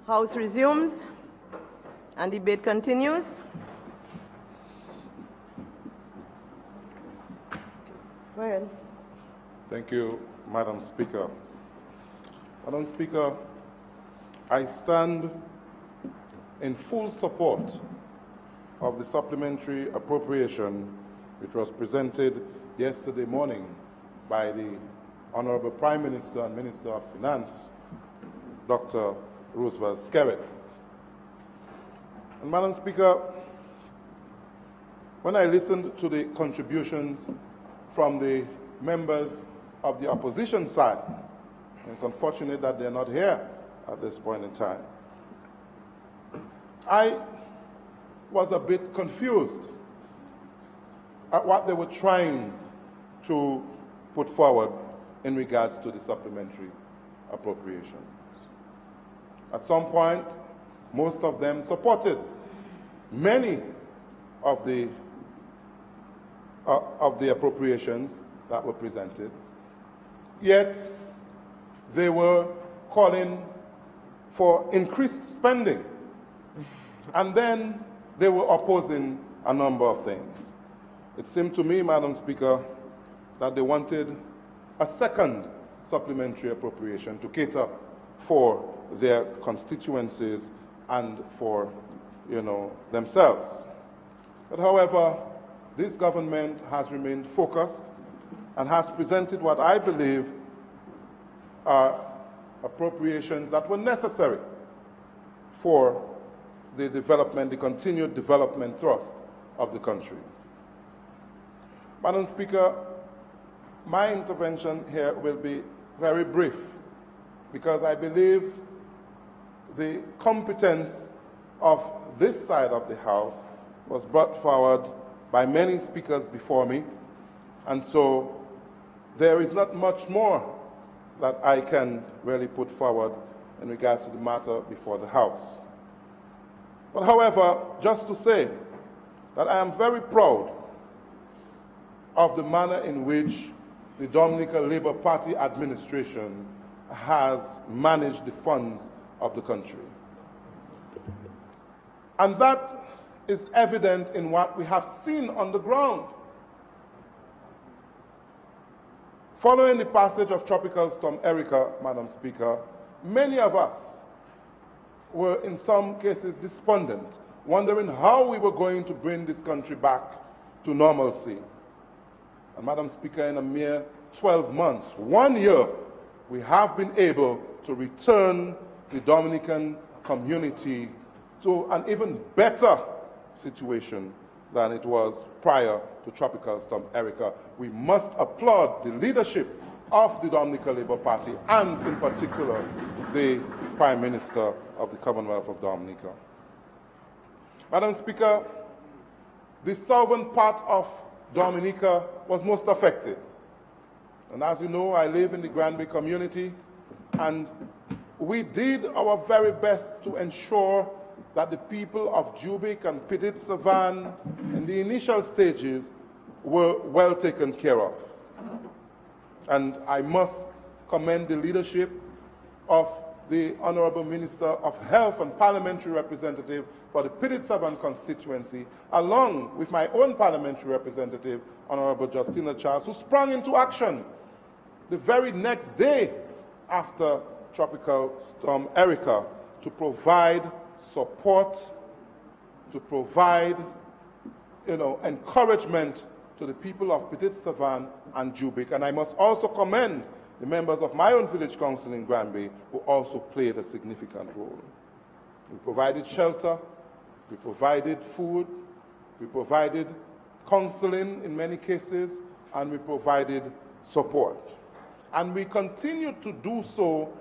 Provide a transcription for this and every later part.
House resumes and debate continues. Go ahead. Thank you, Madam Speaker. Madam Speaker, I stand in full support of the supplementary appropriation which was presented yesterday morning by the Honorable Prime Minister and Minister of Finance, Dr. Roseau. And Madam Speaker, when I listened to the contributions from the members of the opposition side, it's unfortunate that they're not here at this point in time, I was a bit confused at what they were trying to put forward in regards to the supplementary appropriations. At some point, most of them supported many of the appropriations that were presented, yet they were calling for increased spending, and then they were opposing a number of things. It seemed to me, Madam Speaker, that they wanted a second supplementary appropriation to cater for their constituencies and for, themselves. But however, this government has remained focused and has presented what I believe are appropriations that were necessary for the development, the continued development thrust of the country. Madam Speaker, my intervention here will be very brief because I believe the competence of this side of the House was brought forward by many speakers before me, and so there is not much more that I can really put forward in regards to the matter before the House. But however, just to say that I am very proud of the manner in which the Dominica Labour Party administration has managed the funds of the country. And that is evident in what we have seen on the ground. Following the passage of Tropical Storm Erica, Madam Speaker, many of us were in some cases despondent, wondering how we were going to bring this country back to normalcy. And Madam Speaker, in a mere 12 months, 1 year, we have been able to return the Dominican community to an even better situation than it was prior to Tropical Storm Erica. We must applaud the leadership of the Dominica Labour Party and, in particular, the Prime Minister of the Commonwealth of Dominica. Madam Speaker, the southern part of Dominica was most affected. And as you know, I live in the Granby community, and we did our very best to ensure that the people of Jubic and Petite-Savanne in the initial stages were well taken care of. And I must commend the leadership of the Honorable Minister of Health and Parliamentary Representative for the Petite-Savanne constituency, along with my own parliamentary representative, Honorable Justina Charles, who sprang into action the very next day after Tropical Storm Erica to provide support, to provide encouragement to the people of Petite-Savanne and Jubic. And I must also commend the members of my own village council in Granby, who also played a significant role. We provided shelter, we provided food, we provided counseling in many cases, and we provided support. And we continued to do so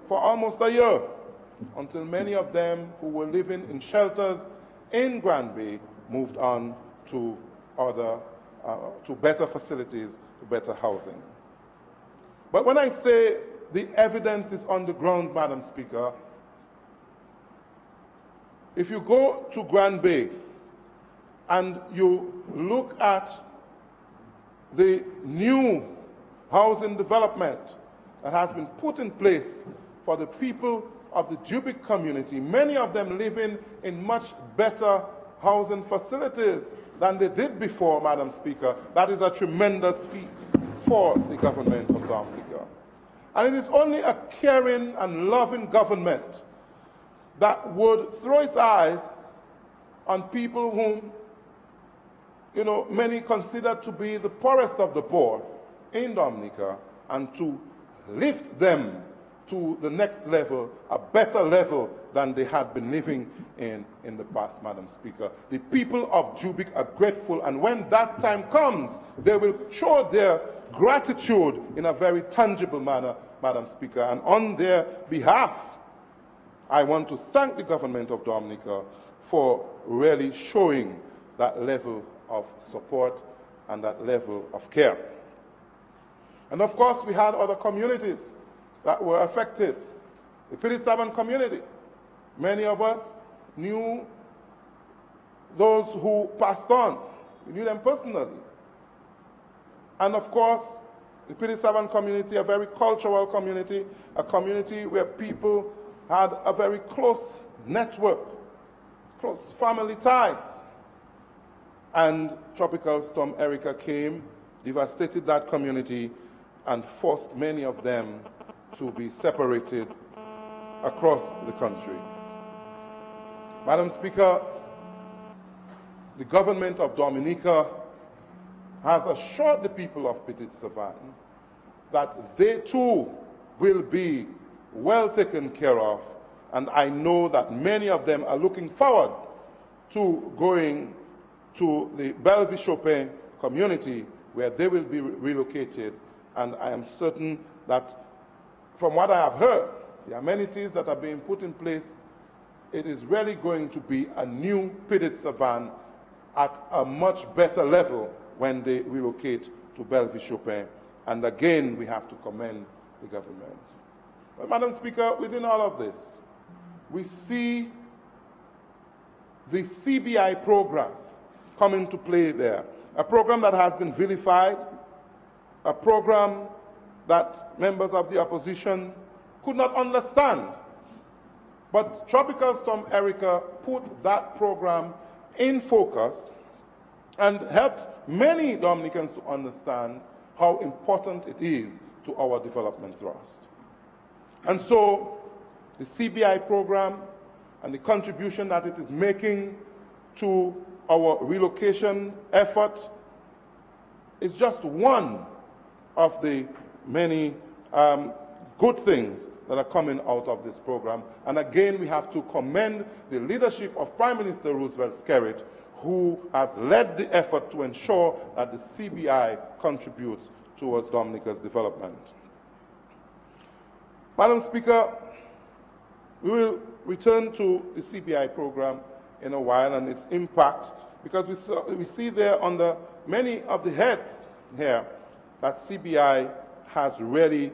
for almost a year, until many of them who were living in shelters in Granby moved on to better facilities, to better housing. But when I say the evidence is on the ground, Madam Speaker, if you go to Granby and you look at the new housing development that has been put in place for the people of the Jubic community, many of them living in much better housing facilities than they did before, Madam Speaker. That is a tremendous feat for the government of Dominica. And it is only a caring and loving government that would throw its eyes on people whom, many consider to be the poorest of the poor in Dominica, and to lift them to the next level, a better level than they had been living in the past, Madam Speaker. The people of Jubic are grateful, and when that time comes, they will show their gratitude in a very tangible manner, Madam Speaker. And on their behalf, I want to thank the government of Dominica for really showing that level of support and that level of care. And of course, we had other communities that were affected. The Pidissaban community. Many of us knew those who passed on. We knew them personally. And of course, the Pidissaban community, a very cultural community, a community where people had a very close network, close family ties. And Tropical Storm Erica came, devastated that community, and forced many of them to be separated across the country. Madam Speaker, the government of Dominica has assured the people of Petit Savan that they too will be well taken care of, and I know that many of them are looking forward to going to the Bellevue-Chopin community where they will be relocated, and I am certain that from what I have heard, the amenities that are being put in place, it is really going to be a new Petit Savan at a much better level when they relocate to Bellevue-Chopin. And again, we have to commend the government. But Madam Speaker, within all of this, we see the CBI program come into play there, a program that has been vilified, a program that members of the opposition could not understand. But Tropical Storm Erica put that program in focus and helped many Dominicans to understand how important it is to our development thrust. And so the CBI program and the contribution that it is making to our relocation effort is just one of the many good things that are coming out of this program. And again, we have to commend the leadership of Prime Minister Roosevelt Skerrit, who has led the effort to ensure that the CBI contributes towards Dominica's development. Madam Speaker, we will return to the CBI program in a while and its impact, because we see there under many of the heads here that CBI has really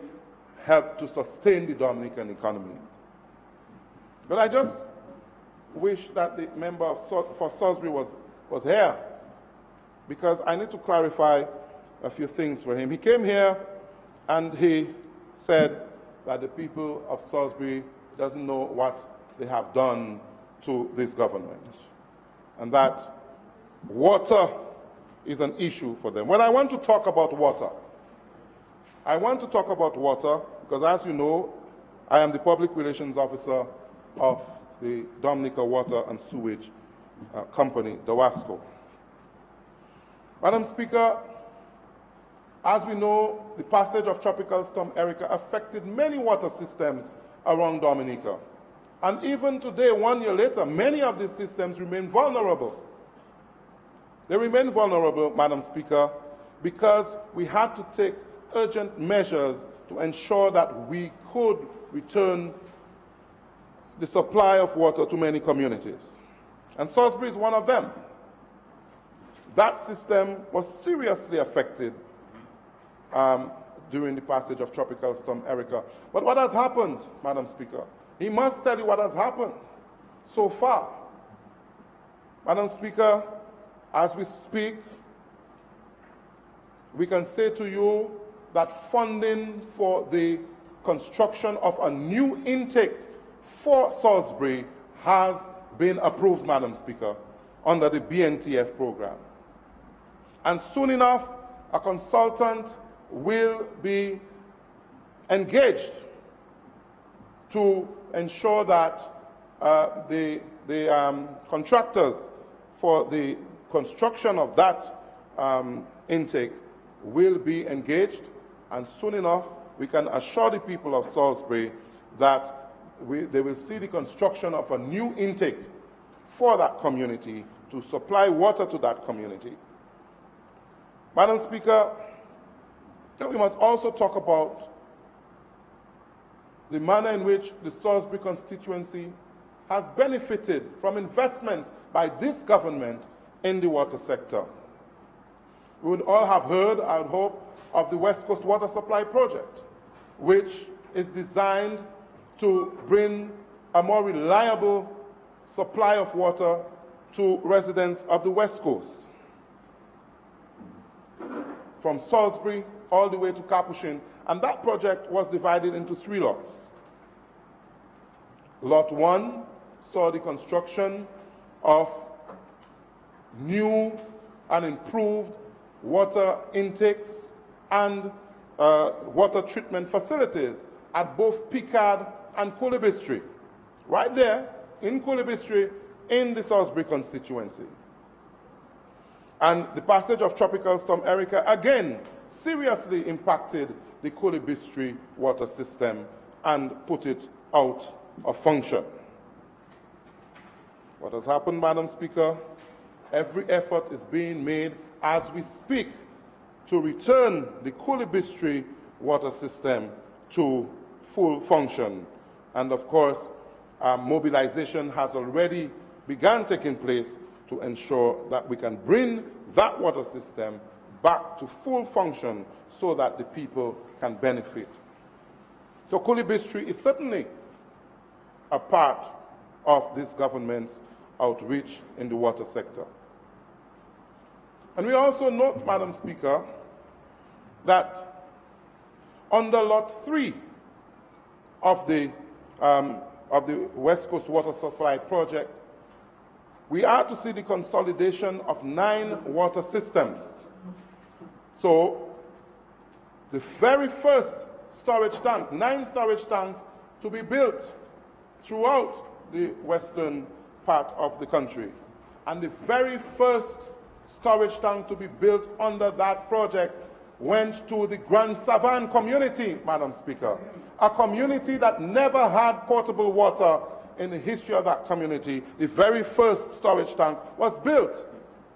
helped to sustain the Dominican economy. But I just wish that the member for Salisbury was here, because I need to clarify a few things for him. He came here and he said that the people of Salisbury doesn't know what they have done to this government, and that water is an issue for them. When I want to talk about water, I want to talk about water because, as you know, I am the public relations officer of the Dominica Water and Sewage Company, DOWASCO. Madam Speaker, as we know, the passage of Tropical Storm Erica affected many water systems around Dominica. And even today, 1 year later, many of these systems remain vulnerable. They remain vulnerable, Madam Speaker, because we had to take urgent measures to ensure that we could return the supply of water to many communities. And Salisbury is one of them. That system was seriously affected during the passage of Tropical Storm Erica. But what has happened, Madam Speaker? He must tell you what has happened so far. Madam Speaker, as we speak, we can say to you that funding for the construction of a new intake for Salisbury has been approved, Madam Speaker, under the BNTF program. And soon enough, a consultant will be engaged to ensure that the contractors for the construction of that intake will be engaged, and soon enough we can assure the people of Salisbury that they will see the construction of a new intake for that community to supply water to that community. Madam Speaker, we must also talk about the manner in which the Salisbury constituency has benefited from investments by this government in the water sector. We would all have heard, I would hope, of the West Coast Water Supply Project, which is designed to bring a more reliable supply of water to residents of the West Coast. From Salisbury all the way to Capuchin, and that project was divided into 3 lots. Lot 1 saw the construction of new and improved water intakes and water treatment facilities at both Picard and Coolibistry, right there in Coolibistry in the Salisbury constituency. And the passage of Tropical Storm Erica again seriously impacted the Coolibistry water system and put it out of function. What has happened, Madam Speaker? Every effort is being made as we speak to return the Coolibistry water system to full function. And of course, mobilization has already begun taking place to ensure that we can bring that water system back to full function so that the people can benefit. So Coolibistry is certainly a part of this government's outreach in the water sector. And we also note, Madam Speaker, that under Lot 3 of the West Coast Water Supply Project, we are to see the consolidation of 9 water systems. So the very first storage tank, 9 storage tanks to be built throughout the western part of the country. And the very first storage tank to be built under that project went to the Grand Savan community, Madam Speaker. A community that never had potable water in the history of that community. The very first storage tank was built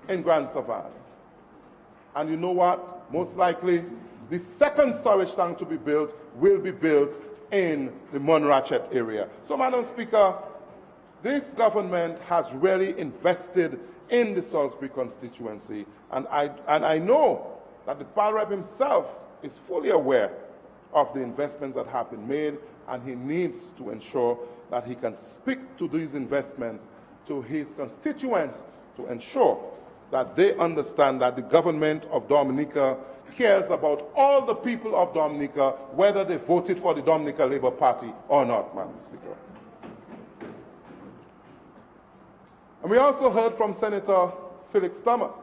in Grand Savan. And you know what? Most likely, the second storage tank to be built will be built in the Monrachet area. So, Madam Speaker, this government has really invested in the Salisbury constituency, and I know that the PAL rep himself is fully aware of the investments that have been made, and he needs to ensure that he can speak to these investments to his constituents to ensure that they understand that the government of Dominica cares about all the people of Dominica, whether they voted for the Dominica Labour Party or not, Madam Speaker. And we also heard from Senator Felix Thomas,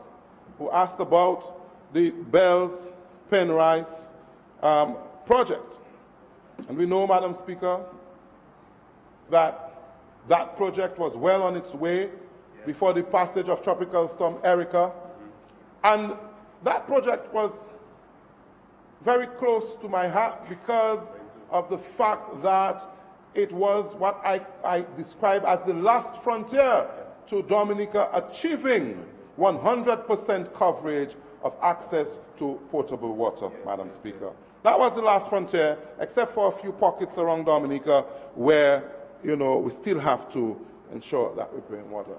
who asked about the Bells-Penrice project. And we know, Madam Speaker, that that project was well on its way before the passage of Tropical Storm Erica. And that project was very close to my heart because of the fact that it was what I describe as the last frontier to Dominica achieving 100% coverage of access to potable water, Madam Speaker. That was the last frontier, except for a few pockets around Dominica where, you know, we still have to ensure that we bring water.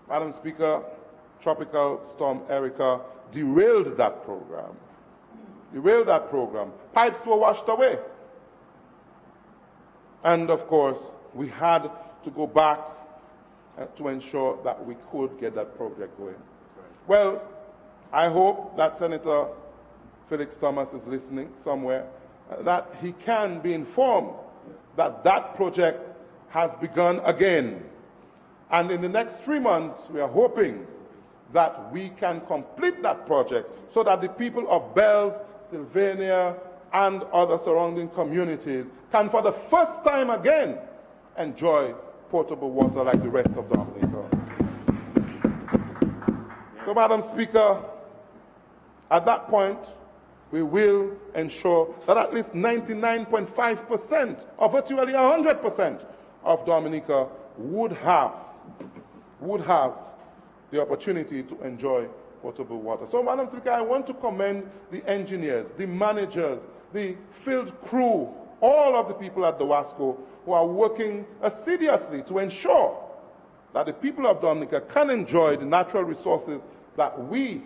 Madam Speaker, Tropical Storm Erica derailed that program. Pipes were washed away. And of course, we had to go back to ensure that we could get that project going. Well, I hope that Senator Felix Thomas is listening somewhere, that he can be informed that that project has begun again. And in the next 3 months, we are hoping that we can complete that project so that the people of Bells, Sylvania, and other surrounding communities can, for the first time again, enjoy potable water like the rest of Dominica. So, Madam Speaker, at that point, we will ensure that at least 99.5% or virtually 100% of Dominica would have the opportunity to enjoy potable water. So, Madam Speaker, I want to commend the engineers, the managers, the field crew, all of the people at the WASCO who are working assiduously to ensure that the people of Dominica can enjoy the natural resources that we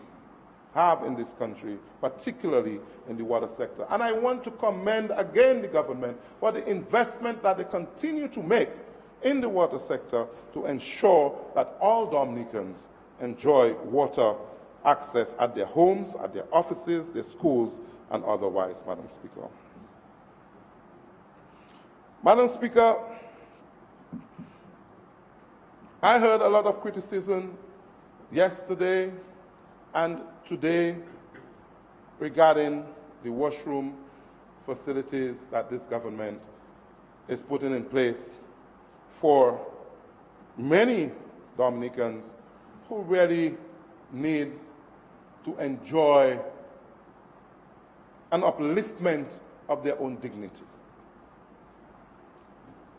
have in this country, particularly in the water sector. And I want to commend again the government for the investment that they continue to make in the water sector to ensure that all Dominicans enjoy water access at their homes, at their offices, their schools, and otherwise, Madam Speaker. Madam Speaker, I heard a lot of criticism yesterday and today regarding the washroom facilities that this government is putting in place for many Dominicans who really need to enjoy an upliftment of their own dignity.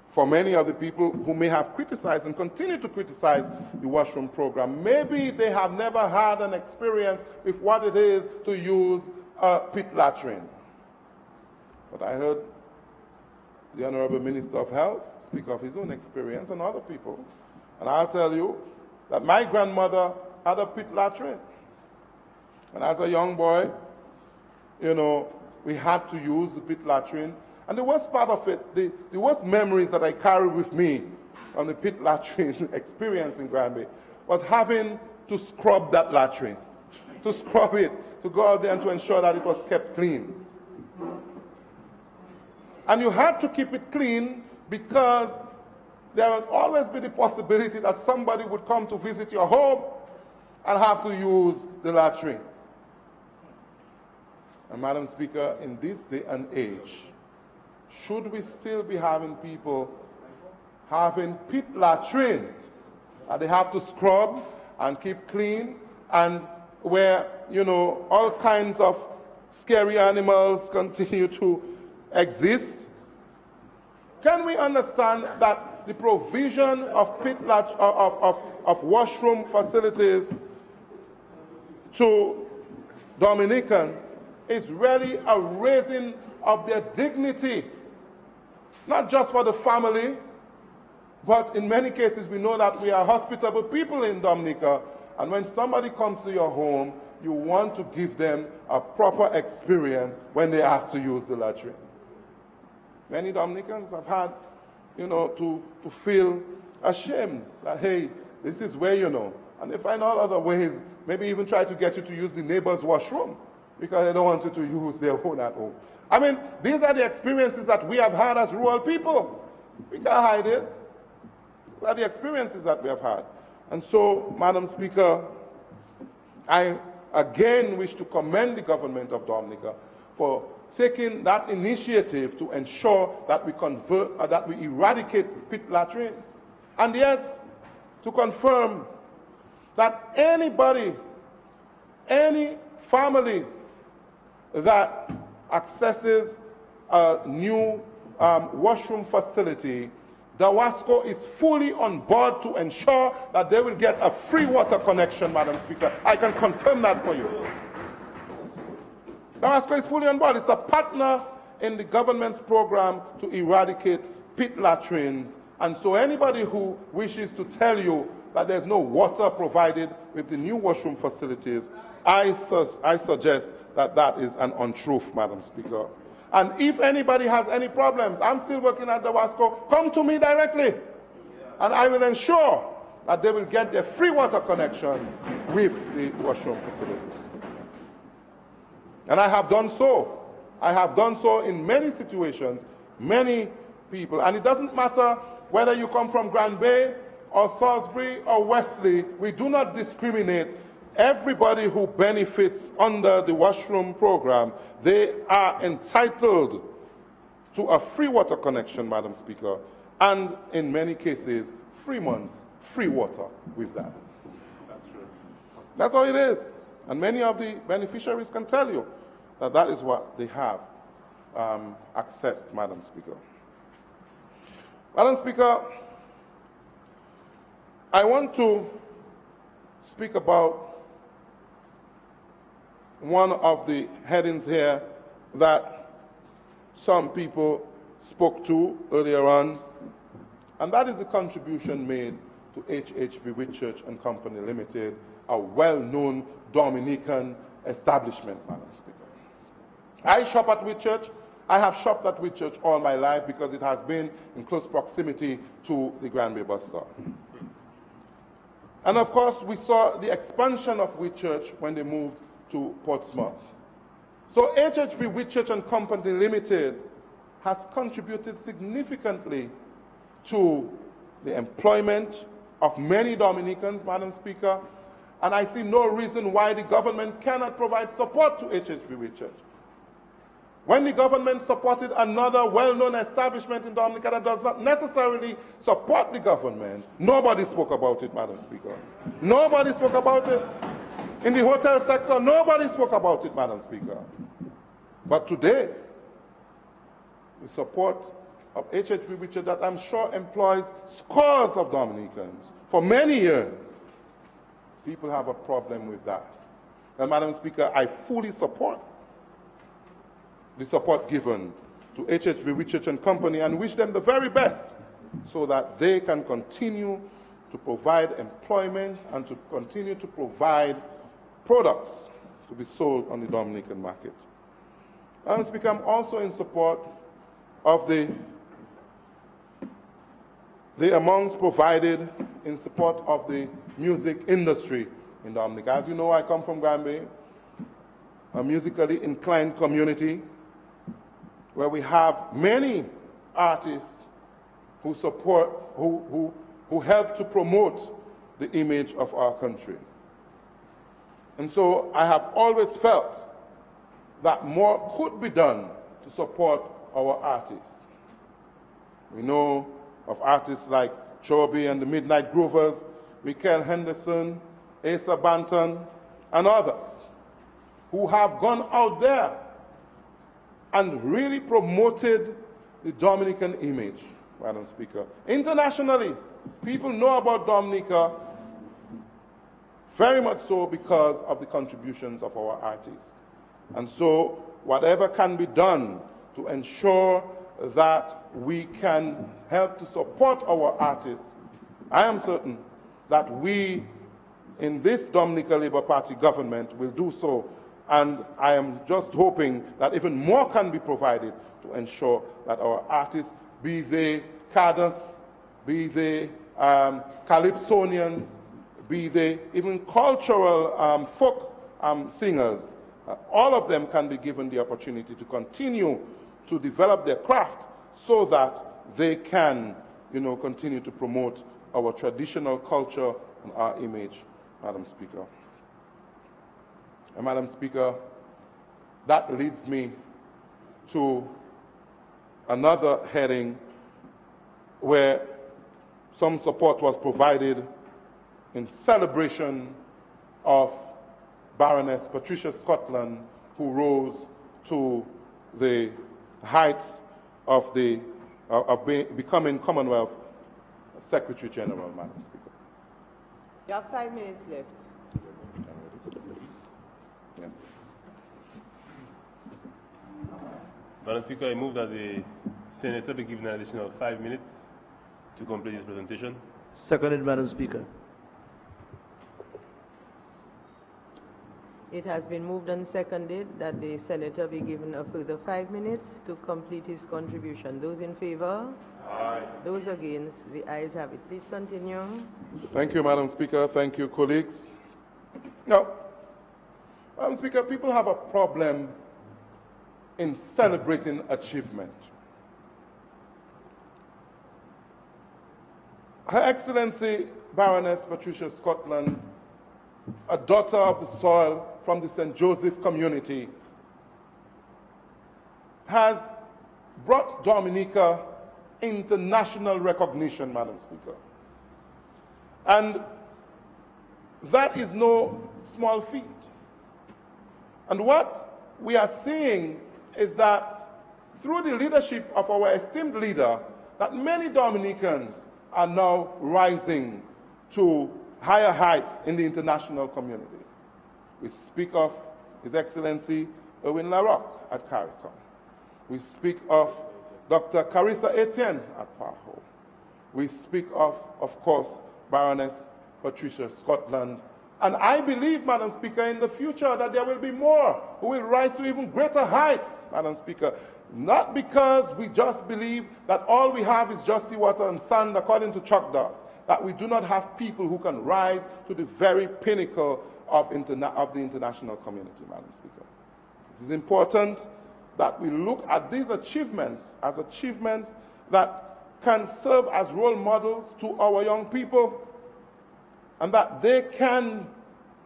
For many of the people who may have criticized and continue to criticize the washroom program, maybe they have never had an experience with what it is to use a pit latrine. But I heard the Honorable Minister of Health speak of his own experience and other people. And I'll tell you that my grandmother had a pit latrine. And as a young boy, we had to use the pit latrine. And the worst part of it, the worst memories that I carry with me on the pit latrine experience in Granby was having to scrub that latrine, to scrub it, to go out there and to ensure that it was kept clean. And you had to keep it clean because there would always be the possibility that somebody would come to visit your home and have to use the latrine. And Madam Speaker, in this day and age, should we still be having people having pit latrines that they have to scrub and keep clean, and where, all kinds of scary animals continue to exist? Can we understand that the provision of of washroom facilities to Dominicans is really a raising of their dignity, not just for the family, but in many cases we know that we are hospitable people in Dominica, and when somebody comes to your home, you want to give them a proper experience when they ask to use the latrine. Many Dominicans have had, to feel ashamed that, hey, this is where, and they find out other ways, maybe even try to get you to use the neighbor's washroom because they don't want you to use their own at home. I mean, these are the experiences that we have had as rural people. We can't hide it. These are the experiences that we have had. And so, Madam Speaker, I again wish to commend the government of Dominica for taking that initiative to ensure that we eradicate pit latrines. And yes, to confirm that anybody, any family that accesses a new washroom facility, the WASCO is fully on board to ensure that they will get a free water connection, Madam Speaker. I can confirm that for you. The WASCO is fully on board. It's a partner in the government's program to eradicate pit latrines. And so anybody who wishes to tell you that there's no water provided with the new washroom facilities, I suggest that that is an untruth, Madam Speaker. And if anybody has any problems, I'm still working at the WASCO, come to me directly. And I will ensure that they will get their free water connection with the washroom facility. And I have done so. I have done so in many situations. Many people. And it doesn't matter whether you come from Grand Bay or Salisbury or Wesley, we do not discriminate. Everybody who benefits under the washroom program, they are entitled to a free water connection, Madam Speaker, and in many cases, 3 months, free water with that. That's true. That's all it is. And many of the beneficiaries can tell you that that is what they have accessed, Madam Speaker. Madam Speaker, I want to speak about one of the headings here that some people spoke to earlier on, and that is the contribution made to HHV Whitchurch and Company Limited, a well-known Dominican establishment, Madam Speaker. I shop at Whitchurch. I have shopped at Whitchurch all my life because it has been in close proximity to the Grand Bay bus stop. And of course, we saw the expansion of Whitchurch when they moved to Portsmouth. So HHV Whitchurch and Company Limited has contributed significantly to the employment of many Dominicans, Madam Speaker, and I see no reason why the government cannot provide support to HHV Whitchurch. When the government supported another well-known establishment in Dominica that does not necessarily support the government, nobody spoke about it, Madam Speaker. Nobody spoke about it. In the hotel sector, nobody spoke about it, Madam Speaker. But today, the support of HHV Whitchurch that I'm sure employs scores of Dominicans for many years, people have a problem with that. And Madam Speaker, I fully support the support given to HHV Whitchurch and Company and wish them the very best so that they can continue to provide employment and to continue to provide products to be sold on the Dominican market. Madam Speaker, I'm also in support of the amounts provided in support of the music industry in Dominica. As you know, I come from Grand Bay, a musically inclined community where we have many artists who support, who help to promote the image of our country. And so I have always felt that more could be done to support our artists. We know of artists like Chobi and the Midnight Grovers, Michael Henderson, Asa Banton, and others who have gone out there and really promoted the Dominican image, Madam Speaker. Internationally, people know about Dominica very much so because of the contributions of our artists. And so whatever can be done to ensure that we can help to support our artists, I am certain that we in this Dominica Labour Party government will do so. And I am just hoping that even more can be provided to ensure that our artists, be they Cadus, be they Calypsonians, be they even cultural folk singers, all of them can be given the opportunity to continue to develop their craft so that they can, continue to promote our traditional culture and our image, Madam Speaker. And Madam Speaker, that leads me to another heading where some support was provided in celebration of Baroness Patricia Scotland, who rose to the heights of becoming Commonwealth Secretary General, Madam Speaker. You have 5 minutes left. Yeah. Madam Speaker, I move that the Senator be given an additional 5 minutes to complete his presentation. Seconded, Madam Speaker. It has been moved and seconded that the Senator be given a further 5 minutes to complete his contribution. Those in favor? Aye. Those against? The ayes have it. Please continue. Thank you, Madam Speaker. Thank you, colleagues. Now, Madam Speaker, people have a problem in celebrating achievement. Her Excellency Baroness Patricia Scotland, a daughter of the soil from the St. Joseph community, has brought Dominica international recognition, Madam Speaker. And that is no small feat. And what we are seeing is that through the leadership of our esteemed leader, that many Dominicans are now rising to higher heights in the international community. We speak of His Excellency Erwin Larocque at CARICOM. We speak of Dr. Carissa Etienne at PAHO. We speak of course, Baroness Patricia Scotland. And I believe, Madam Speaker, in the future that there will be more who will rise to even greater heights, Madam Speaker. Not because we just believe that all we have is just seawater and sand, according to Chuck Doss, that we do not have people who can rise to the very pinnacle of the international community, Madam Speaker. It is important that we look at these achievements as achievements that can serve as role models to our young people, and that they can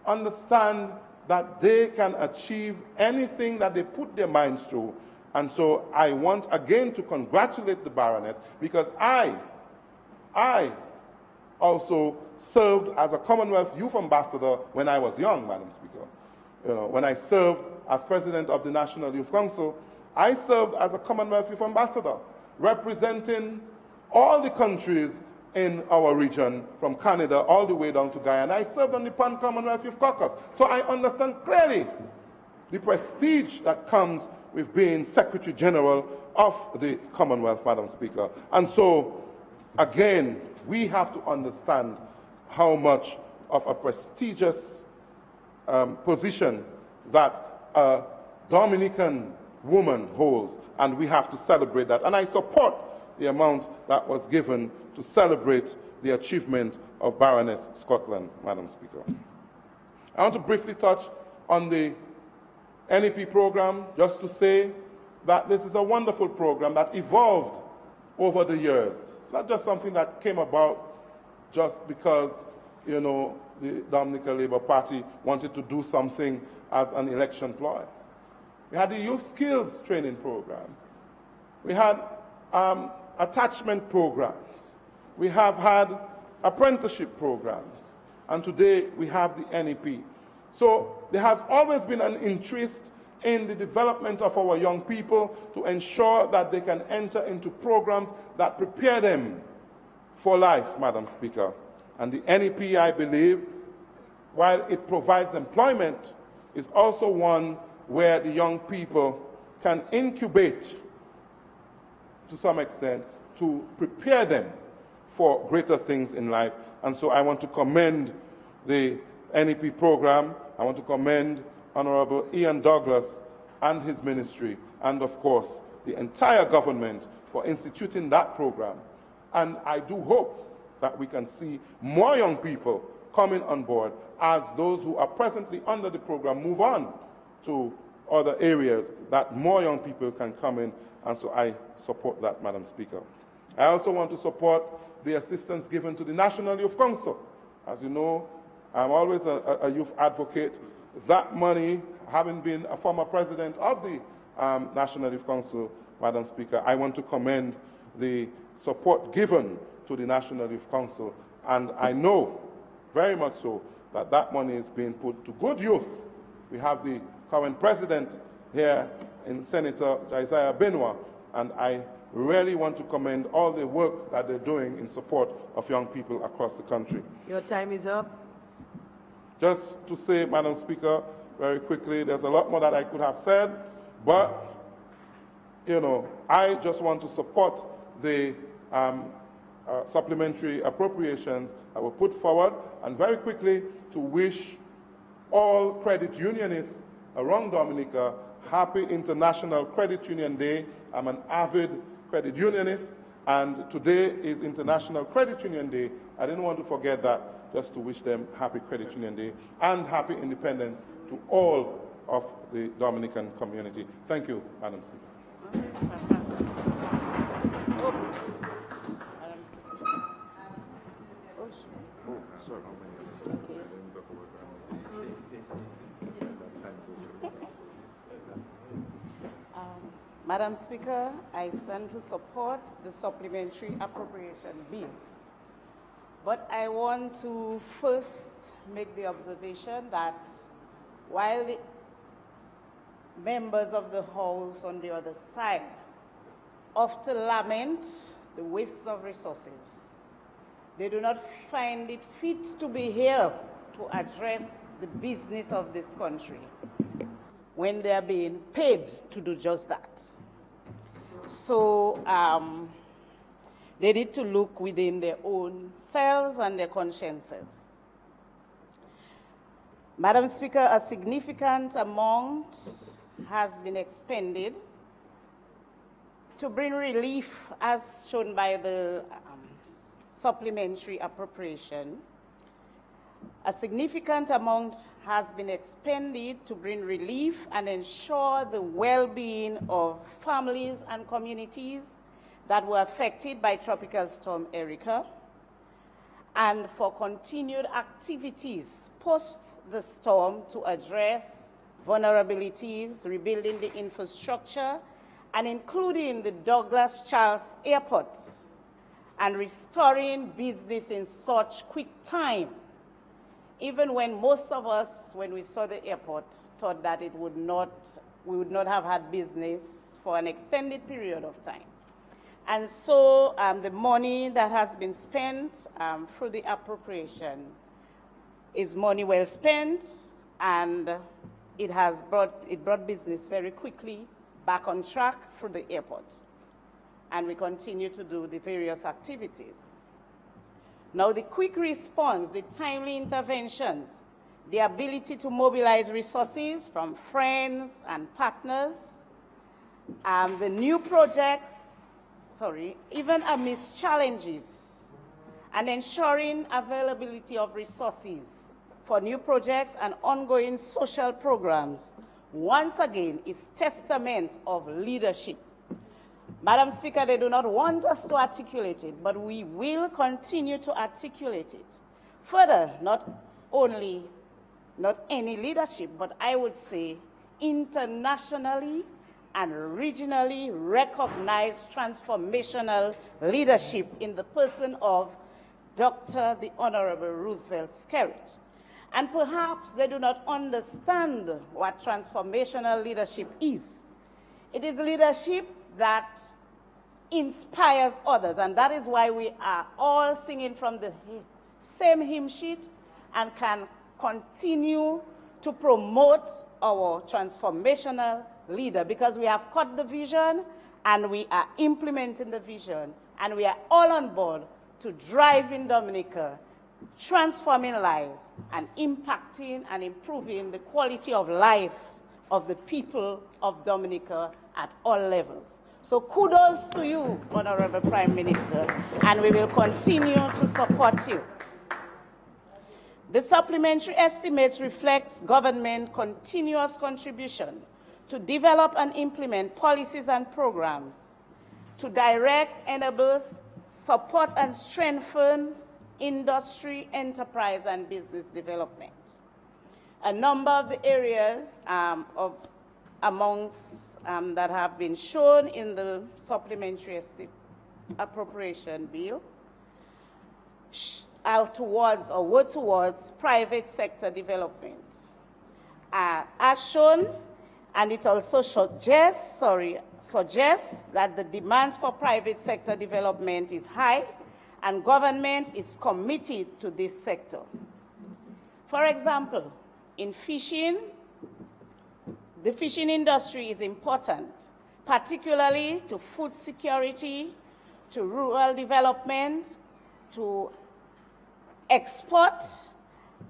understand that they can achieve anything that they put their minds to. And so I want again to congratulate the Baroness, because I also served as a Commonwealth Youth Ambassador when I was young, Madam Speaker. When I served as President of the National Youth Council, I served as a Commonwealth Youth Ambassador, representing all the countries in our region, from Canada all the way down to Guyana. I served on the Pan-Commonwealth Youth Caucus. So I understand clearly the prestige that comes with being Secretary General of the Commonwealth, Madam Speaker. And so, again, we have to understand how much of a prestigious position that a Dominican woman holds, and we have to celebrate that. And I support the amount that was given to celebrate the achievement of Baroness Scotland, Madam Speaker. I want to briefly touch on the NEP program, just to say that this is a wonderful program that evolved over the years. It's not just something that came about just because, the Dominica Labour Party wanted to do something as an election ploy. We had the youth skills training program. We had attachment programs. We have had apprenticeship programs. And today we have the NEP. So there has always been an interest in the development of our young people to ensure that they can enter into programs that prepare them for life, Madam Speaker. And the NEP, I believe, while it provides employment, is also one where the young people can incubate, to some extent, to prepare them for greater things in life. And so I want to commend the NEP program. I want to commend Honorable Ian Douglas and his ministry, and of course the entire government, for instituting that program. And I do hope that we can see more young people coming on board as those who are presently under the program move on to other areas, that more young people can come in. And so I support that, Madam Speaker. I also want to support the assistance given to the National Youth Council. As you know, I'm always a youth advocate. That money, having been a former president of the National Youth Council, Madam Speaker, I want to commend the support given to the National Youth Council. And I know, very much so, that that money is being put to good use. We have the current president here in Senator Isaiah Benoit, and I really want to commend all the work that they're doing in support of young people across the country. Your time is up. Just to say, Madam Speaker, very quickly, there's a lot more that I could have said, but, I just want to support the supplementary appropriations that were put forward, and very quickly to wish all credit unionists around Dominica happy International Credit Union Day. I'm an avid credit unionist, and today is International Credit Union Day. I didn't want to forget that, just to wish them happy Credit Union Day and happy independence to all of the Dominican community. Thank you, Madam Speaker. Madam Speaker, I stand to support the supplementary appropriation bill. But I want to first make the observation that while the members of the House on the other side often lament the waste of resources, they do not find it fit to be here to address the business of this country when they are being paid to do just that. So they need to look within their own selves and their consciences. Madam Speaker, a significant amount has been expended to bring relief, as shown by the supplementary appropriation. A significant amount has been expended to bring relief and ensure the well-being of families and communities that were affected by Tropical Storm Erica, and for continued activities post the storm to address vulnerabilities, rebuilding the infrastructure, and including the Douglas Charles Airport, and restoring business in such quick time, even when most of us, when we saw the airport, thought that we would not have had business for an extended period of time. And so the money that has been spent through the appropriation is money well spent, and it brought business very quickly back on track through the airport. And we continue to do the various activities. Now, the quick response, the timely interventions, the ability to mobilize resources from friends and partners, the new projects, even amidst challenges, and ensuring availability of resources for new projects and ongoing social programs, once again, is testament of leadership. Madam Speaker, they do not want us to articulate it, but we will continue to articulate it. Further, not any leadership, but I would say internationally and regionally recognized transformational leadership in the person of Dr. the Honorable Roosevelt Skerrit. And perhaps they do not understand what transformational leadership is. It is leadership that inspires others, and that is why we are all singing from the same hymn sheet and can continue to promote our transformational leader, because we have caught the vision and we are implementing the vision, and we are all on board to drive in Dominica, transforming lives and impacting and improving the quality of life of the people of Dominica at all levels. So kudos to you, Honorable Prime Minister, and we will continue to support you. The supplementary estimates reflects government continuous contribution to develop and implement policies and programs, to direct, enable, support, and strengthen industry, enterprise, and business development. A number of the areas that have been shown in the supplementary appropriation bill were towards private sector development. As shown, and it also suggests that the demands for private sector development is high, and government is committed to this sector. For example, in fishing, the fishing industry is important, particularly to food security, to rural development, to export.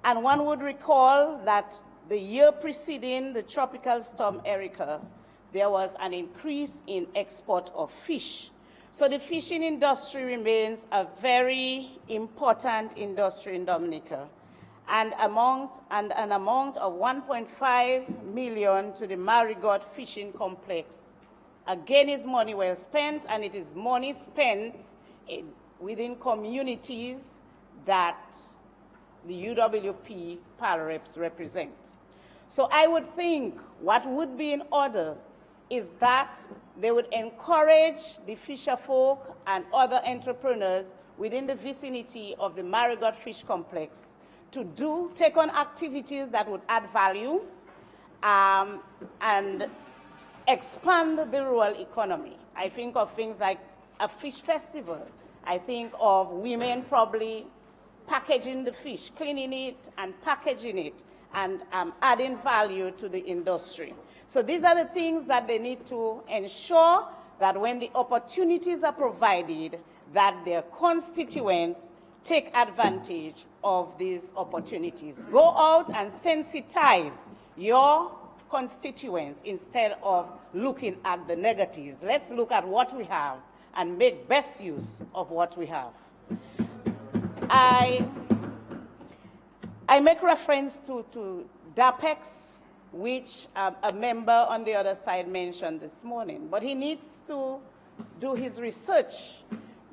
And one would recall that the year preceding the Tropical Storm Erica, there was an increase in export of fish. So the fishing industry remains a very important industry in Dominica. And an amount of 1.5 million to the Marigot Fishing Complex. Again, is money well spent, and it is money spent within communities that the UWP PAL reps represent. So I would think what would be in order is that they would encourage the fisher folk and other entrepreneurs within the vicinity of the Marigot Fish Complex to take on activities that would add value and expand the rural economy. I think of things like a fish festival. I think of women probably packaging the fish, cleaning it and packaging it, and adding value to the industry. So these are the things that they need to ensure that when the opportunities are provided, that their constituents take advantage of these opportunities. Go out and sensitize your constituents instead of looking at the negatives. Let's look at what we have and make best use of what we have. I make reference to DAPEX, which a member on the other side mentioned this morning, but he needs to do his research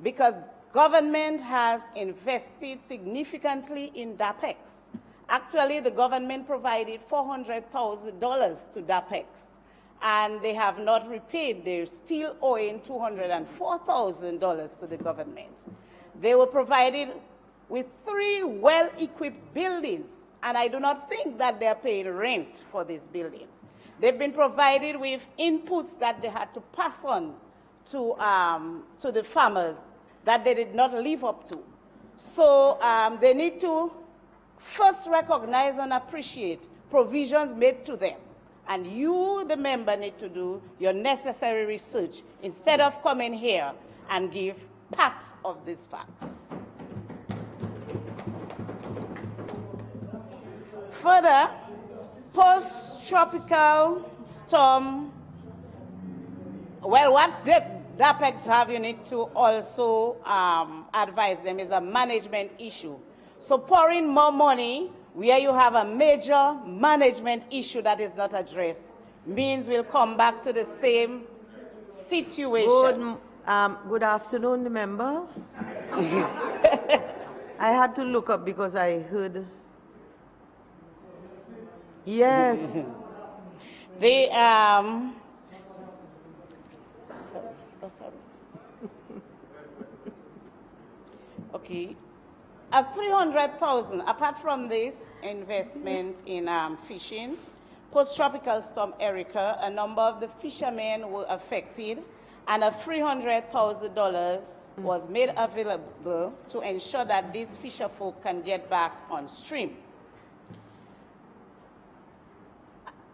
because government has invested significantly in DAPEX. Actually, the government provided $400,000 to DAPEX, and they have not repaid. They're still owing $204,000 to the government. They were provided with 3 well-equipped buildings, and I do not think that they're paying rent for these buildings. They've been provided with inputs that they had to pass on to the farmers that they did not live up to. So they need to first recognize and appreciate provisions made to them. And you, the member, need to do your necessary research instead of coming here and give part of these facts. Further, post-tropical storm, well, what DAPEX have, you need to also advise them, is a management issue. So pouring more money where you have a major management issue that is not addressed means we'll come back to the same situation. Good afternoon, the member. I had to look up because I heard. Yes. Sorry. Okay. Of 300,000, apart from this investment in fishing, post-tropical storm Erica, a number of the fishermen were affected, and a $300,000 was made available to ensure that these fisher folk can get back on stream.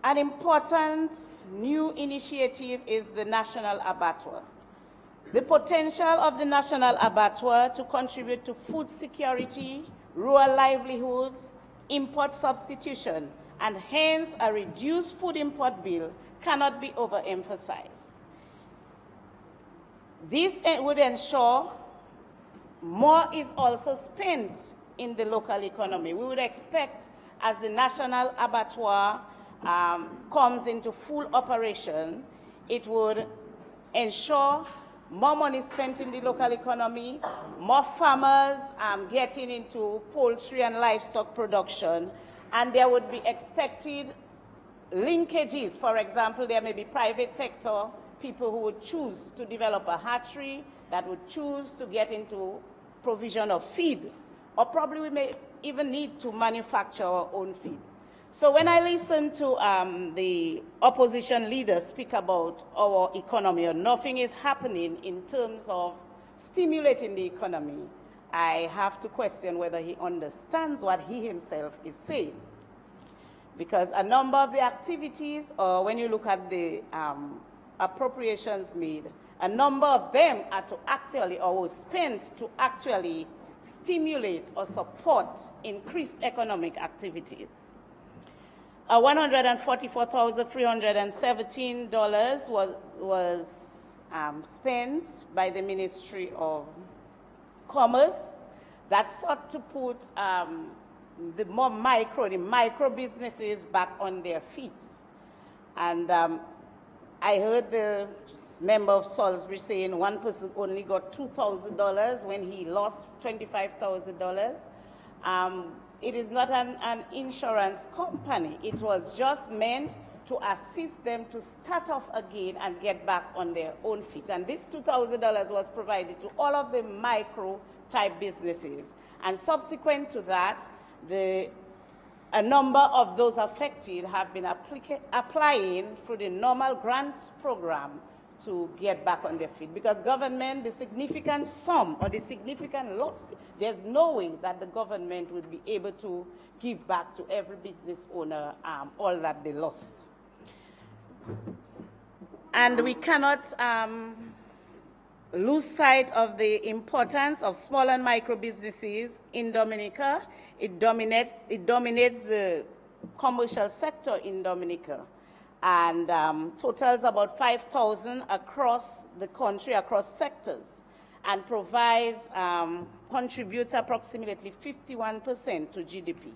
An important new initiative is the National Abattoir. The potential of the National Abattoir to contribute to food security, rural livelihoods, import substitution, and hence a reduced food import bill cannot be overemphasized. This would ensure more is also spent in the local economy. We would expect, as the National Abattoir comes into full operation, it would ensure more money spent in the local economy, more farmers getting into poultry and livestock production, and there would be expected linkages. For example, there may be private sector people who would choose to develop a hatchery, that would choose to get into provision of feed, or probably we may even need to manufacture our own feed. So when I listen to the opposition leaders speak about our economy, or nothing is happening in terms of stimulating the economy, I have to question whether he understands what he himself is saying. Because a number of the activities, or when you look at the appropriations made, a number of them are to actually, or were spent to actually stimulate or support increased economic activities. $144,317 was spent by the Ministry of Commerce that sought to put the micro businesses back on their feet. And I heard the member of Salisbury saying one person only got $2,000 when he lost $25,000. It is not an insurance company. It was just meant to assist them to start off again and get back on their own feet. And this $2,000 was provided to all of the micro-type businesses. And subsequent to that, a number of those affected have been applying through the normal grant program to get back on their feet. Because government, the significant sum or the significant loss, there's no way that the government would be able to give back to every business owner all that they lost. And we cannot lose sight of the importance of small and micro businesses in Dominica. It dominates the commercial sector in Dominica, and totals about 5,000 across the country, across sectors, and contributes approximately 51% to GDP.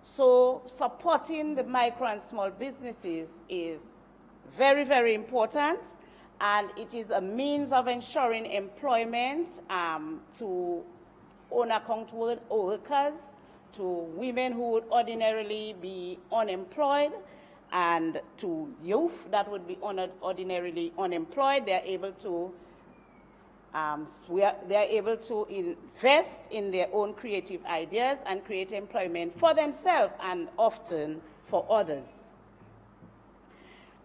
So supporting the micro and small businesses is very, very important, and it is a means of ensuring employment to owner-account workers, to women who would ordinarily be unemployed, and to youth that would be ordinarily unemployed. They're able to invest in their own creative ideas and create employment for themselves and often for others.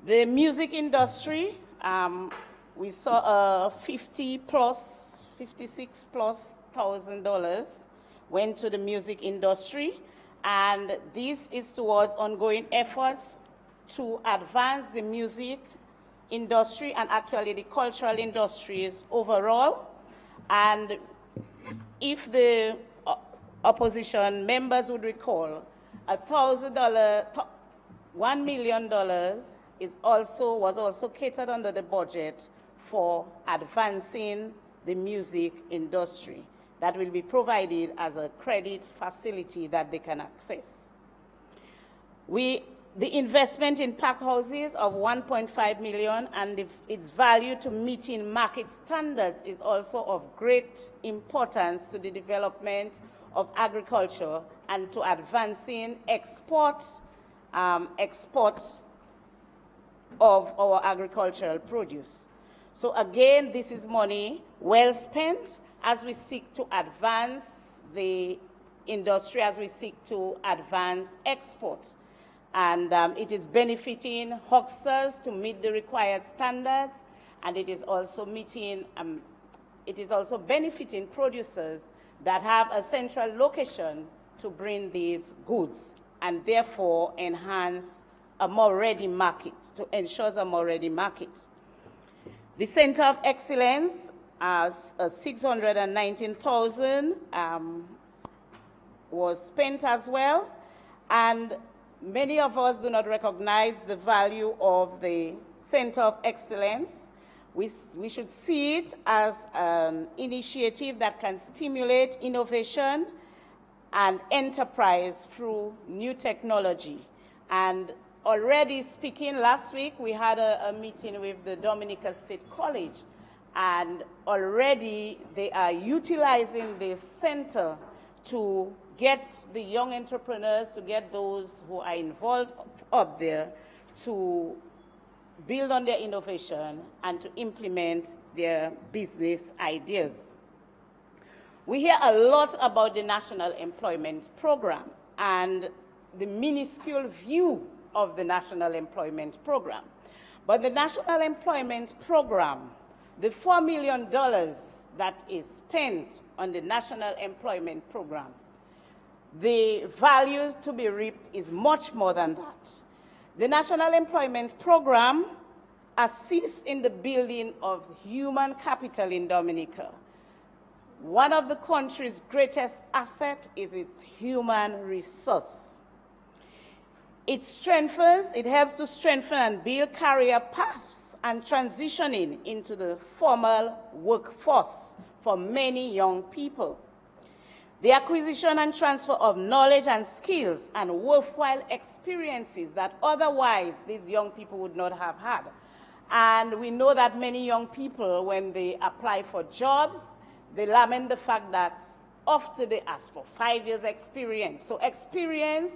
The music industry, we saw a $56,000+ went to the music industry, and this is towards ongoing efforts to advance the music industry and actually the cultural industries overall. And if the opposition members would recall, $1 million was also catered under the budget for advancing the music industry. That will be provided as a credit facility that they can access. The investment in pack houses of $1.5 million and its value to meeting market standards is also of great importance to the development of agriculture and to advancing export of our agricultural produce. So again, this is money well spent as we seek to advance the industry, as we seek to advance export. And it is benefiting hucksters to meet the required standards, and it is also benefiting producers that have a central location to bring these goods, and therefore enhance a more ready market, to ensure a more ready market. The Center of Excellence, $619,000 was spent as well, and many of us do not recognize the value of the Center of Excellence. We should see it as an initiative that can stimulate innovation and enterprise through new technology. And already speaking, last week we had a meeting with the Dominica State College, and already they are utilizing this center to get the young entrepreneurs, to get those who are involved up there to build on their innovation and to implement their business ideas. We hear a lot about the National Employment Program and the minuscule view of the National Employment Program. But the National Employment Program, the $4 million that is spent on the National Employment Program, the value to be reaped is much more than that. The National Employment Program assists in the building of human capital in Dominica. One of the country's greatest assets is its human resource. It helps to strengthen and build career paths and transitioning into the formal workforce for many young people. The acquisition and transfer of knowledge and skills and worthwhile experiences that otherwise these young people would not have had. And we know that many young people, when they apply for jobs, they lament the fact that often they ask for 5 years experience. So experience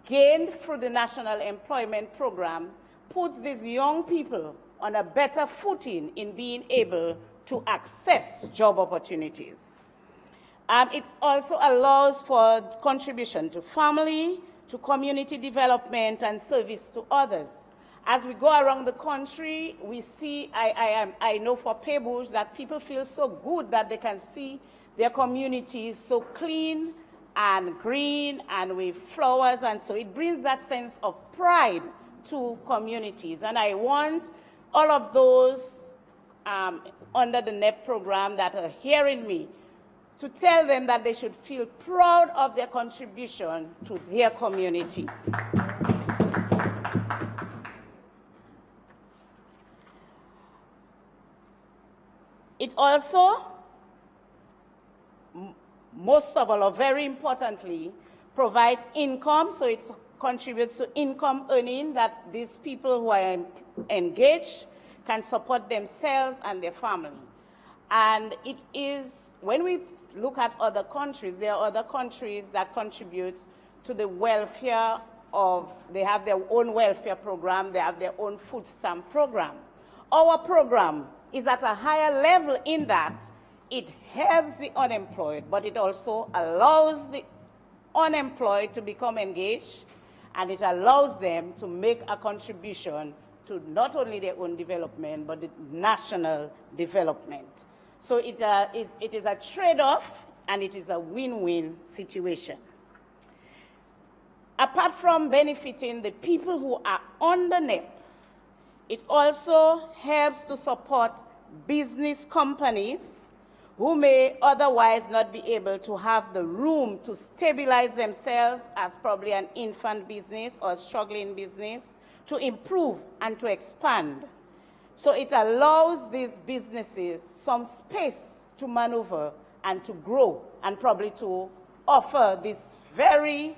gained through the National Employment Program puts these young people on a better footing in being able to access job opportunities. It also allows for contribution to family, to community development, and service to others. As we go around the country, we see, I know for Pebbles that people feel so good that they can see their communities so clean and green and with flowers, and so it brings that sense of pride to communities. And I want all of those under the NEP program that are hearing me to tell them that they should feel proud of their contribution to their community. It also, most of all, or very importantly, provides income, so it contributes to income earning that these people who are engaged can support themselves and their family. And it is, when we look at other countries, there are other countries that contribute to the welfare of, they have their own welfare program, they have their own food stamp program. Our program is at a higher level in that it helps the unemployed, but it also allows the unemployed to become engaged, and it allows them to make a contribution to not only their own development, but the national development. So it is a trade-off, and it is a win-win situation. Apart from benefiting the people who are on the NEP, it also helps to support business companies who may otherwise not be able to have the room to stabilize themselves as probably an infant business or struggling business, to improve and to expand. So it allows these businesses some space to maneuver and to grow, and probably to offer this very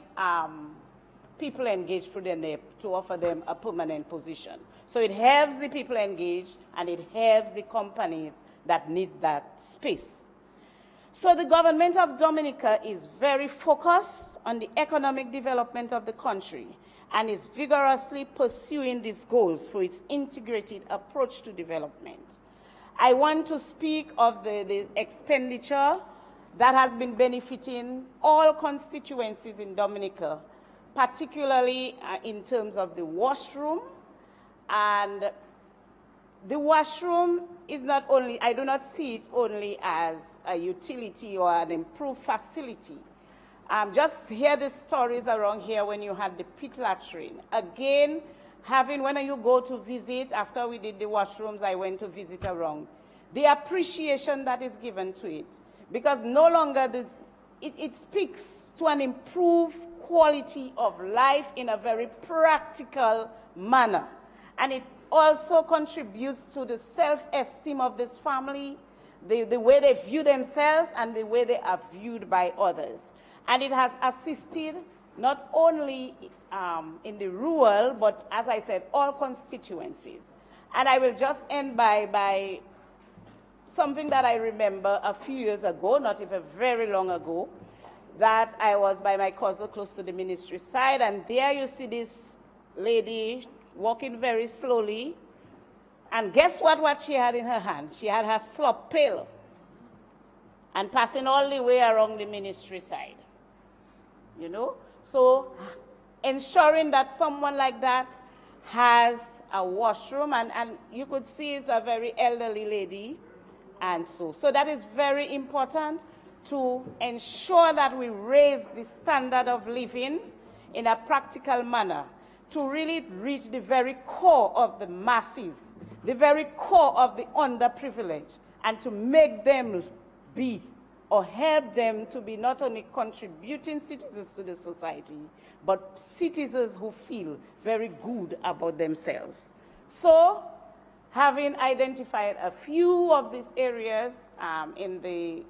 people engaged through the NEP, to offer them a permanent position. So it helps the people engaged, and it helps the companies that need that space. So the government of Dominica is very focused on the economic development of the country and is vigorously pursuing these goals for its integrated approach to development. I want to speak of the expenditure that has been benefiting all constituencies in Dominica, particularly in terms of the washroom. And the washroom is not only, I do not see it only as a utility or an improved facility. Just hear the stories around here when you had the pit latrine. Again, when you go to visit, after we did the washrooms, I went to visit around. The appreciation that is given to it, because no longer it speaks to an improved quality of life in a very practical manner. And it also contributes to the self-esteem of this family, the way they view themselves and the way they are viewed by others. And it has assisted not only in the rural, but as I said, all constituencies. And I will just end by something that I remember a few years ago, not even very long ago, that I was by my cousin close to the ministry side, and there you see this lady walking very slowly, and guess what she had in her hand? She had her slop pail, and passing all the way around the ministry side, you know? So ensuring that someone like that has a washroom, and you could see it's a very elderly lady, and so that is very important to ensure that we raise the standard of living in a practical manner, to really reach the very core of the masses, the very core of the underprivileged, and to make them be, or help them to be, not only contributing citizens to the society, but citizens who feel very good about themselves. So, having identified a few of these areas in the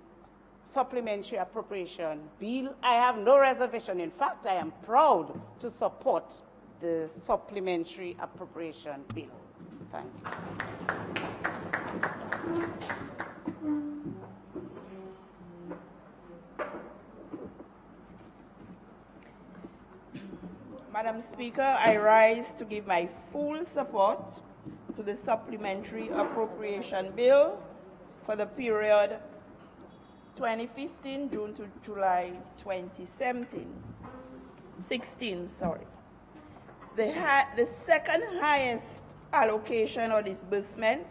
supplementary appropriation bill, I have no reservation. In fact, I am proud to support the supplementary appropriation bill. Thank you. Madam Speaker, I rise to give my full support to the supplementary appropriation bill for the period 2015 June to July 2016. The second highest allocation or disbursement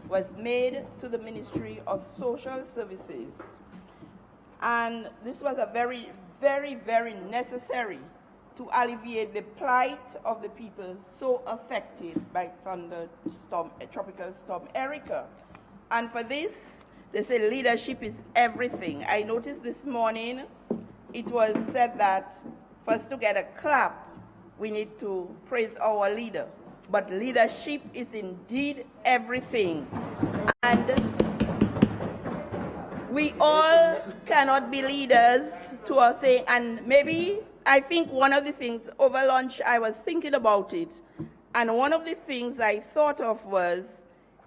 was made to the Ministry of Social Services, and this was a very, very, very necessary to alleviate the plight of the people so affected by Tropical Storm Erica. And for this, they say leadership is everything. I noticed this morning it was said that for us to get a clap, we need to praise our leader. But leadership is indeed everything. And we all cannot be leaders to a thing. And maybe, I think one of the things, over lunch I was thinking about it, and one of the things I thought of was,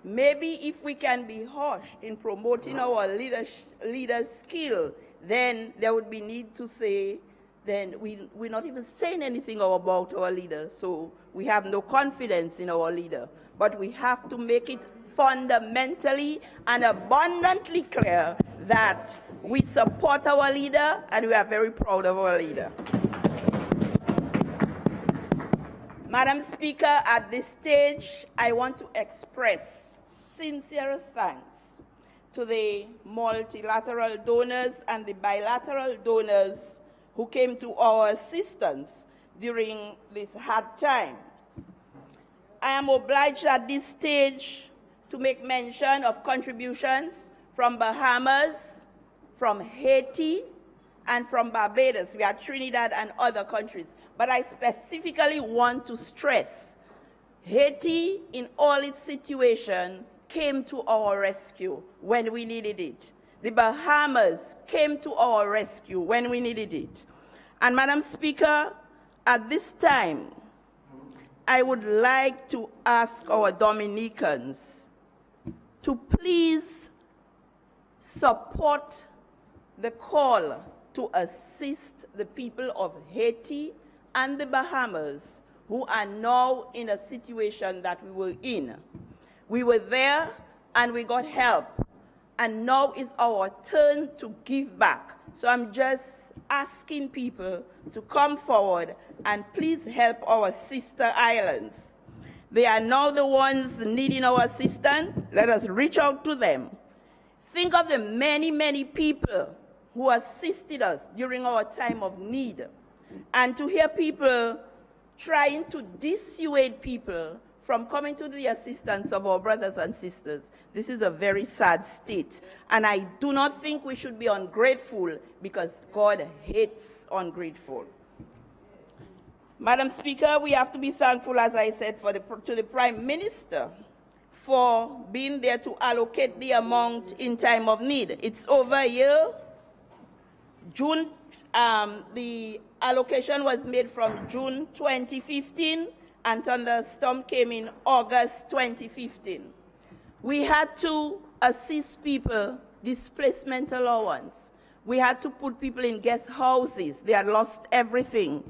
maybe if we can be harsh in promoting our leaders' skill, then there would be need to say, then we're not even saying anything about our leader, so we have no confidence in our leader. But we have to make it fundamentally and abundantly clear that we support our leader and we are very proud of our leader. Madam Speaker, at this stage, I want to express sincerest thanks to the multilateral donors and the bilateral donors who came to our assistance during this hard time. I am obliged at this stage to make mention of contributions from Bahamas, from Haiti, and from Barbados. We are Trinidad and other countries. But I specifically want to stress Haiti, in all its situation, came to our rescue when we needed it. The Bahamas came to our rescue when we needed it. And Madam Speaker, at this time, I would like to ask our Dominicans to please support the call to assist the people of Haiti and the Bahamas who are now in a situation that we were in. We were there and we got help, and now is our turn to give back. So I'm just asking people to come forward and please help our sister islands. They are now the ones needing our assistance. Let us reach out to them. Think of the many, many people who assisted us during our time of need. And to hear people trying to dissuade people from coming to the assistance of our brothers and sisters, this is a very sad state. And I do not think we should be ungrateful, because God hates ungrateful. Madam Speaker, we have to be thankful, as I said, to the Prime Minister for being there to allocate the amount in time of need. It's over a year. June, the allocation was made from June 2015, and thunderstorm came in August 2015. We had to assist people, displacement allowance. We had to put people in guest houses. They had lost everything.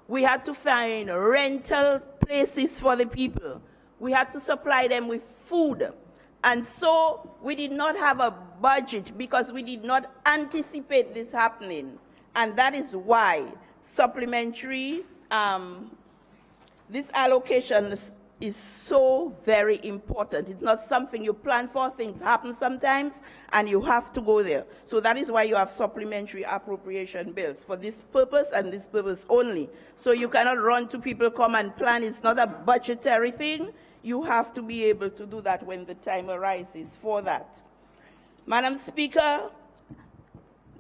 We had to find rental places for the people. We had to supply them with food. And so we did not have a budget because we did not anticipate this happening. And that is why supplementary, this allocation is so very important. It's not something you plan for. Things happen sometimes, and you have to go there. So that is why you have supplementary appropriation bills, for this purpose and this purpose only. So you cannot run to people, come and plan. It's not a budgetary thing. You have to be able to do that when the time arises for that. Madam Speaker,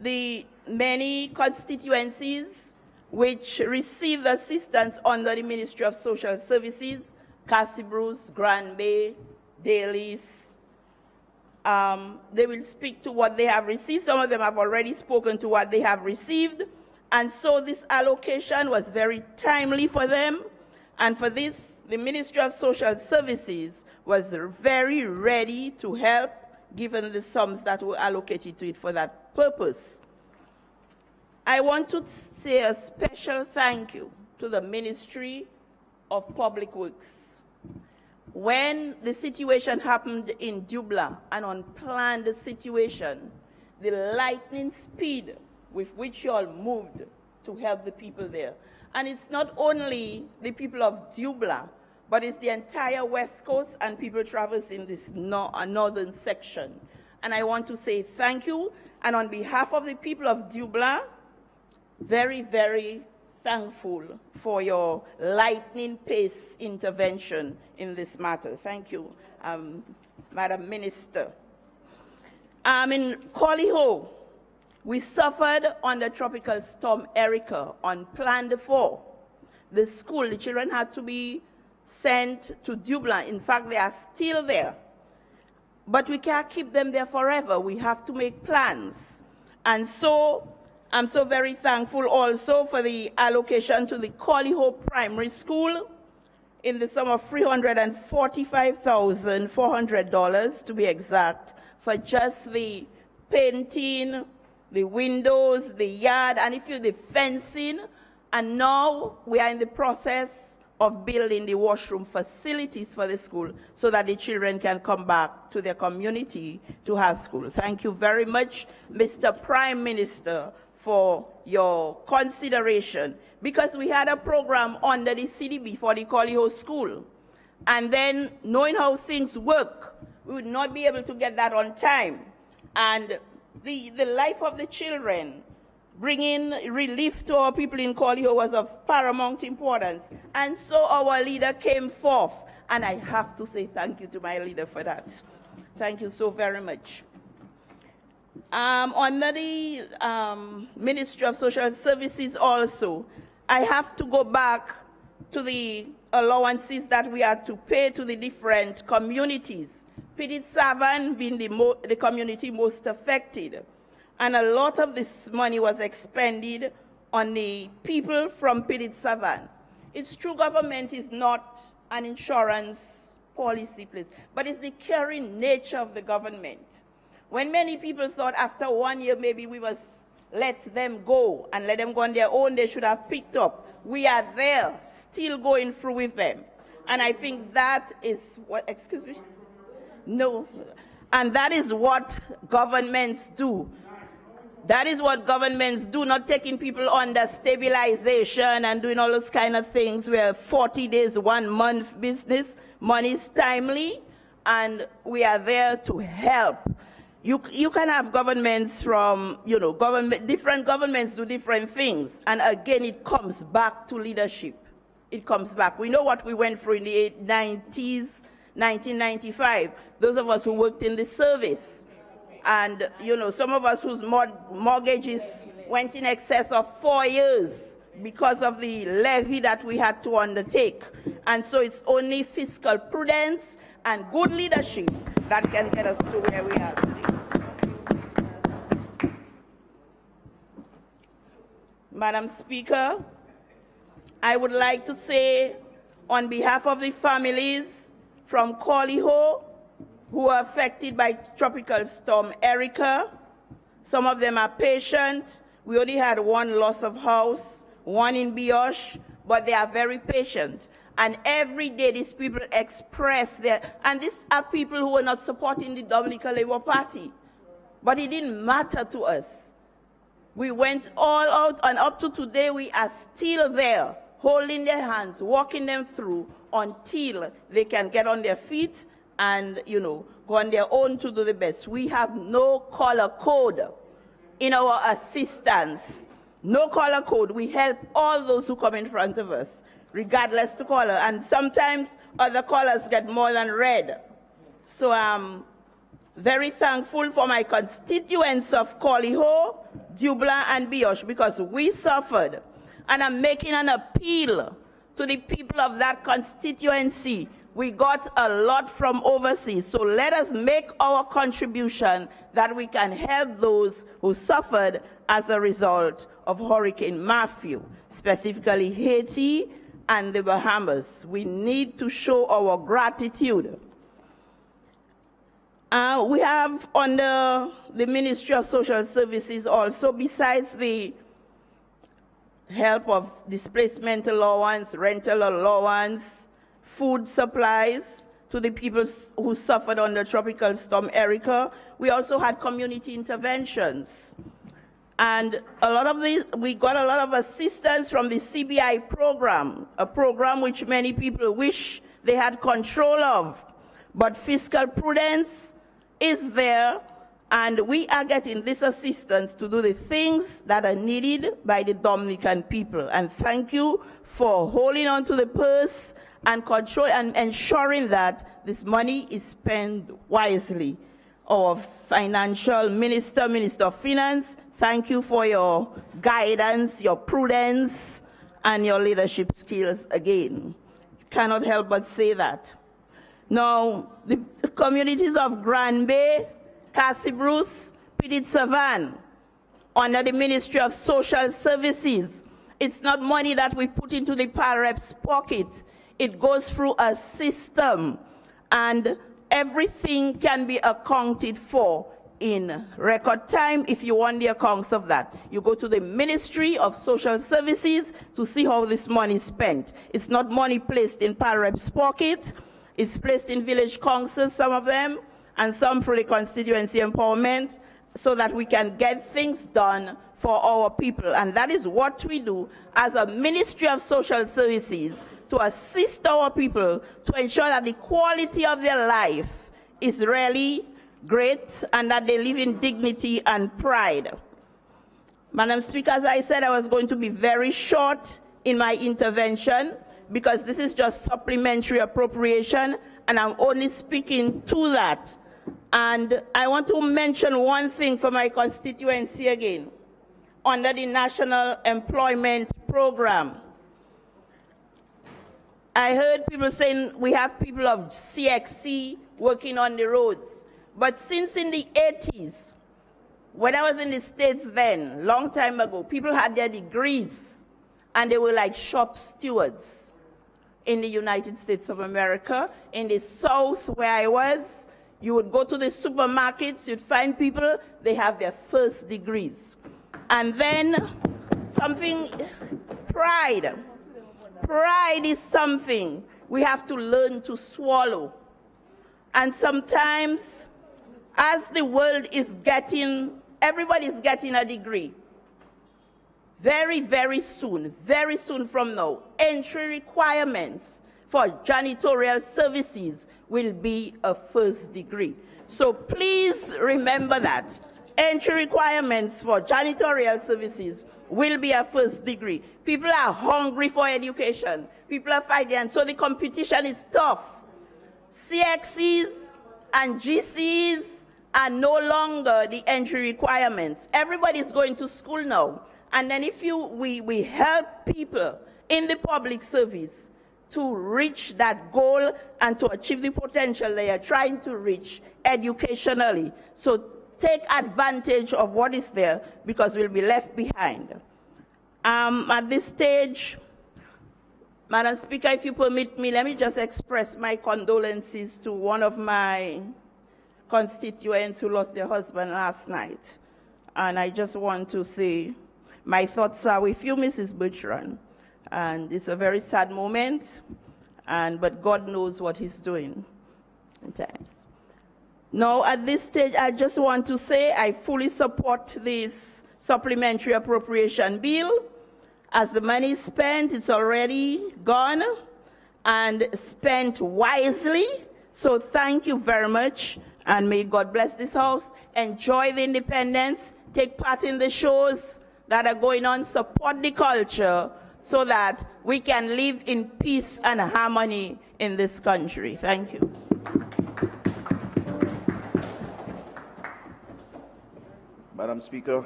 the many constituencies which receive assistance under the Ministry of Social Services, Cassibruce, Grand Bay, Dailies, they will speak to what they have received. Some of them have already spoken to what they have received. And so this allocation was very timely for them. And for this, the Ministry of Social Services was very ready to help, given the sums that were allocated to it for that purpose. I want to say a special thank you to to the Ministry of Public Works. When the situation happened in Dubla, an unplanned situation, the lightning speed with which you all moved to help the people there. And it's not only the people of Dubla, but it's the entire West Coast and people traversing this northern section. And I want to say thank you. And on behalf of the people of Dubla, very, very thankful for your lightning pace intervention in this matter. Thank you, Madam Minister. In Qualiho, we suffered under Tropical Storm Erica, unplanned for. The school, the children had to be sent to Dubla. In fact, they are still there. But we can't keep them there forever. We have to make plans. And so I'm so very thankful also for the allocation to the Qualiho Primary School in the sum of $345,400 to be exact, for just the painting, the windows, the yard, and if you the fencing. And now we are in the process of building the washroom facilities for the school so that the children can come back to their community to have school. Thank you very much, Mr. Prime Minister, for your consideration, because we had a program under the CDB for the Qualiho School. And then, knowing how things work, we would not be able to get that on time. And the life of the children, bringing relief to our people in Qualiho was of paramount importance. And so our leader came forth. And I have to say thank you to my leader for that. Thank you so very much. Under the Ministry of Social Services also, I have to go back to the allowances that we had to pay to the different communities. Petit Savan being the community most affected. And a lot of this money was expended on the people from Petit Savan. It's true government is not an insurance policy place, but it's the caring nature of the government. When many people thought after 1 year maybe we must let them go and let them go on their own, they should have picked up. We are there, still going through with them. And I think that is what, excuse me? No. And that is what governments do. That is what governments do, not taking people under stabilization and doing all those kind of things where 40 days, 1 month business, money is timely, and we are there to help. You can have governments from, different governments do different things. And again, it comes back to leadership. It comes back. We know what we went through in the 90s, 1995. Those of us who worked in the service. And, some of us whose mortgages went in excess of 4 years because of the levy that we had to undertake. And so it's only fiscal prudence and good leadership that can get us to where we are today. Madam Speaker, I would like to say on behalf of the families from Qualiho who are affected by Tropical Storm Erica, some of them are patient. We only had 1 loss of house, 1 in Bioche, but they are very patient. And every day these people express and these are people who are not supporting the Dominica Labour Party. But it didn't matter to us. We went all out, and up to today we are still there, holding their hands, walking them through until they can get on their feet and, go on their own to do the best. We have no color code in our assistance. No color code. We help all those who come in front of us, regardless to color. And sometimes other colors get more than red. So I'm very thankful for my constituents of Qualiho, Dubla, and Bioche, because we suffered. And I'm making an appeal to the people of that constituency. We got a lot from overseas, so let us make our contribution that we can help those who suffered as a result of Hurricane Matthew, specifically Haiti and the Bahamas. We need to show our gratitude. We have under the Ministry of Social Services also, besides the help of displacement allowance, rental allowance, food supplies to the people who suffered under Tropical Storm Erica. We also had community interventions. And we got a lot of assistance from the CBI program, a program which many people wish they had control of. But fiscal prudence is there, and we are getting this assistance to do the things that are needed by the Dominican people. And thank you for holding on to the purse and control and ensuring that this money is spent wisely. Our financial minister, Minister of Finance, thank you for your guidance, your prudence, and your leadership skills again. Cannot help but say that. Now, the communities of Grand Bay, Cassie Bruce, Petit Savan, under the Ministry of Social Services, it's not money that we put into the PAREP's pocket. It goes through a system, and everything can be accounted for in record time. If you want the accounts of that, you go to the Ministry of Social Services to see how this money is spent. It's not money placed in PAREP's pocket. It's placed in village councils, some of them, and some through the constituency empowerment, so that we can get things done for our people. And that is what we do as a Ministry of Social Services, to assist our people to ensure that the quality of their life is really great and that they live in dignity and pride. Madam Speaker, as I said, I was going to be very short in my intervention because this is just supplementary appropriation and I'm only speaking to that. And I want to mention one thing for my constituency again. Under the National Employment Program, I heard people saying we have people of CXC working on the roads. But since in the 80s, when I was in the States then, long time ago, people had their degrees and they were like shop stewards in the United States of America. In the South where I was, you would go to the supermarkets, you'd find people, they have their first degrees. And then something, pride. Pride is something we have to learn to swallow. And sometimes, as the world is getting, everybody's getting a degree. Very, very soon from now, entry requirements for janitorial services will be a first degree. So please remember that. Entry requirements for janitorial services will be a first degree. People are hungry for education. People are fighting, and so the competition is tough. CXCs and GCs are no longer the entry requirements. Everybody's going to school now. And then if we help people in the public service to reach that goal and to achieve the potential they are trying to reach educationally. So take advantage of what is there because we'll be left behind. At this stage, Madam Speaker, if you permit me, let me just express my condolences to one of my constituents who lost their husband last night. And I just want to say, my thoughts are with you, Mrs. Bertrand. And it's a very sad moment, but God knows what he's doing sometimes. Now, at this stage, I just want to say I fully support this supplementary appropriation bill. As the money is spent, it's already gone and spent wisely. So thank you very much, and may God bless this house. Enjoy the independence, take part in the shows that are going on, support the culture so that we can live in peace and harmony in this country. Thank you. Madam Speaker,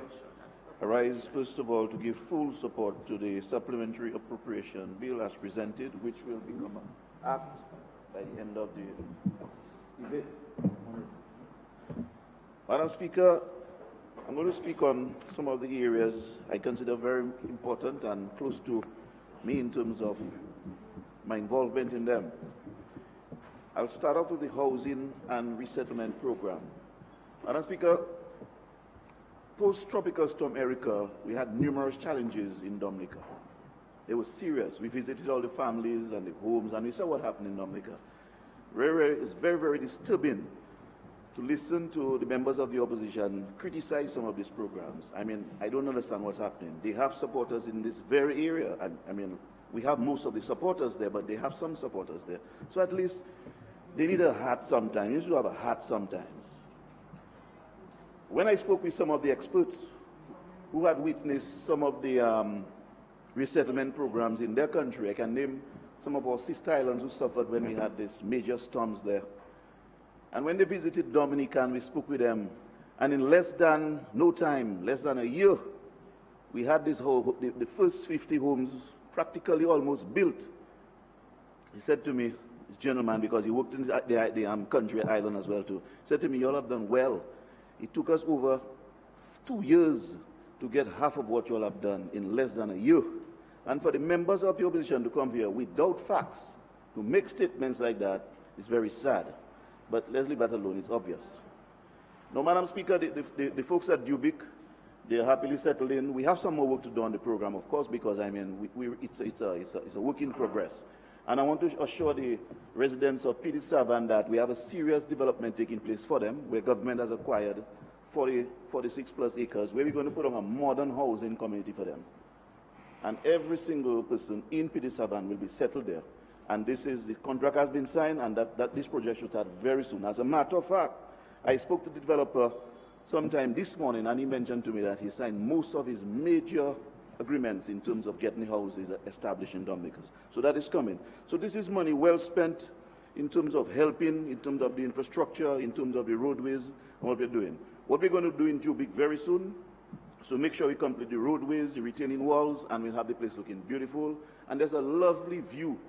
I rise first of all to give full support to the supplementary appropriation bill as presented, which will become an act by the end of the debate. Madam Speaker, I'm going to speak on some of the areas I consider very important and close to me in terms of my involvement in them. I'll start off with the housing and resettlement program. Madam Speaker, post-tropical storm Erica, we had numerous challenges in Dominica. They were serious. We visited all the families and the homes, and we saw what happened in Dominica. It's very, very disturbing to listen to the members of the opposition criticize some of these programs. I mean, I don't understand what's happening. They have supporters in this very area. I mean, we have most of the supporters there, but they have some supporters there. So at least they need a heart sometimes. You should have a heart sometimes. When I spoke with some of the experts who had witnessed some of the resettlement programs in their country, I can name some of our sister islands who suffered when we had these major storms there. And when they visited Dominica and we spoke with them, and in less than a year, we had this the first 50 homes practically almost built. He said to me, this gentleman, because he worked in the country island as well too, said to me, you all have done well. It took us over 2 years to get half of what you all have done in less than a year. And for the members of the opposition to come here without facts, to make statements like that, is very sad. But let's leave that alone, it's obvious. Now, Madam Speaker, the folks at Dubic, they're happily settled in. We have some more work to do on the program, of course, because, I mean, it's a work in progress. And I want to assure the residents of Petit Savan that we have a serious development taking place for them, where government has acquired 46 plus acres, where we're going to put on a modern housing community for them. And every single person in Petit Savan will be settled there. And the contract has been signed, and that this project should start very soon. As a matter of fact, I spoke to the developer sometime this morning, and he mentioned to me that he signed most of his major agreements in terms of getting houses established in Dominica. So that is coming. So this is money well spent in terms of helping, in terms of the infrastructure, in terms of the roadways, and what we're doing. What we're going to do in Dubic very soon, so make sure we complete the roadways, the retaining walls, and we'll have the place looking beautiful. And there's a lovely view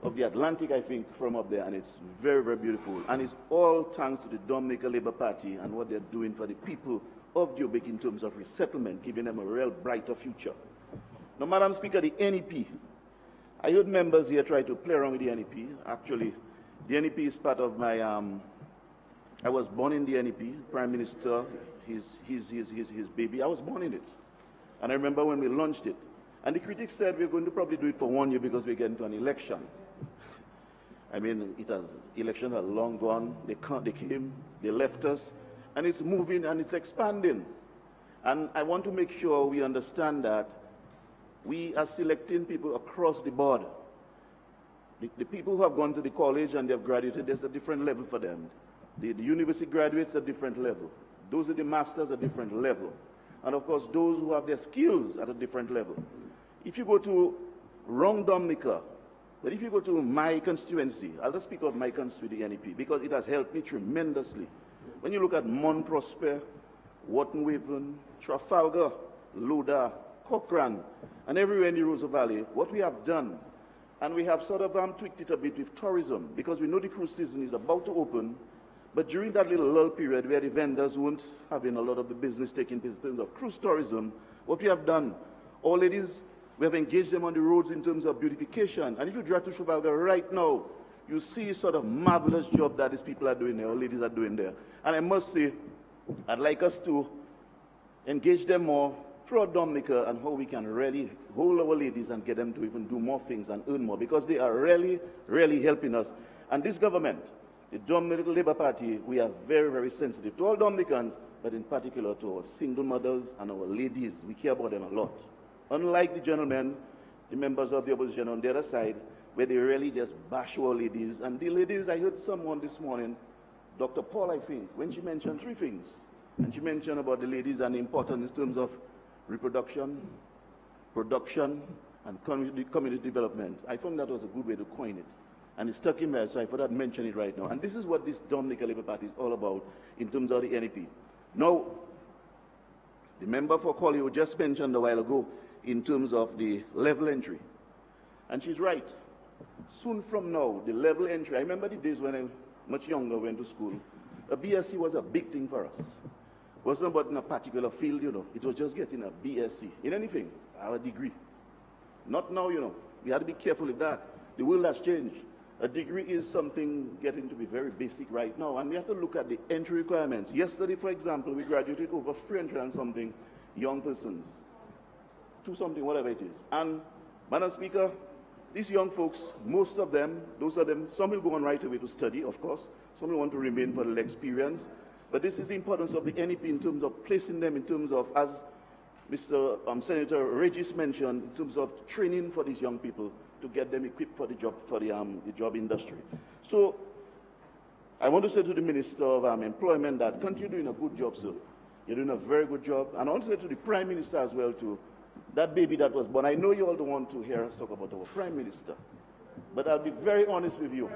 of the Atlantic, I think, from up there, and it's very, very beautiful. And it's all thanks to the Dominica Labour Party and what they're doing for the people of Dubic in terms of resettlement, giving them a real brighter future. Now, Madam Speaker, the NEP. I heard members here try to play around with the NEP. Actually, the NEP is part of my, I was born in the NEP, Prime Minister, his baby. I was born in it. And I remember when we launched it. And the critics said we're going to probably do it for 1 year because we're getting to an election. I mean, elections are long gone. They came, they left us, and it's moving and it's expanding. And I want to make sure we understand that we are selecting people across the board. The people who have gone to the college and they have graduated, there's a different level for them. The university graduates, a different level. Those are the masters, a different level. And of course, those who have their skills at a different level. If you go to wrong Dominica, but if you go to my constituency, I'll just speak of my constituency, the NEP, because it has helped me tremendously. When you look at Mont Prosper, Wharton Waven, Trafalgar, Loda, Cochrane, and everywhere in the Roseau Valley, what we have done, and we have sort of tweaked it a bit with tourism, because we know the cruise season is about to open, but during that little lull period where the vendors weren't having a lot of the business taking place in terms of cruise tourism, what we have done, all ladies, we have engaged them on the roads in terms of beautification. And if you drive to Trafalgar right now, you see sort of marvelous job that these people are doing there, or ladies are doing there. And I must say, I'd like us to engage them more throughout Dominica and how we can really hold our ladies and get them to even do more things and earn more, because they are really, really helping us. And this government, the Dominican Labour Party, we are very, very sensitive to all Dominicans, but in particular to our single mothers and our ladies. We care about them a lot. Unlike the gentlemen, the members of the opposition on the other side, where they really just bash our ladies. And the ladies, I heard someone this morning, Dr. Paul, I think, when she mentioned 3 things. And she mentioned about the ladies and the importance in terms of reproduction, production, and community development. I found that was a good way to coin it. And it's stuck in there, so I thought I'd mention it right now. And this is what this Dominica Labour Party is all about in terms of the NEP. Now, the member for Collier just mentioned a while ago in terms of the level entry. And she's right. Soon from now, the level entry, I remember the days when I much younger went to school, a BSc was a big thing for us. It wasn't about in a particular field, you know. It was just getting a BSc in anything, our degree. Not now, you know. We had to be careful with that. The world has changed. A degree is something getting to be very basic right now, and we have to look at the entry requirements. Yesterday, for example, we graduated over 300 and something young persons, 2 something, whatever it is. And Madam Speaker, these young folks, most of them, those of them, some will go on right away to study, of course. Some will want to remain for the experience. But this is the importance of the NEP in terms of placing them in terms of, as Mr. Senator Regis mentioned, in terms of training for these young people to get them equipped for the job industry. So I want to say to the Minister of Employment that continue doing a good job, sir. You're doing a very good job. And I want to say to the Prime Minister as well, too, that baby that was born, I know you all don't want to hear us talk about our Prime Minister, but I'll be very honest with you.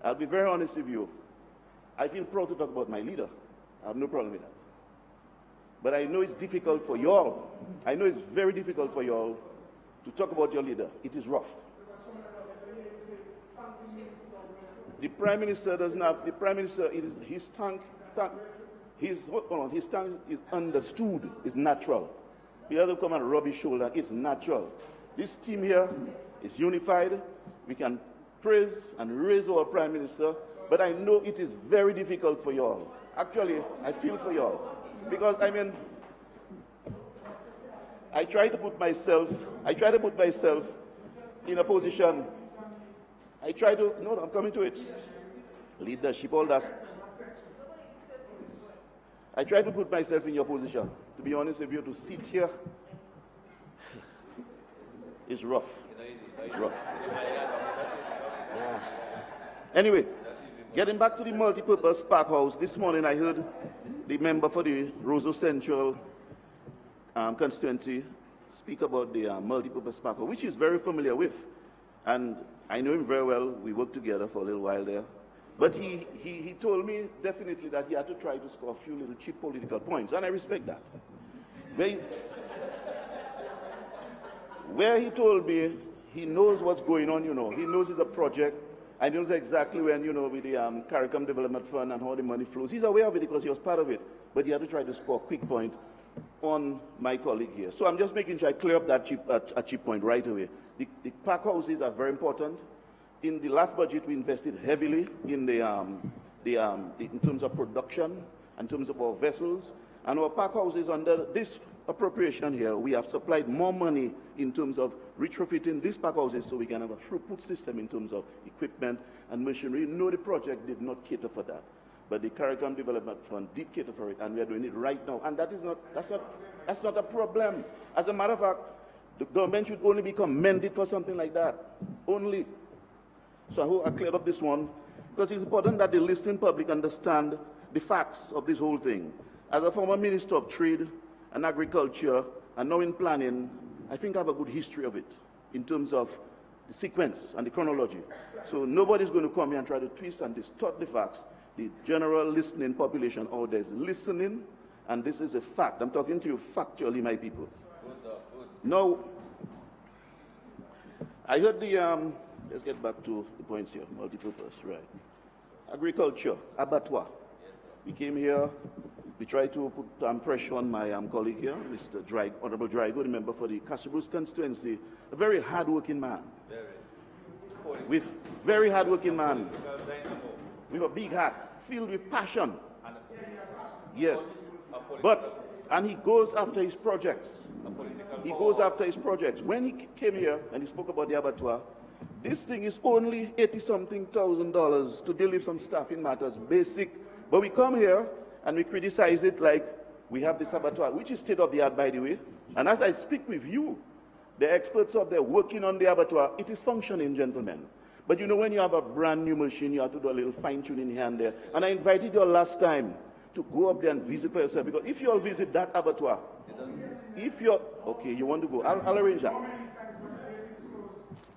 I'll be very honest with you. I feel proud to talk about my leader. I have no problem with that. But I know it's difficult for you all. I know it's very difficult for you all to talk about your leader. It is rough. The Prime Minister doesn't have, the Prime Minister, his tongue is understood, is natural. He doesn't come and rub his shoulder, it's natural. This team here is unified. We can praise and raise our Prime Minister, but I know it is very difficult for you all. Actually, I feel for you all. Because, I mean, I try to put myself in a position, no, I'm coming to it. Leadership, all that. I try to put myself in your position. To be honest with you, to sit here is rough. It's rough. Yeah. Anyway, getting back to the multipurpose park house, this morning I heard the member for the Roseau Central constituency speak about the multipurpose park house, which he's very familiar with. And I know him very well. We worked together for a little while there. But he told me definitely that he had to try to score a few little cheap political points, and I respect that. Where he told me he knows what's going on, you know. He knows it's a project. I knows exactly when, you know, with the CARICOM Development Fund and how the money flows. He's aware of it because he was part of it. But he had to try to score a quick point on my colleague here. So I'm just making sure I clear up that cheap point right away. The park houses are very important. In the last budget, we invested heavily in in terms of production, in terms of our vessels, and our park houses. Under this appropriation here, we have supplied more money in terms of retrofitting these park houses so we can have a throughput system in terms of equipment and machinery. No, the project did not cater for that, but the CARICOM Development Fund did cater for it, and we are doing it right now. And that's not a problem. As a matter of fact, the government should only be commended for something like that. Only. So I hope I cleared up this one, because it's important that the listening public understand the facts of this whole thing. As a former Minister of Trade and Agriculture, and now in planning, I think I have a good history of it in terms of the sequence and the chronology. So nobody's going to come here and try to twist and distort the facts. The general listening population out there is listening, and this is a fact. I'm talking to you factually, my people. Now, I heard the, let's get back to the points here, multipurpose, right. Agriculture, abattoir. We came here, we tried to put pressure on my colleague here, Mr. Honorable Drygo, the member for the Casabruce constituency, a very hard-working man. Very hard-working man. With a big hat, filled with passion. Yes. And he goes after his projects. He goes after his projects. When he came here and he spoke about the abattoir, this thing is only $80-something thousand to deal with some staffing matters, basic. But we come here and we criticize it like we have this abattoir, which is state of the art, by the way. And as I speak with you, the experts up there working on the abattoir, it is functioning, gentlemen. But you know, when you have a brand new machine, you have to do a little fine-tuning here and there. And I invited you all last time to go up there and visit for yourself, because if you all visit that abattoir, okay, you want to go, I'll arrange that.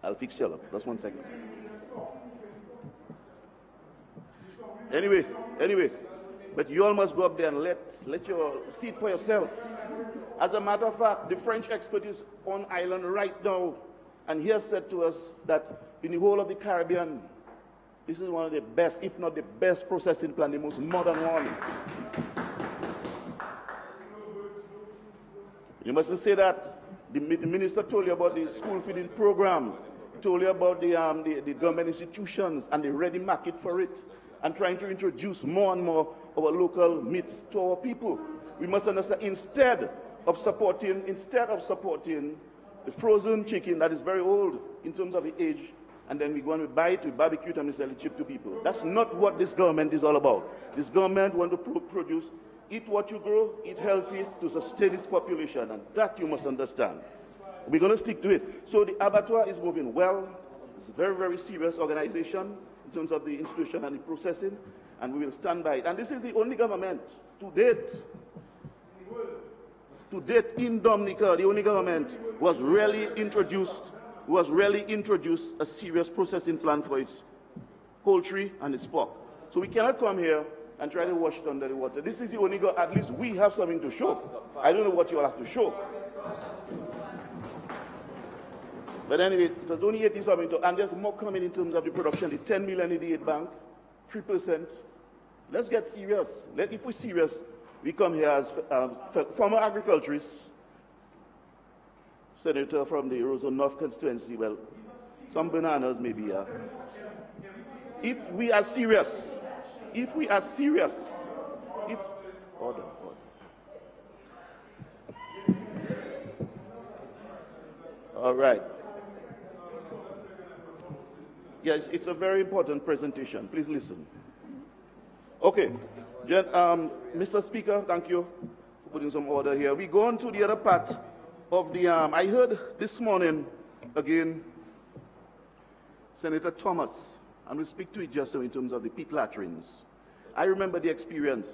I'll fix you up. Just 1 second. Anyway, but you all must go up there and let you see it for yourself. As a matter of fact, the French expert is on island right now, and he has said to us that in the whole of the Caribbean, this is one of the best, if not the best processing plant, the most modern one. You mustn't say that. The minister told you about the school feeding program, told you about the government institutions and the ready market for it, and trying to introduce more and more of our local meats to our people. We must understand, instead of supporting the frozen chicken that is very old in terms of the age, and then we go and we buy it, we barbecue it, and we sell it cheap to people. That's not what this government is all about. This government wants to produce, eat what you grow, eat healthy to sustain its population, and that you must understand. We're going to stick to it. So the abattoir is moving well. It's a very, very serious organization in terms of the institution and the processing, and we will stand by it. And this is the only government to date in Dominica, the only government who has really introduced a serious processing plan for its poultry and its pork. So we cannot come here and try to wash it under the water. This is the only at least we have something to show. I don't know what you all have to show. But anyway, it was only 80 something, and there's more coming in terms of the production. The 10 million in the aid bank, 3%. Let's get serious. If we're serious, we come here as former agriculturists, senator from the Roseau North constituency. Well, some bananas maybe. If we are serious, order. All right. Yes, it's a very important presentation. Please listen. Okay. Mr. Speaker, thank you for putting some order here. We go on to the other part of the, I heard this morning, again, Senator Thomas, and we'll speak to it just so in terms of the pit latrines. I remember the experience.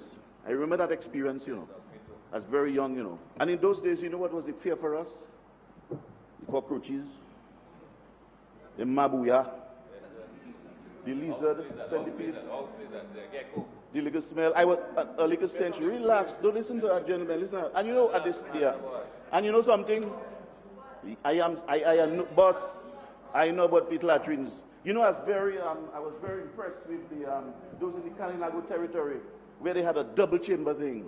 I remember that experience, as very young, And in those days, you know what was the fear for us? The cockroaches, the mabuya, the lizard, centipedes, the liquor smell. I was a liquor stench. Relax. Don't listen to that gentleman. Listen. And you know at this there. And you know something? I am boss. I know about pit latrines. You know, I was very impressed with those in the Kalinago territory where they had a double chamber thing.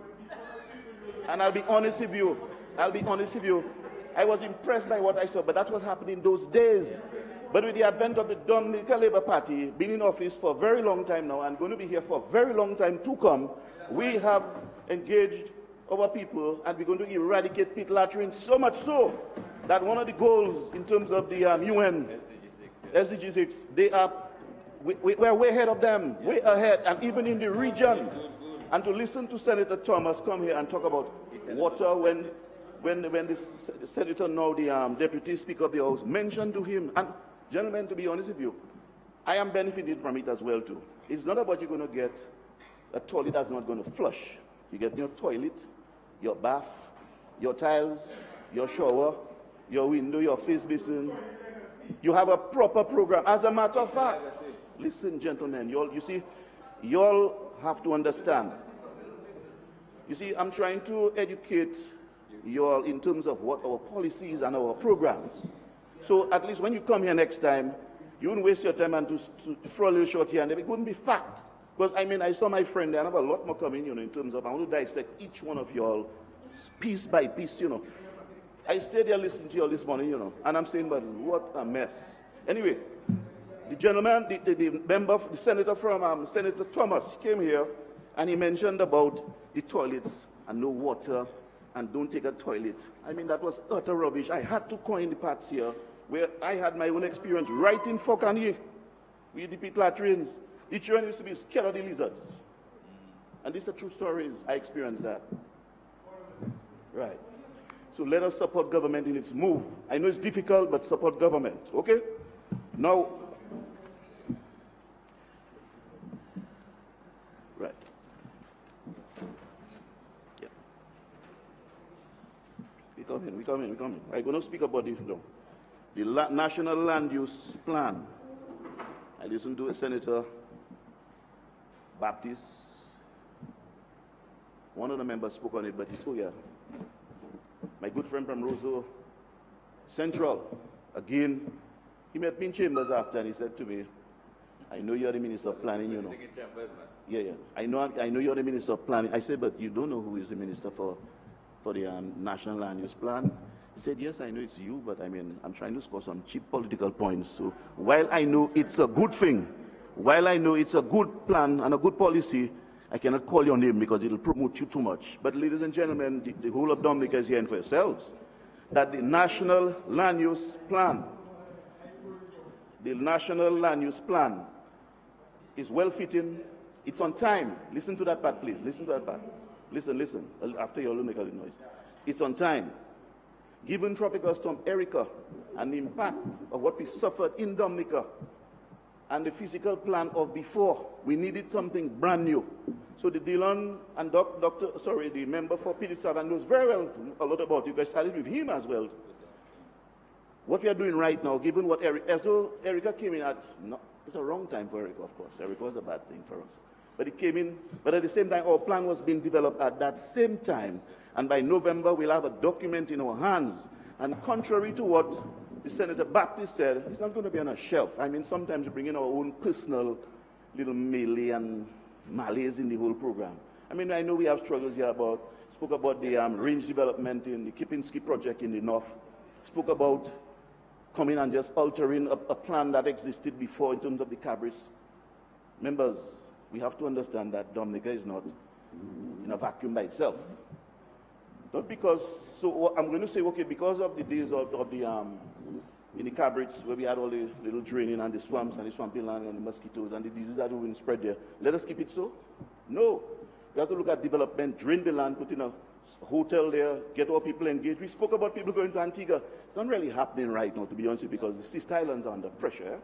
And I'll be honest with you. I was impressed by what I saw, but that was happening those days. But with the advent of the Dominica Labour Party being in office for a very long time now and going to be here for a very long time to come, we have engaged our people and we're going to eradicate pit latrines, so much so that one of the goals in terms of the UN, SDG 6, we're way ahead of them, way ahead, and even in the region. And to listen to Senator Thomas come here and talk about water when the senator, now the deputy speaker of the House, mentioned to him, and gentlemen, to be honest with you, I am benefiting from it as well too. It's not about you're going to get a toilet that's not going to flush. You get your toilet, your bath, your tiles, your shower, your window, your face basin. You have a proper program. As a matter of fact, listen, gentlemen, you all have to understand. You see, I'm trying to educate you all in terms of what our policies and our programs. So at least when you come here next time, you wouldn't waste your time and to throw a little short here and there. It wouldn't be fact. Because I saw my friend there, and I have a lot more coming, in terms of I want to dissect each one of you all piece by piece, I stayed there listening to you all this morning, and I'm saying, but what a mess. Anyway, the gentleman, the member, the senator from Senator Thomas came here, and he mentioned about the toilets and no water and don't take a toilet. That was utter rubbish. I had to coin the parts here where I had my own experience right in Fokani with the pit latrines. The children used to be scared of the lizards. And these are true stories. I experienced that. Right. So let us support government in its move. I know it's difficult, but support government. Okay? Now, right. Yeah. We come in. I'm going to speak about this now. The National Land Use Plan. I listened to Senator Baptist. One of the members spoke on it, but he's here. My good friend from Roseau Central, again, he met me in chambers after and he said to me, I know you're the Minister of Planning, Yeah. I know you're the Minister of Planning. I said, but you don't know who is the Minister for the National Land Use Plan. He said, yes, I know it's you, but I'm trying to score some cheap political points. So while I know it's a good thing, while I know it's a good plan and a good policy, I cannot call your name because it'll promote you too much. But ladies and gentlemen, the whole of Dominica is hearing for yourselves. that the National Land Use Plan, is well-fitting. It's on time. Listen to that part, please. Listen to that part. Listen. After you all make a little noise. It's on time. Given Tropical Storm Erica and the impact of what we suffered in Dominica and the physical plan of before, we needed something brand new. So the Dillon and the member for PD7 knows very well a lot about it. I started with him as well. What we are doing right now, given what Erica came in at, no, it's a wrong time for Erica, of course. Erica was a bad thing for us. But it came in, but at the same time, our plan was being developed at that same time. And by November, we'll have a document in our hands. And contrary to what the Senator Baptist said, it's not going to be on a shelf. I mean, sometimes we bring in our own personal little melee and malaise in the whole program. I mean, I know we have struggles here spoke about the range development in the Kipinski project in the north, spoke about coming and just altering a plan that existed before in terms of the cabris. Members, we have to understand that Dominica is not in a vacuum by itself. Not because, so I'm going to say, okay, because of the days of the, in the cabrits where we had all the little draining and the swamps and the swampy land and the mosquitoes and the diseases that have been spread there, let us keep it so? No. We have to look at development, drain the land, put in a hotel there, get our people engaged. We spoke about people going to Antigua. It's not really happening right now, to be honest with you, because the Sister Islands are under pressure.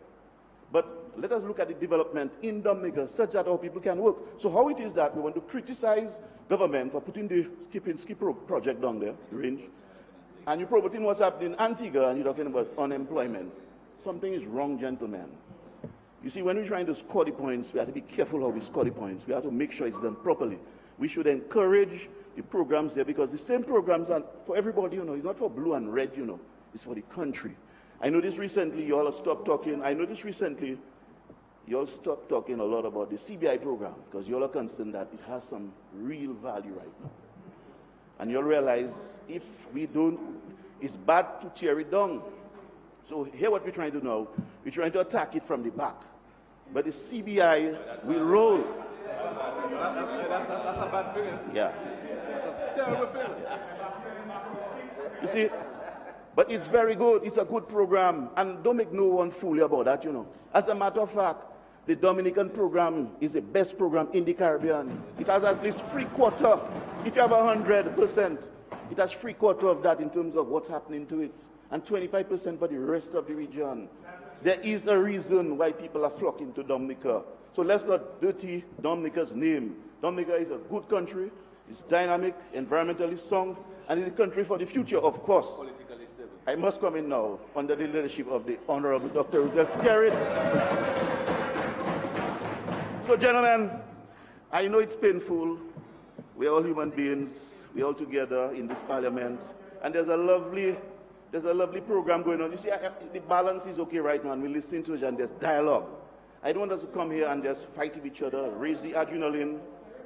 But let us look at the development in Dominica such that our people can work. So how it is that we want to criticize government for putting the Kipinski project down there, the range, and you're promoting what's happening in Antigua and you're talking about unemployment. Something is wrong, gentlemen. You see, when we're trying to score the points, we have to be careful how we score the points. We have to make sure it's done properly. We should encourage the programs there because the same programs are for everybody, you know. It's not for blue and red, you know. It's for the country. I noticed recently you all have stopped talking. You all stopped talking a lot about the CBI program because you all are concerned that it has some real value right now. And you'll realize if we don't, it's bad to tear it down. So here what we're trying to do now, we're trying to attack it from the back. But the CBI will roll. That's a bad feeling. Yeah. That's a terrible feeling. You see, but it's very good. It's a good program. And don't make no one fool you about that, you know. As a matter of fact, the Dominican program is the best program in the Caribbean. It has at least 3/4. If you have 100%, it has 3/4 of that in terms of what's happening to it. And 25% for the rest of the region. There is a reason why people are flocking to Dominica. So let's not dirty Dominica's name. Dominica is a good country. It's dynamic, environmentally sound, and it's a country for the future, of course. Politically stable. I must come in now under the leadership of the Honorable Dr. Rudel Skerrit. So, gentlemen, I know it's painful. We're all human beings. We're all together in this parliament. And there's a lovely program going on. You see, the balance is okay right now, and we're listening to it, and there's dialogue. I don't want us to come here and just fight with each other, raise the adrenaline,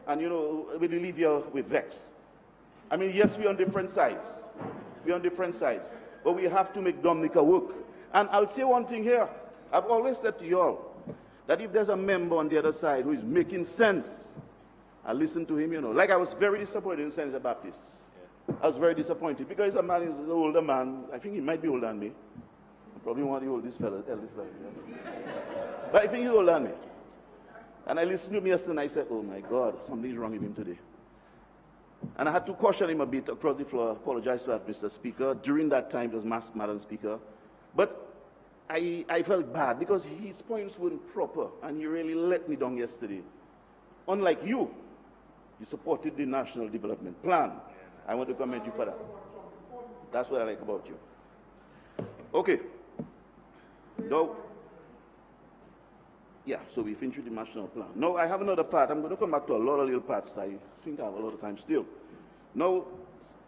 and, you know, we leave here with vex. I mean, yes, we're on different sides. But we have to make Dominica work. And I'll say one thing here. I've always said to you all that if there's a member on the other side who is making sense, I'll listen to him, you know. Like I was very disappointed in Senator Baptist. Yes. I was very disappointed because he's an older man. I think he might be older than me. Probably one of the eldest fellows. Yeah. But I think he's older than me. And I listened to him yesterday and I said, oh my God, something's wrong with him today. And I had to caution him a bit across the floor, apologize to that, Mr. Speaker. During that time, it was Madam Speaker. But I felt bad because his points weren't proper and he really let me down yesterday. Unlike you supported the National Development Plan. I want to commend you for that. That's what I like about you. Okay. Now, yeah, so we finished with the national plan. Now, I have another part. I'm going to come back to a lot of little parts. I think I have a lot of time still. Now,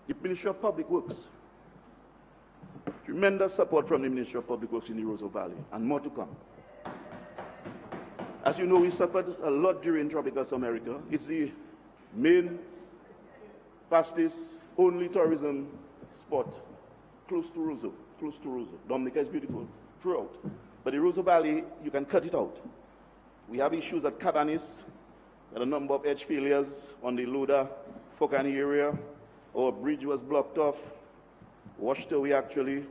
the Ministry of Public Works. Tremendous support from the Ministry of Public Works in the Roseau Valley, and more to come. As you know, we suffered a lot during Tropical Storm Erica. It's the main, fastest, only tourism spot close to Roseau. Dominica is beautiful throughout. But the Roseau Valley, you can cut it out. We have issues at Cabanis, a number of edge failures on the Loda, Fokani area. Our bridge was blocked off. washed away actually.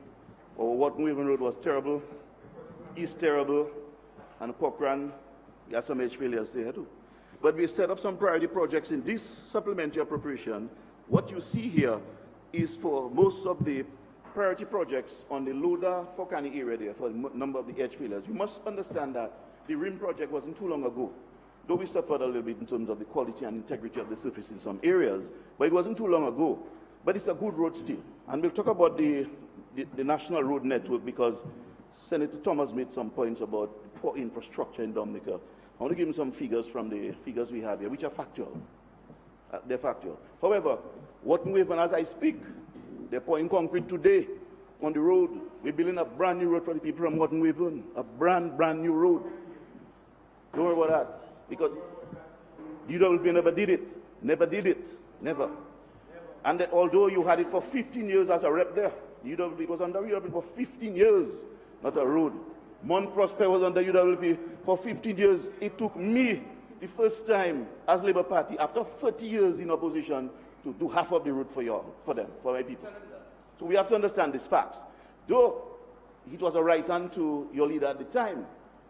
Our Wharton Waven Road was terrible, East terrible, and Cochrane, we had some edge failures there too. But we set up some priority projects in this supplementary appropriation. What you see here is for most of the priority projects on the Loda Fokani area there for the number of the edge failures. You must understand that the RIM project wasn't too long ago, though we suffered a little bit in terms of the quality and integrity of the surface in some areas, but it wasn't too long ago. But it's a good road still. And we'll talk about the national road network because Senator Thomas made some points about poor infrastructure in Dominica. I want to give him some figures from the figures we have here, which are factual. They're factual. However, Wharton Waven, as I speak, they're pouring concrete today on the road. We're building a brand new road for the people from Wharton Waven, a brand new road. Don't worry about that, because UWP never did it, never. And that although you had it for 15 years as a rep there, UWP was under UWP for 15 years, not a road. Mount Prosper was under UWP for 15 years. It took me the first time as Labour Party, after 30 years in opposition, to do half of the road for them, for my people. So we have to understand these facts. Though it was a right hand to your leader at the time,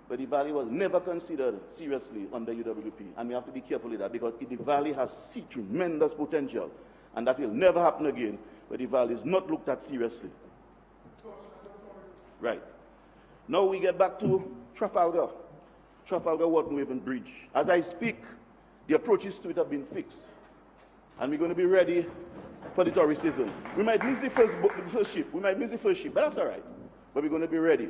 but the valley was never considered seriously under UWP. And we have to be careful with that because the valley has tremendous potential. And that will never happen again, where the valley is not looked at seriously. Right. Now we get back to Trafalgar Wharton Waven Bridge. As I speak, the approaches to it have been fixed. And we're going to be ready for the tourist season. We might miss the first ship. But that's all right. But we're going to be ready.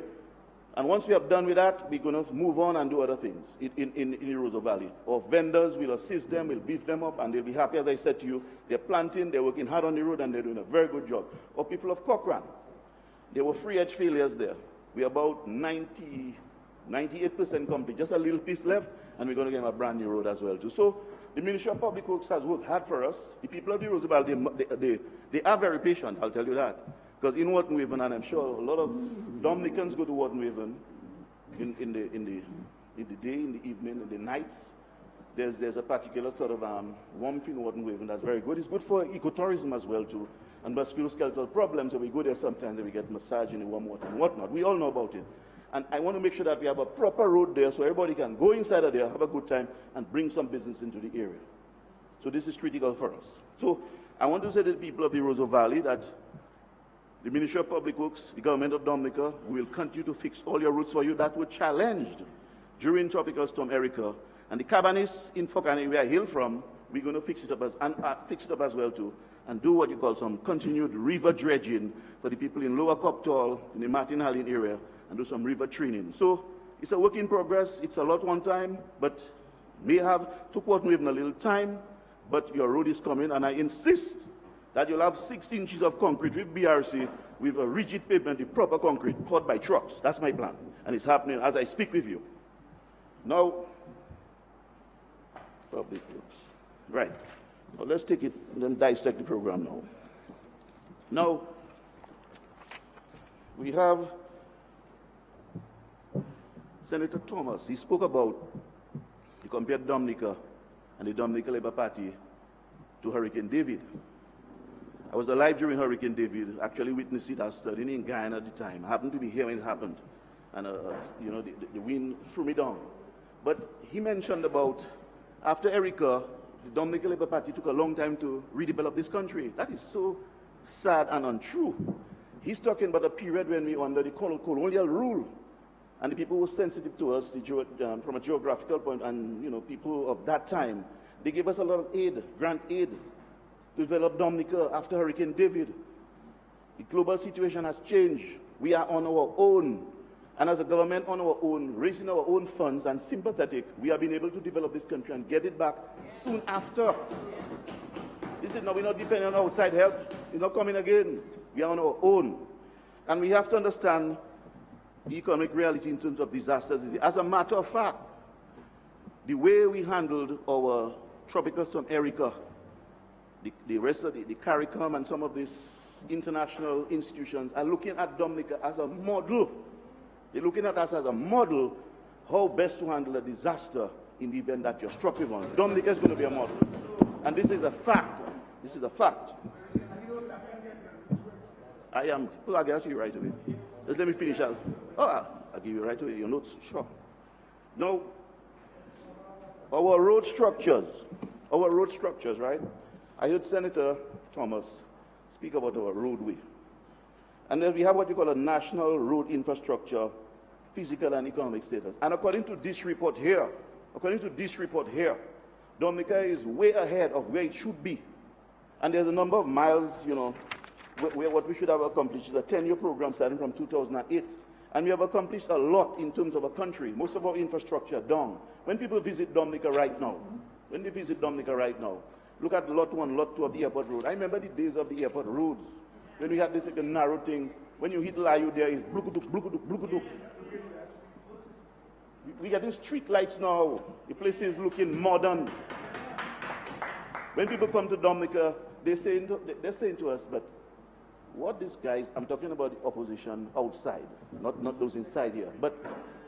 And once we have done with that, we're going to move on and do other things in the Roseau Valley. Our vendors will assist them, we'll beef them up, and they'll be happy. As I said to you, they're planting, they're working hard on the road, and they're doing a very good job. Our people of Cochrane, there were 3 edge failures there. We're about 98% complete, just a little piece left, and we're going to get a brand new road as well too. So the Ministry of Public Works has worked hard for us. The people of the Roseau Valley, they are very patient, I'll tell you that. Because in Wharton Waven, and I'm sure a lot of Dominicans go to Wharton Waven in the day, in the evening, in the nights. There's a particular sort of warmth in Wharton Waven that's very good. It's good for ecotourism as well too, and musculoskeletal problems. So we go there sometimes and we get massage in the warm water and whatnot. We all know about it. And I want to make sure that we have a proper road there so everybody can go inside of there, have a good time, and bring some business into the area. So this is critical for us. So I want to say to the people of the Roseau Valley that the Ministry of Public Works, the government of Dominica, will continue to fix all your routes for you that were challenged during Tropical Storm Erica. And the Cabanis in Fokani, where I hail from, we're going to fix it up as well too, and do what you call some continued river dredging for the people in Lower Coptall, in the Martin Hallin area, and do some river training. So it's a work in progress. It's a lot one time, but took Wharton Waven a little time, but your road is coming, and I insist that you'll have 6 inches of concrete with BRC, with a rigid pavement, the proper concrete, poured by trucks. That's my plan. And it's happening as I speak with you. Now, Public Works. Right. Well, let's take it and then dissect the program now. Now, we have Senator Thomas. He spoke about, he compared Dominica and the Dominica Labour Party to Hurricane David. I was alive during Hurricane David, actually witnessed it. I was studying in Guyana at the time. I happened to be here when it happened. And, the wind threw me down. But he mentioned about, after Erica, the Dominica Labour Party took a long time to redevelop this country. That is so sad and untrue. He's talking about a period when we were under the colonial rule. And the people were sensitive to us from a geographical point, and people of that time, they gave us a lot of aid, grant aid, to develop Dominica after Hurricane David. The global situation has changed. We are on our own. And as a government on our own, raising our own funds and sympathetic, we have been able to develop this country and get it back soon after. We're not depending on outside help. It's not coming again. We are on our own. And we have to understand the economic reality in terms of disasters. As a matter of fact, the way we handled our Tropical Storm Erica, the rest of the CARICOM and some of these international institutions are looking at Dominica as a model. They're looking at us as a model how best to handle a disaster in the event that you're struck with one. Dominica is going to be a model. And this is a fact. This is a fact. I am. Oh, I'll get to you right away. Just let me finish out. Oh, I'll give you right away your notes. Sure. Now, our road structures, right? I heard Senator Thomas speak about our roadway. And then we have what you call a national road infrastructure, physical and economic status. And according to this report here, Dominica is way ahead of where it should be. And there's a number of miles, you know, where what we should have accomplished is a 10-year program starting from 2008. And we have accomplished a lot in terms of a country. Most of our infrastructure done. When people visit Dominica right now, look at lot 1, lot 2 of the airport road. I remember the days of the airport roads, when we had this like a narrow thing. When you hit Layu, there is blukuduk, blukuduk, blukuduk. We're getting street lights now. The place is looking modern. When people come to Dominica, they're saying to us, but what these guys, I'm talking about the opposition outside, not those inside here, but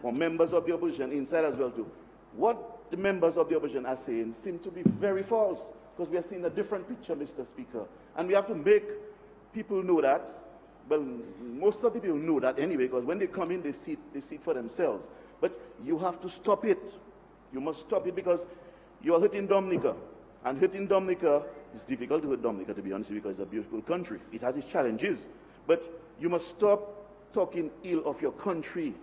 members of the opposition inside as well too. What the members of the opposition are saying seem to be very false, because we are seeing a different picture, Mr. Speaker. And we have to make people know that. Well, most of the people know that anyway, because when they come in, they see it for themselves. But you have to stop it. You must stop it, because you are hurting Dominica. And hurting Dominica, it's difficult to hurt Dominica, to be honest, because it's a beautiful country. It has its challenges. But you must stop talking ill of your country.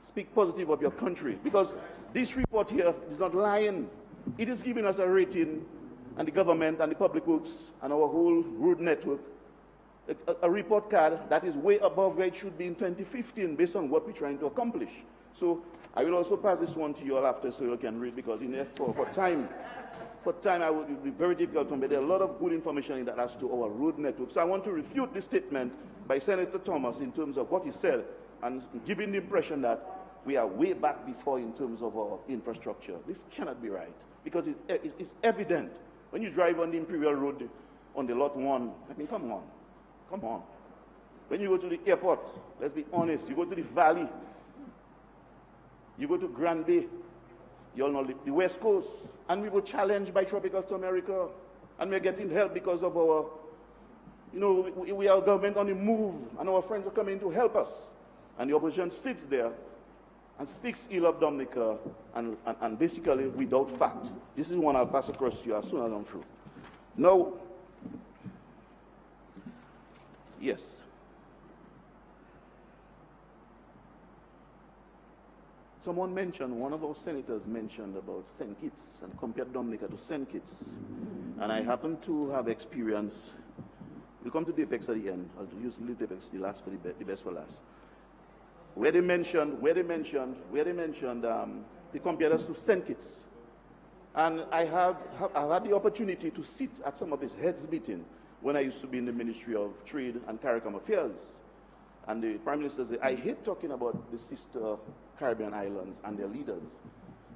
Speak positive of your country. Because this report here is not lying. It is giving us a rating, and the government and the public works and our whole road network, a report card that is way above where it should be in 2015 based on what we're trying to accomplish. So I will also pass this one to you all after so you can read, because for time, it would be very difficult for me. There are a lot of good information in that as to our road network. So I want to refute this statement by Senator Thomas in terms of what he said, and giving the impression that we are way back before in terms of our infrastructure. This cannot be right, because it's evident. When you drive on the Imperial Road on the lot 1, I mean, come on. When you go to the airport, let's be honest, you go to the valley, you go to Grand Bay, you all know the West Coast, and we were challenged by Tropical Storm Erica, and we're getting help because of our, you know, we are a government on the move, and our friends are coming to help us. And the opposition sits there and speaks ill of Dominica, and basically without fact. This is one I'll pass across to you as soon as I'm through. Now, yes. Someone mentioned, one of our senators mentioned about St. Kitts and compared Dominica to St. Kitts. And I happen to have experience. We'll come to the apex at the end. I'll use the apex, the last for the best for last. Where they mentioned, they compared us to St. Kitts. And I've had the opportunity to sit at some of these heads meetings when I used to be in the Ministry of Trade and CARICOM Affairs. And the Prime Minister said, I hate talking about the sister Caribbean islands and their leaders.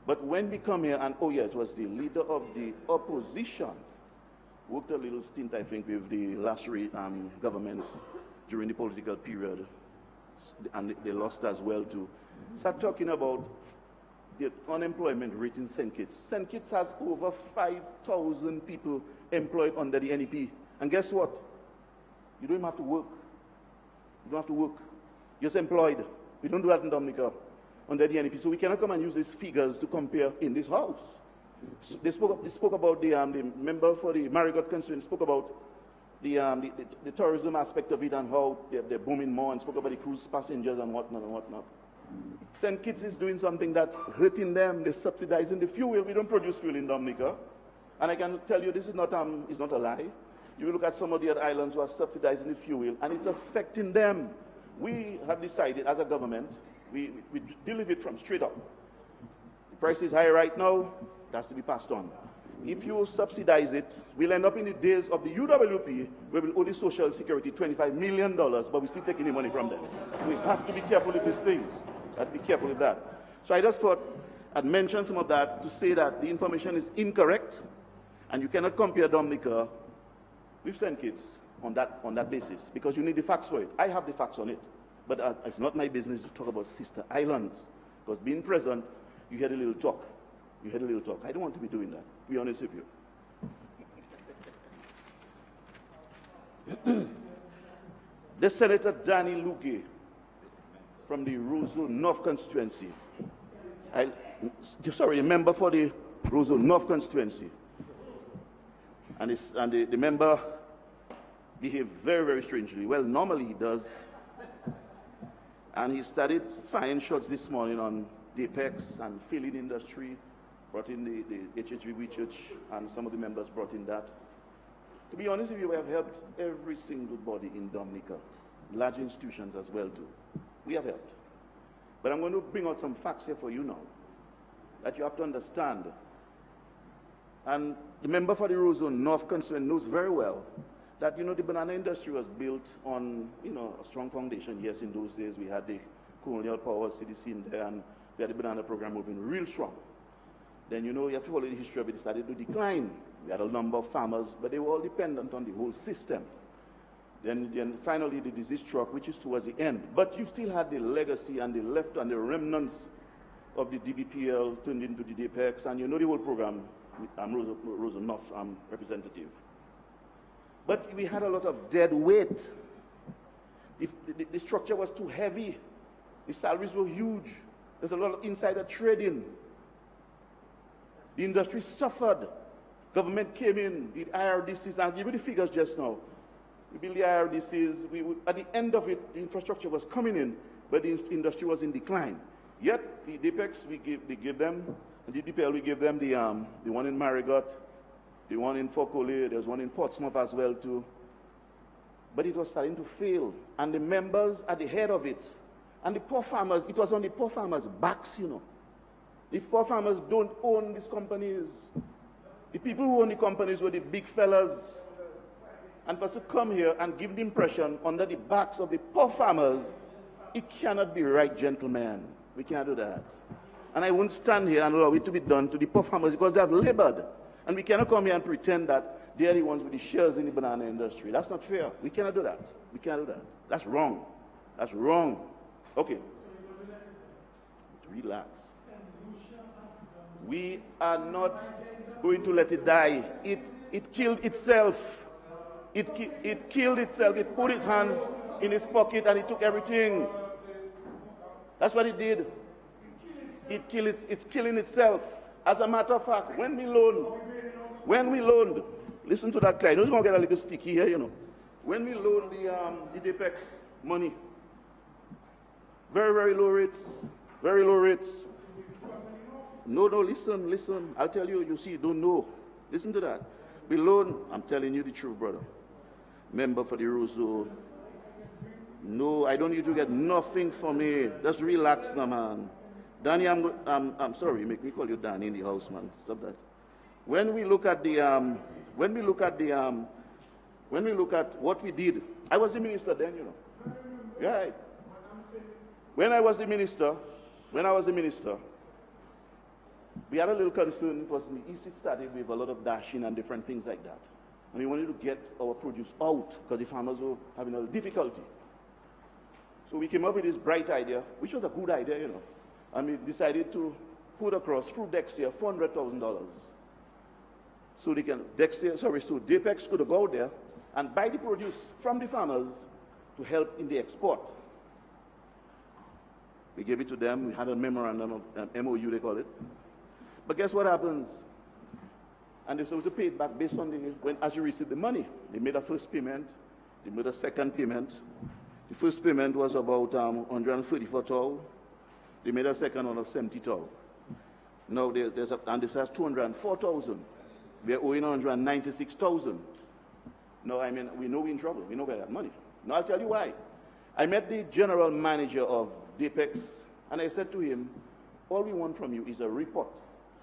But when we come here, and oh yeah, it was the leader of the opposition, worked a little stint, I think, with the last government during the political period, and they lost as well too. Start talking about the unemployment rate in St. Kitts. St. Kitts has over 5,000 people employed under the NEP. And guess what? You don't even have to work. You don't have to work. You're just employed. We don't do that in Dominica under the NEP. So we cannot come and use these figures to compare in this house. So they spoke about the member for the Marigot constituency spoke about the tourism aspect of it and how they're booming more, and spoke about the cruise passengers and whatnot. St. Kitts is doing something that's hurting them. They're subsidizing the fuel. We don't produce fuel in Dominica. And I can tell you this is not a lie. You look at some of the other islands who are subsidizing the fuel, and it's affecting them. We have decided as a government, we deal with it from straight up. The price is high right now, it has to be passed on. If you subsidize it, we'll end up in the days of the UWP, where we'll owe the Social Security $25 million, but we're still taking the money from them. We have to be careful with these things. We have to be careful with that. So I just thought I'd mention some of that to say that the information is incorrect, and you cannot compare Dominica with St. Kitts on that basis, because you need the facts for it. I have the facts on it, but it's not my business to talk about sister islands, because being present, you hear a little talk. I don't want to be doing that, to be honest with you. The Senator Danny Luque from the Roseau North constituency. A member for the Roseau North constituency. And the member behaved very, very strangely. Well, normally he does. And he started firing shots this morning on the Apex and filling industry, brought in the HHV Church, and some of the members brought in that. To be honest with you, we have helped every single body in Dominica, large institutions as well too. We have helped. But I'm going to bring out some facts here for you now that you have to understand. And the member for the Roseau North constituency knows very well that, the banana industry was built on, a strong foundation. Yes, in those days we had the colonial power CDC in there, and we had the banana program moving real strong. Then, you have to follow the history of it. It started to decline. We had a number of farmers, but they were all dependent on the whole system. Then finally the disease struck, which is towards the end. But you still had the legacy and the left and the remnants of the DBPL turned into the DPEX, and the whole program, Roseau North representative. But we had a lot of dead weight. The structure was too heavy. The salaries were huge. There's a lot of insider trading. The industry suffered. Government came in, the IRDCs, I'll give you the figures just now. We built the IRDCs, at the end of it, the infrastructure was coming in, but the industry was in decline. Yet, the DPEX, we gave them, and the DPL, we gave them the one in Marigot, the one in Fokole, there's one in Portsmouth as well too. But it was starting to fail, and the members at the head of it, and the poor farmers, it was on the poor farmers' backs, The poor farmers don't own these companies. The people who own the companies were the big fellas. And for us to come here and give the impression under the backs of the poor farmers, it cannot be right, gentlemen. We can't do that. And I won't stand here and allow it to be done to the poor farmers because they have labored. And we cannot come here and pretend that they're the ones with the shares in the banana industry. That's not fair. We cannot do that. We cannot do that. That's wrong. That's wrong. Okay. Relax. We are not going to let it die. It killed itself. It killed itself. It put its hands in its pocket and it took everything. That's what it did. It's killing itself. As a matter of fact, when we loaned, listen to that client. It's going to get a little sticky here, When we loaned the DPEX money, very, very low rates, very low rates. No, listen. I'll tell you, you don't know. Listen to that. We loan, I'm telling you the truth, brother. Member for the Roseau. No, I don't need to get nothing from me. Just relax now, man. Danny, I'm sorry, make me call you Danny in the house, man. Stop that. When we look at what we did, I was the minister then, Right. When I was the minister, we had a little concern. It was in the east. It started with a lot of dashing and different things like that. And we wanted to get our produce out because the farmers were having a difficulty. So we came up with this bright idea, which was a good idea, And we decided to put across through Dexter $400,000. So DPEX could go out there and buy the produce from the farmers to help in the export. We gave it to them. We had a memorandum of MOU, they call it. But guess what happens? And they're supposed to pay it back based on as you receive the money. They made a first payment. They made a second payment. The first payment was about $134,000. They made a second one of $70,000. Now and this has $204,000. We are owing $196,000. No, we know we're in trouble. We know where that money. Now I'll tell you why. I met the general manager of DPEX, and I said to him, all we want from you is a report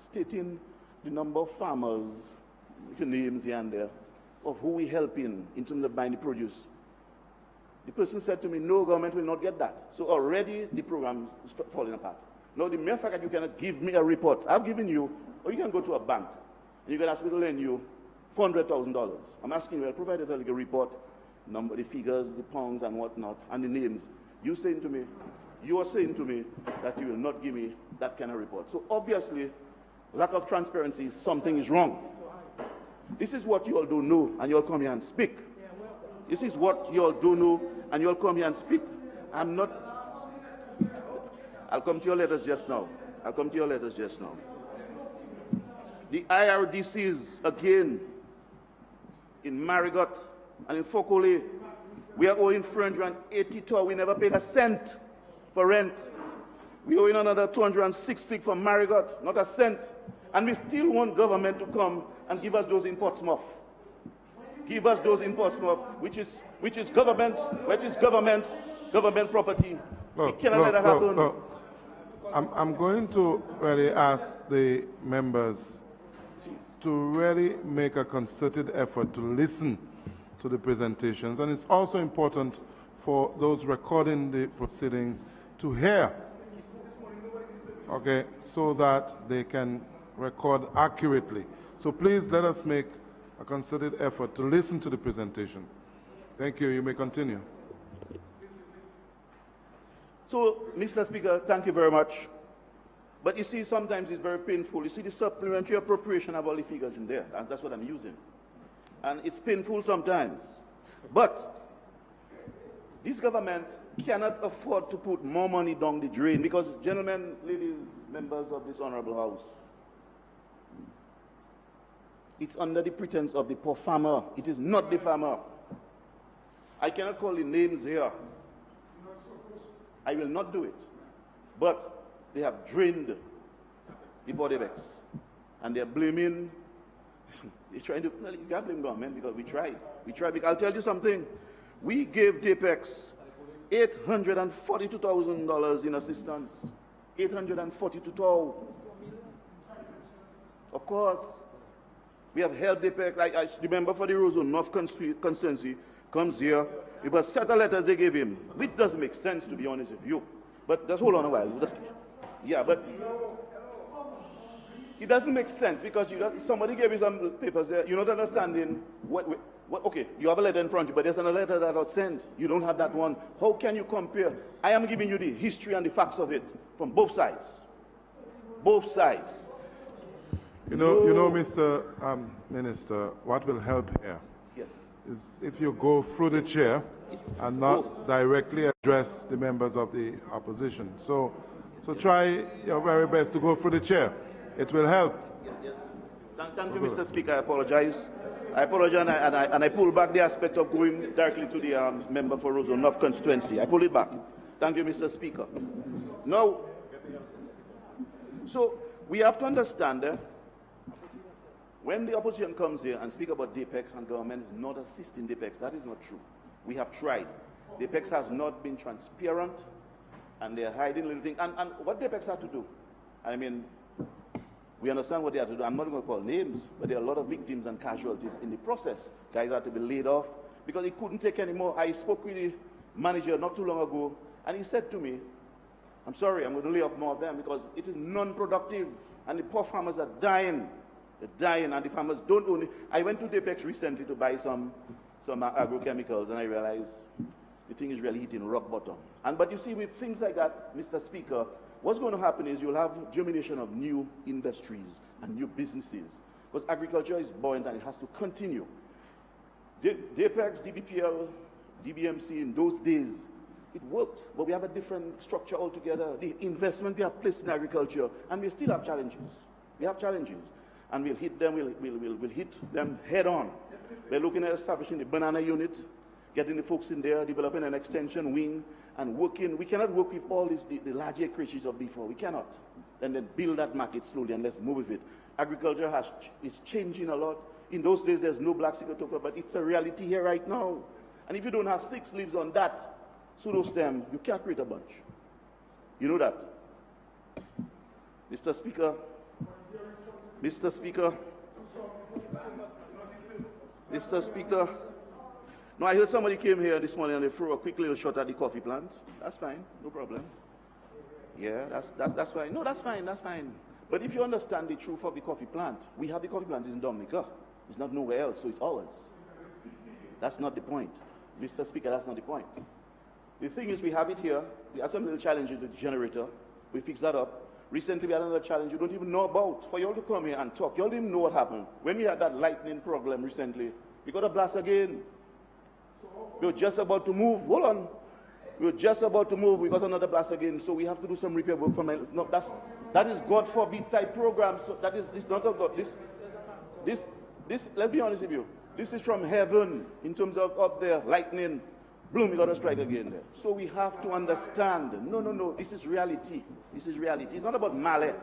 stating the number of farmers, names here and there, of who we help in terms of buying the produce. The person said to me, no, government will not get that. So already the program is falling apart. Now the mere fact that you cannot give me a report, I've given you, or you can go to a bank, and you can ask me to lend you $400,000. I'm asking you, I'll provide a legal report, the figures, the pounds and whatnot, and the names. You are saying to me that you will not give me that kind of report. So obviously, lack of transparency, something is wrong. This is what you all don't know, and you all come here and speak. This is what you all don't know, and you'll come here and speak. I'm not. I'll come to your letters just now. I'll come to your letters just now. The IRDCs, again, in Marigot and in Fokole, we are owing 382. We never paid a cent for rent. We owe another 260 for Marigot, not a cent. And we still want government to come and give us those in Portsmouth. Give us those in Portsmouth, which is government property. We cannot let that happen. Look. I'm going to really ask the members to really make a concerted effort to listen to the presentations. And it's also important for those recording the proceedings to hear, okay, so that they can record accurately. So please let us make a concerted effort to listen to the presentation. Thank you. You may continue. So, Mr. Speaker, thank you very much. But you see, sometimes it's very painful. You see the supplementary appropriation of all the figures in there, and that's what I'm using. And it's painful sometimes. But this government cannot afford to put more money down the drain because, gentlemen, ladies, members of this honorable house, it's under the pretense of the poor farmer. It is not the farmer. I cannot call the names here. I will not do it. But they have drained the body bags. And they're blaming, they're trying to, well, you can't blame government because we tried. We tried, because I'll tell you something. We gave DAPEX $842,000 in assistance. $842,000. Of course. We have helped DAPEX. I remember for the Roseau North constituency, comes here. It was set of letters they gave him, which doesn't make sense, to be honest with you. But just hold on a while. Yeah, but it doesn't make sense because somebody gave you some papers there. You're not understanding what. Okay, you have a letter in front of you, but there's another letter that was sent. You don't have that one. How can you compare? I am giving you the history and the facts of it from both sides. Both sides. You know, Mr. Minister, what will help here Yes. is if you go through the chair and not directly address the members of the opposition. So try your very best to go through the chair. It will help. Yes. Thank you, Mr. Speaker. I apologize. And I pull back the aspect of going directly to the member for Roseau North constituency. I pull it back. Thank you, Mr. Speaker. Now, so we have to understand when the opposition comes here and speak about DAPEX and government is not assisting DAPEX, that is not true. We have tried. DAPEX has not been transparent, and they're hiding little things. And what DAPEX had to do, I mean, we understand what they had to do. I'm not going to call names, but there are a lot of victims and casualties in the process. Guys had to be laid off because he couldn't take any more. I spoke with the manager not too long ago, and he said to me, I'm sorry, I'm going to lay off more of them because it is non-productive, and the poor farmers are dying. They're dying, and the farmers don't only. I went to DAPEX recently to buy some agrochemicals, and I realized the thing is really hitting rock bottom. But you see, with things like that, Mr. Speaker, what's going to happen is you'll have germination of new industries and new businesses, because agriculture is buoyant and it has to continue. DAPEX, DBPL, DBMC, in those days, it worked, but we have a different structure altogether. The investment we have placed in agriculture, and we still have challenges. We have challenges. And we'll hit them, we'll hit them head on. We're looking at establishing the banana unit, getting the folks in there, developing an extension wing, and working. We cannot work with all this, the large acreages of before. We cannot. And then build that market slowly and let's move with it. Agriculture is changing a lot. In those days, there's no black sigatoka, but it's a reality here right now. And if you don't have 6 leaves on that pseudo stem, you can't create a bunch. You know that. Mr. Speaker, Mr. Speaker. Mr. Speaker. No, I heard somebody came here this morning and they threw a quick little shot at the coffee plant. That's fine, no problem. Yeah, that's fine. No, that's fine, that's fine. But if you understand the truth of the coffee plant, we have the coffee plant in Dominica. It's not nowhere else, so it's ours. That's not the point. Mr. Speaker, that's not the point. The thing is, we have it here. We had some little challenges with the generator. We fixed that up. Recently, we had another challenge you don't even know about. For you all to come here and talk, you all didn't know what happened. When we had that lightning problem recently, we got a blast again. We were just about to move. Hold on. We were just about to move. We got another blast again, so we have to do some repair work for my. No, that is God forbid type program. So that is this not of God. This. Let's be honest with you. This is from heaven in terms of up there, lightning. Bloom, we got to strike again there. So we have to understand. No. This is reality. This is reality. It's not about Male,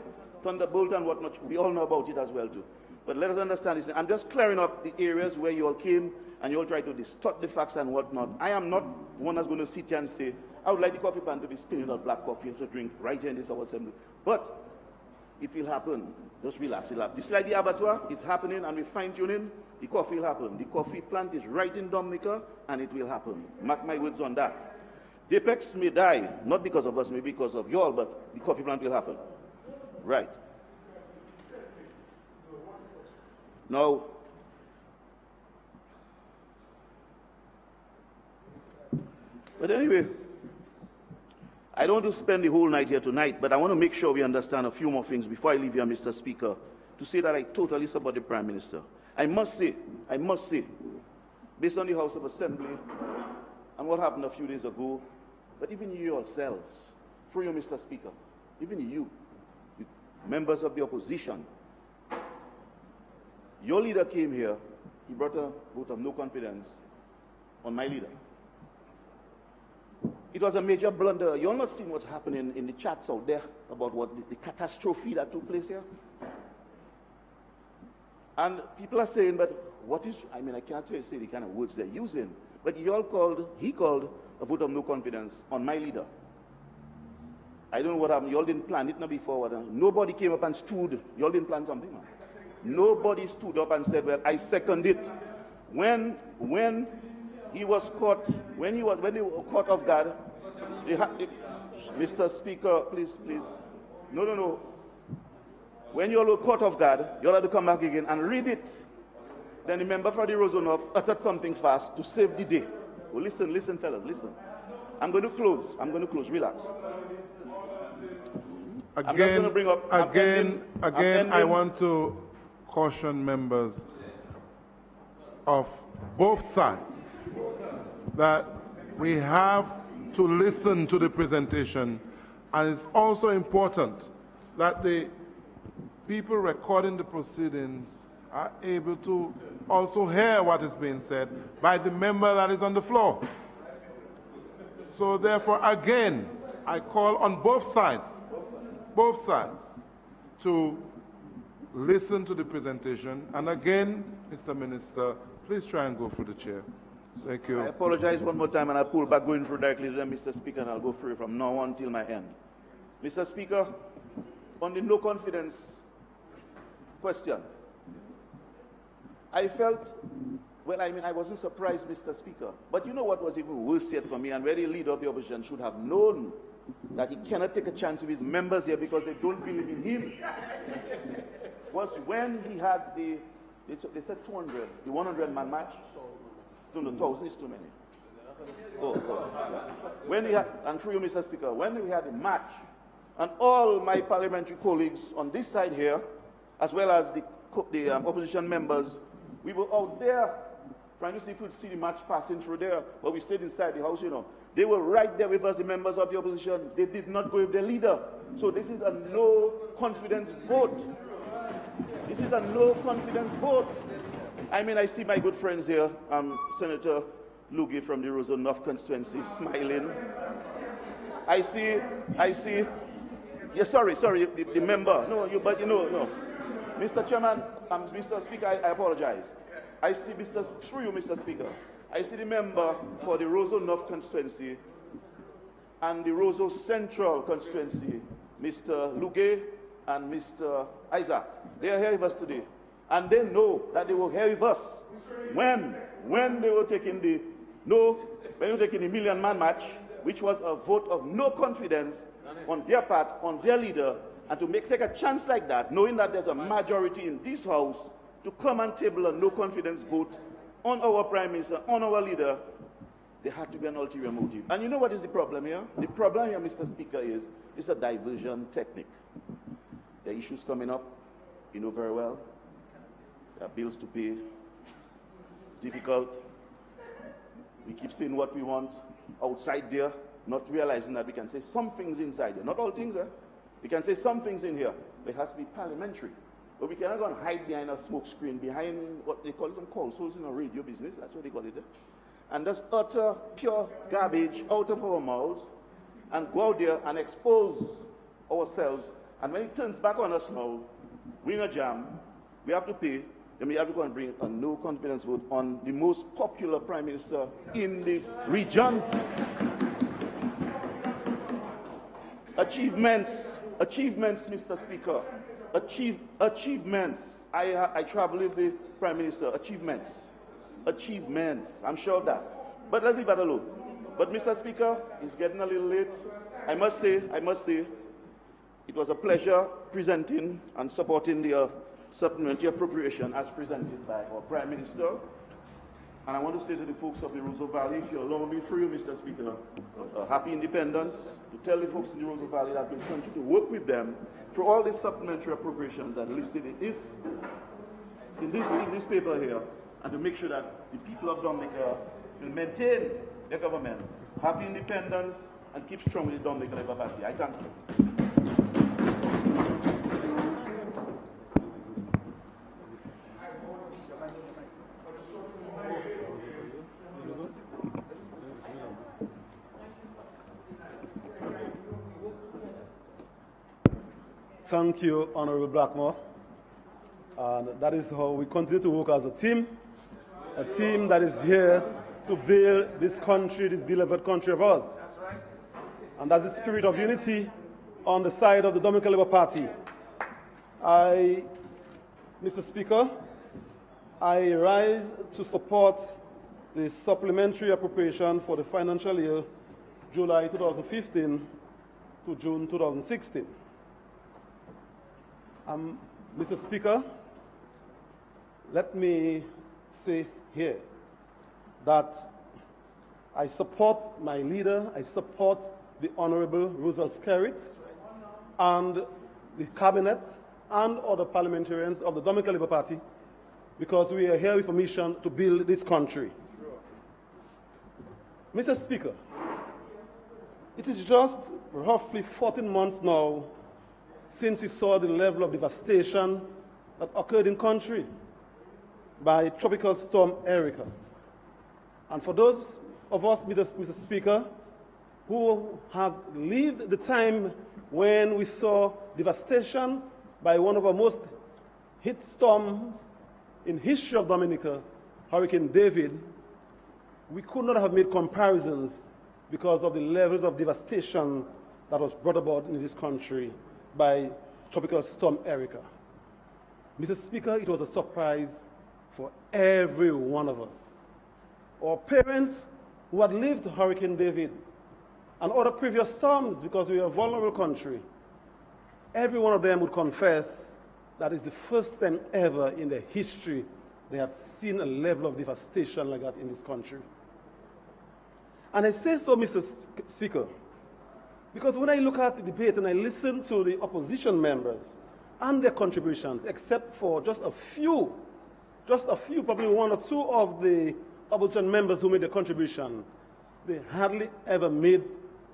Thunderbolt, and whatnot. We all know about it as well too. But let us understand this. I'm just clearing up the areas where you all came and you all try to distort the facts and whatnot. I am not one that's going to sit here and say, I would like the coffee plant to be spinning out black coffee to drink right here in this our assembly. But it will happen. Just relax. It'll happen. Just like the abattoir, it's happening and we're fine-tuning. The coffee will happen. The coffee plant is right in Dominica and it will happen. Mark my words on that. The apex may die, not because of us, maybe because of you all, but the coffee plant will happen. Right. Now, but anyway, I don't want to spend the whole night here tonight, but I want to make sure we understand a few more things before I leave here, Mr. Speaker, to say that I totally support the Prime Minister. I must say, based on the House of Assembly and what happened a few days ago, but even you yourselves, through you, Mr. Speaker, even you, members of the opposition, your leader came here, he brought a vote of no confidence on my leader. It was a major blunder. You're not seeing what's happening in the chats out there about what the catastrophe that took place here. And people are saying, but what is, I mean, I can't say the kind of words they're using, but he called a vote of no confidence on my leader. I don't know what happened. You all didn't plan it now before. Nobody came up and stood. You all didn't plan something, man. Nobody stood up and said, well, I second it. When he was caught, when they were caught off guard, Mr. Speaker, please. No. When you all were caught off guard, you all had to come back again and read it. Then the member for the Roseau uttered something fast to save the day. Well, listen, fellas, listen. I'm going to close. Relax. Again, I want to caution members of both sides that we have to listen to the presentation, and it's also important that the people recording the proceedings are able to also hear what is being said by the member that is on the floor. So therefore, again, I call on both sides to listen to the presentation. And again, Mr. Minister, please try and go through the chair. Thank you. I apologize one more time, and I'll pull back going through directly to them, Mr. Speaker, and I'll go through from now on till my end. Mr. Speaker, on the no confidence question, I felt, well, I mean, I wasn't surprised, Mr. Speaker, but you know what was even worse yet for me, and where the leader of the opposition should have known that he cannot take a chance with his members here because they don't believe in him, was when he had they said 200, the 100-man match. No, 1,000 is too many. When we had, and through you, Mr. Speaker, when we had a match, and all my parliamentary colleagues on this side here, as well as the opposition members, we were out there trying to see if we'd see the match passing through there, but we stayed inside the house, you know. They were right there with us, the members of the opposition. They did not go with their leader. So this is a no confidence vote. This is a no confidence vote. I mean, I see my good friends here, Senator Lugie from the Roseau North constituency, smiling. I see, yeah, sorry, the member. No. Mr. Chairman, Mr. Speaker, I apologize. I see, through you, Mr. Speaker, I see the member for the Roseau North constituency and the Roseau Central constituency, Mr. Lugie and Mr. Isaac. They are here with us today. And they know that they were here with us when they were taking the million-man match, which was a vote of no confidence on their part, on their leader, and to take a chance like that, knowing that there's a majority in this house to come and table a no confidence vote on our Prime Minister, on our leader, there had to be an ulterior motive. And you know what is the problem here? The problem here, Mr. Speaker, is it's a diversion technique. There are issues coming up, you know very well. There are bills to pay. It's difficult. We keep saying what we want outside there, not realizing that we can say some things inside there. Not all things, eh? We can say some things in here, but it has to be parliamentary. But we cannot go and hide behind a smoke screen, behind what they call some consoles in a radio business. That's what they call it. Eh? And just utter pure garbage out of our mouths and go out there and expose ourselves. And when it turns back on us now, we're in a jam, we have to pay, then we have to go and bring a no confidence vote on the most popular prime minister in the region. Achievements, Mr. Speaker. Achievements. I travel with the prime minister. Achievements. I'm sure of that. But let's leave that alone. But Mr. Speaker, it's getting a little late. I must say, it was a pleasure presenting and supporting the supplementary appropriation as presented by our Prime Minister. And I want to say to the folks of the Roseau Valley, if you allow me through you, Mr. Speaker, happy independence, to tell the folks in the Roseau Valley that we'll continue to work with them through all these supplementary appropriations that are listed in this paper here, and to make sure that the people of Dominica will maintain their government. Happy independence, and keep strong with the Dominica Labour Party. I thank you. Thank you, Honorable Blackmore. And that is how we continue to work as a team that is here to build this country, this beloved country of ours. That's right. And that's the spirit of unity on the side of the Dominica Labour Party. Mr. Speaker, I rise to support the supplementary appropriation for the financial year July 2015 to June 2016. Mr. Speaker, let me say here that I support my leader, I support the Honorable Roseau and the Cabinet and other parliamentarians of the Dominica Labour Party, because we are here with a mission to build this country. Mr. Speaker, it is just roughly 14 months now since we saw the level of devastation that occurred in country by Tropical Storm Erica. And for those of us, Mr. Speaker, who have lived the time when we saw devastation by one of our most hit storms in history of Dominica, Hurricane David, we could not have made comparisons because of the levels of devastation that was brought about in this country by Tropical Storm Erica. Mr. Speaker, it was a surprise for every one of us. Our parents who had lived Hurricane David and other previous storms, because we are a vulnerable country, every one of them would confess that it's the first time ever in their history they have seen a level of devastation like that in this country. And I say so, Mr. Speaker, because when I look at the debate and I listen to the opposition members and their contributions, except for just a few, probably one or two of the opposition members who made the contribution, they hardly ever made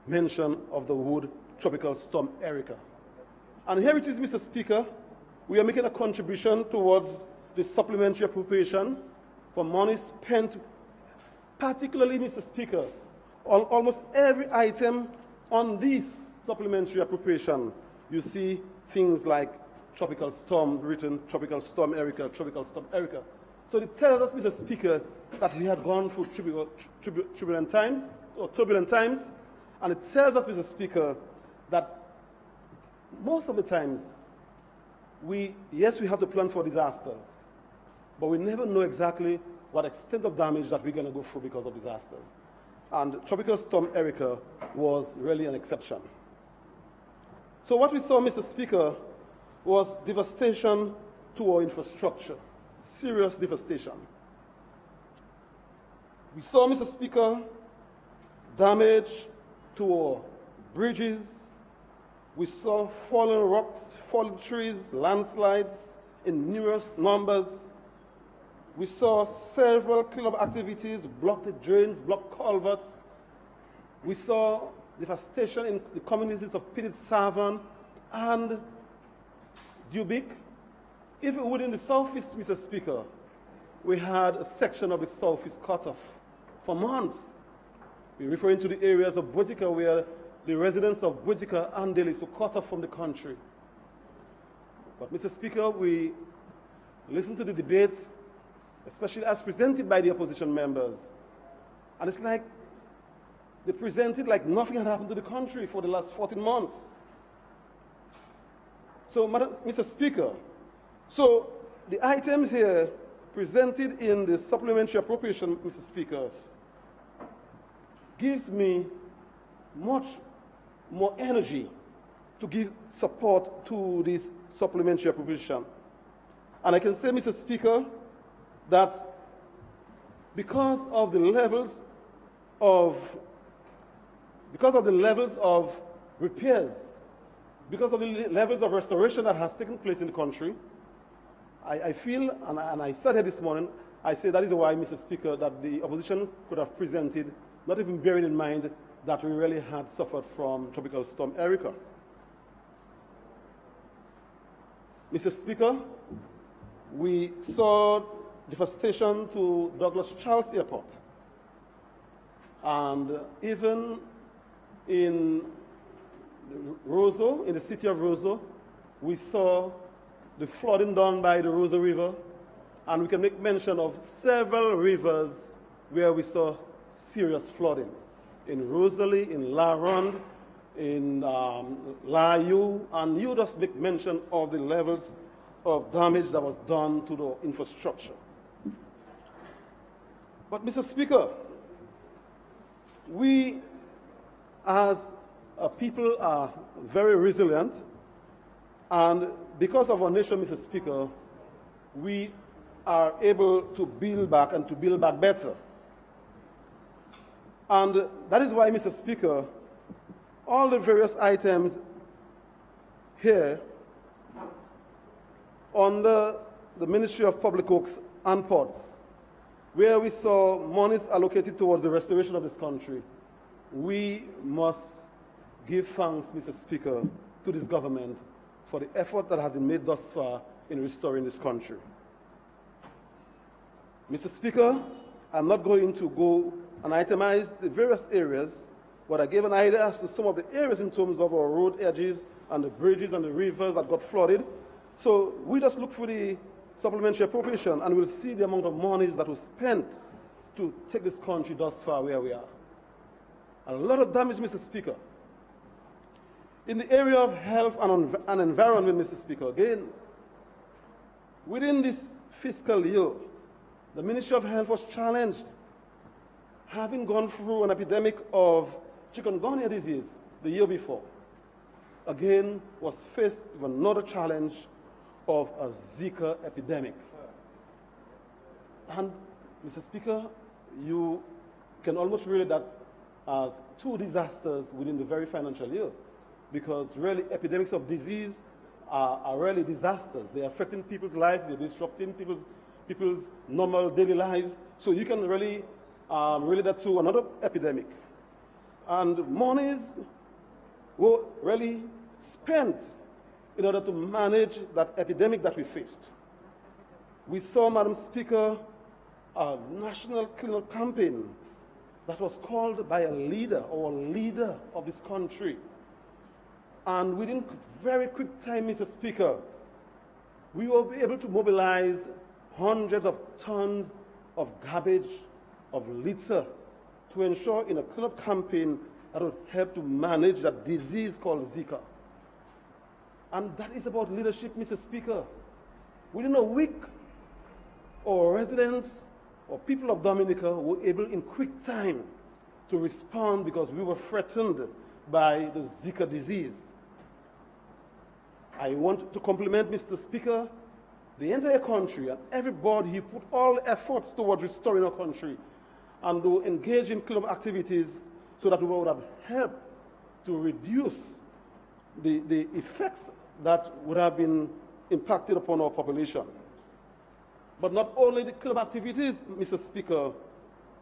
mention of the word Tropical Storm Erica. And here it is, Mr. Speaker, we are making a contribution towards the supplementary appropriation for money spent, particularly, Mr. Speaker, on almost every item on this supplementary appropriation. You see things like Tropical Storm written, Tropical Storm Erica, Tropical Storm Erica. So it tells us, Mr. Speaker, that we had gone through turbulent times, and it tells us, Mr. Speaker, that most of the times, yes, we have to plan for disasters, but we never know exactly what extent of damage that we're going to go through because of disasters. And Tropical Storm Erica was really an exception. So what we saw, Mr. Speaker, was devastation to our infrastructure, serious devastation. We saw, Mr. Speaker, damage to our bridges. We saw fallen rocks, fallen trees, landslides in numerous numbers. We saw several cleanup activities, blocked drains, blocked culverts. We saw devastation in the communities of Pitted Savon and Dubic. Even within the Southeast, Mr. Speaker, we had a section of the Southeast cut off for months. We're referring to the areas of Botica where the residents of Botica and Delhi were cut off from the country. But, Mr. Speaker, we listened to the debate, especially as presented by the opposition members. And it's like they presented like nothing had happened to the country for the last 14 months. So, Mr. Speaker, so the items here presented in the supplementary appropriation, Mr. Speaker, gives me much more energy to give support to this supplementary appropriation. And I can say, Mr. Speaker, that because of the levels of repairs, because of the levels of restoration that has taken place in the country, I feel, and I said here this morning, I say that is why, Mr. Speaker, that the opposition could have presented, not even bearing in mind that we really had suffered from Tropical Storm Erica. Mr. Speaker, we saw devastation to Douglas Charles Airport. And even in Roseau, in the city of Roseau, we saw the flooding done by the Roseau River. And we can make mention of several rivers where we saw serious flooding. In Rosalie, in La Ronde, in La Yu, and you just make mention of the levels of damage that was done to the infrastructure. But, Mr. Speaker, we as a people are very resilient, and because of our nation, Mr. Speaker, we are able to build back and to build back better. And that is why, Mr. Speaker, all the various items here under the Ministry of Public Works and Ports, where we saw monies allocated towards the restoration of this country, we must give thanks, Mr. Speaker, to this government for the effort that has been made thus far in restoring this country. Mr. Speaker, I'm not going to go and itemize the various areas, but I gave an idea as to some of the areas in terms of our road edges and the bridges and the rivers that got flooded. So we just look for the supplementary appropriation and we'll see the amount of monies that was spent to take this country thus far where we are. A lot of damage, Mr. Speaker. In the area of health and environment, Mr. Speaker, again, within this fiscal year, the Ministry of Health was challenged, having gone through an epidemic of chikungunya disease the year before. Again, was faced with another challenge of a Zika epidemic. And, Mr. Speaker, you can almost relate that as two disasters within the very financial year, because really epidemics of disease are really disasters. They're affecting people's lives, they're disrupting people's normal daily lives. So you can really relate that to another epidemic. And monies were really spent in order to manage that epidemic that we faced. We saw, Madam Speaker, a national cleanup campaign that was called by a leader or a leader of this country. And within very quick time, Mr. Speaker, we were able to mobilize hundreds of tons of garbage, of litter, to ensure in a cleanup campaign that would help to manage that disease called Zika. And that is about leadership, Mr. Speaker. Within a week, our residents or people of Dominica were able in quick time to respond because we were threatened by the Zika disease. I want to compliment, Mr. Speaker, the entire country and everybody who put all efforts towards restoring our country and to engage in cleanup activities so that we would have helped to reduce the effects that would have been impacted upon our population. But not only the cleanup activities, Mr. Speaker,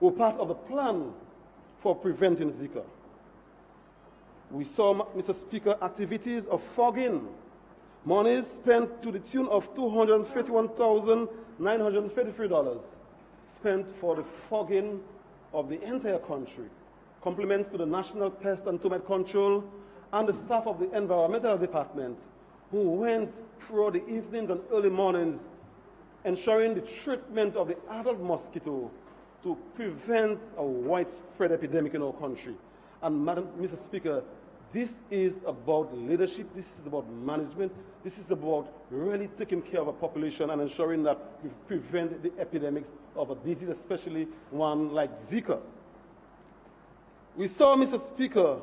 were part of the plan for preventing Zika. We saw, Mr. Speaker, activities of fogging, monies spent to the tune of $251,933 spent for the fogging of the entire country, compliments to the National Pest and Termite Control and the staff of the Environmental Department who went throughout the evenings and early mornings ensuring the treatment of the adult mosquito to prevent a widespread epidemic in our country. And Mr. Speaker, this is about leadership, this is about management, this is about really taking care of a population and ensuring that we prevent the epidemics of a disease, especially one like Zika. We saw, Mr. Speaker,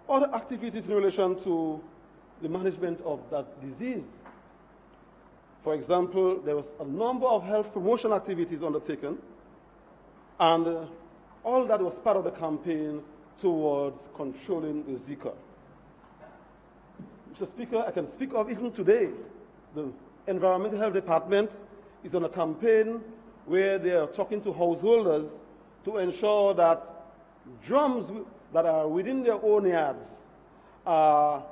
other activities in relation to the management of that disease. For example, there was a number of health promotion activities undertaken, and all that was part of the campaign towards controlling the Zika. Mr. Speaker, I can speak of even today, the Environmental Health Department is on a campaign where they are talking to householders to ensure that drums that are within their own yards are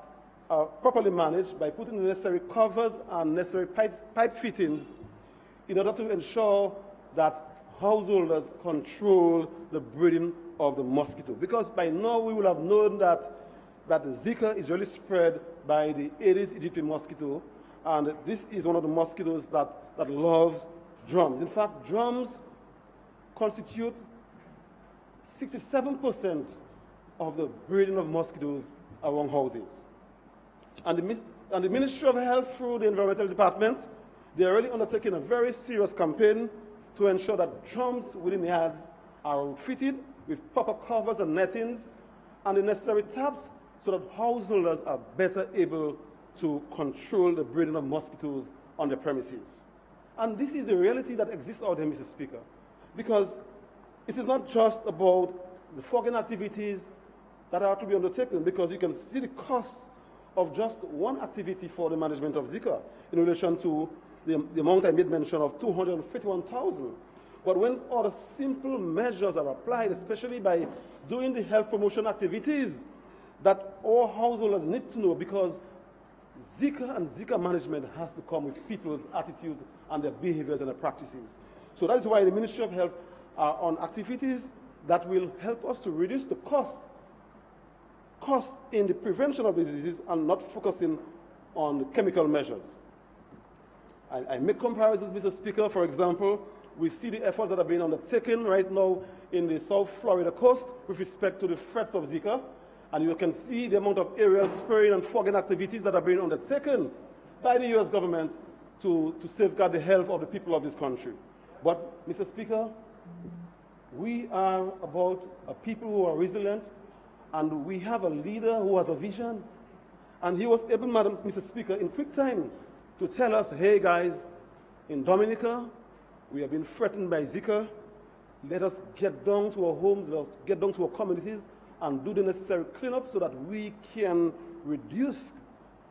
properly managed by putting the necessary covers and necessary pipe fittings in order to ensure that householders control the breeding of the mosquito. Because by now we will have known that the Zika is really spread by the Aedes aegypti mosquito, and this is one of the mosquitoes that loves drums. In fact, drums constitute 67% of the breeding of mosquitoes around houses. And the Ministry of Health, through the Environmental Department, they are really undertaking a very serious campaign to ensure that drums within yards are fitted with proper covers and nettings and the necessary taps so that householders are better able to control the breeding of mosquitoes on their premises. And this is the reality that exists out there, Mr. Speaker, because it is not just about the fogging activities that are to be undertaken, because you can see the cost of just one activity for the management of Zika in relation to the amount I made mention of $251,000. But when other simple measures are applied, especially by doing the health promotion activities that all householders need to know, because Zika and Zika management has to come with people's attitudes and their behaviors and their practices. So that is why the Ministry of Health are on activities that will help us to reduce the cost in the prevention of the disease and not focusing on the chemical measures. I make comparisons, Mr. Speaker. For example, we see the efforts that are being undertaken right now in the South Florida coast with respect to the threats of Zika, and you can see the amount of aerial spraying and fogging activities that are being undertaken by the U.S. government to safeguard the health of the people of this country. But, Mr. Speaker, we are about a people who are resilient, and we have a leader who has a vision. And he was able, Mr. Speaker, in quick time to tell us, hey guys, in Dominica, we have been threatened by Zika. Let us get down to our homes, let us get down to our communities and do the necessary cleanup so that we can reduce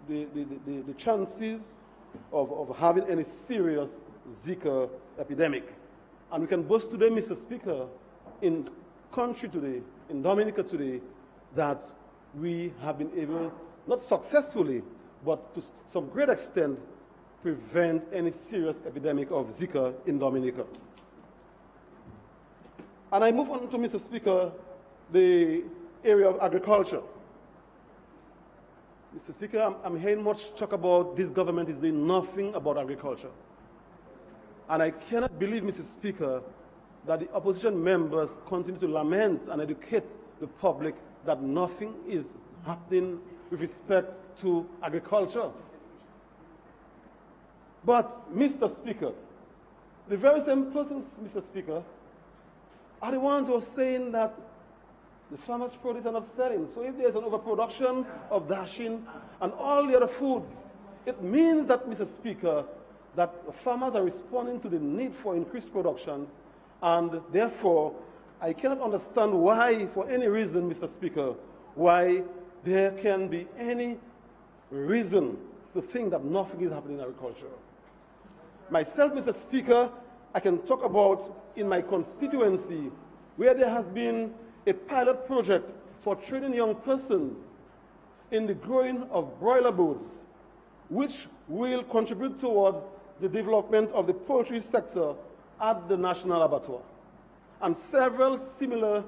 the chances of having any serious Zika epidemic. And we can boast today, Mr. Speaker, in country today, in Dominica today, that we have been able, not successfully, but to some great extent, prevent any serious epidemic of Zika in Dominica. And I move on to, Mr. Speaker, the area of agriculture. Mr. Speaker, I'm hearing much talk about this government is doing nothing about agriculture. And I cannot believe, Mr. Speaker, that the opposition members continue to lament and educate the public that nothing is happening with respect to agriculture. But, Mr. Speaker, the very same persons, Mr. Speaker, are the ones who are saying that the farmers' produce are not selling. So if there's an overproduction of dashing and all the other foods, it means that, Mr. Speaker, that farmers are responding to the need for increased productions, and therefore, I cannot understand why, for any reason, Mr. Speaker, why there can be any reason to think that nothing is happening in agriculture. Myself, Mr. Speaker, I can talk about in my constituency where there has been a pilot project for training young persons in the growing of broiler birds, which will contribute towards the development of the poultry sector at the National Abattoir. And several similar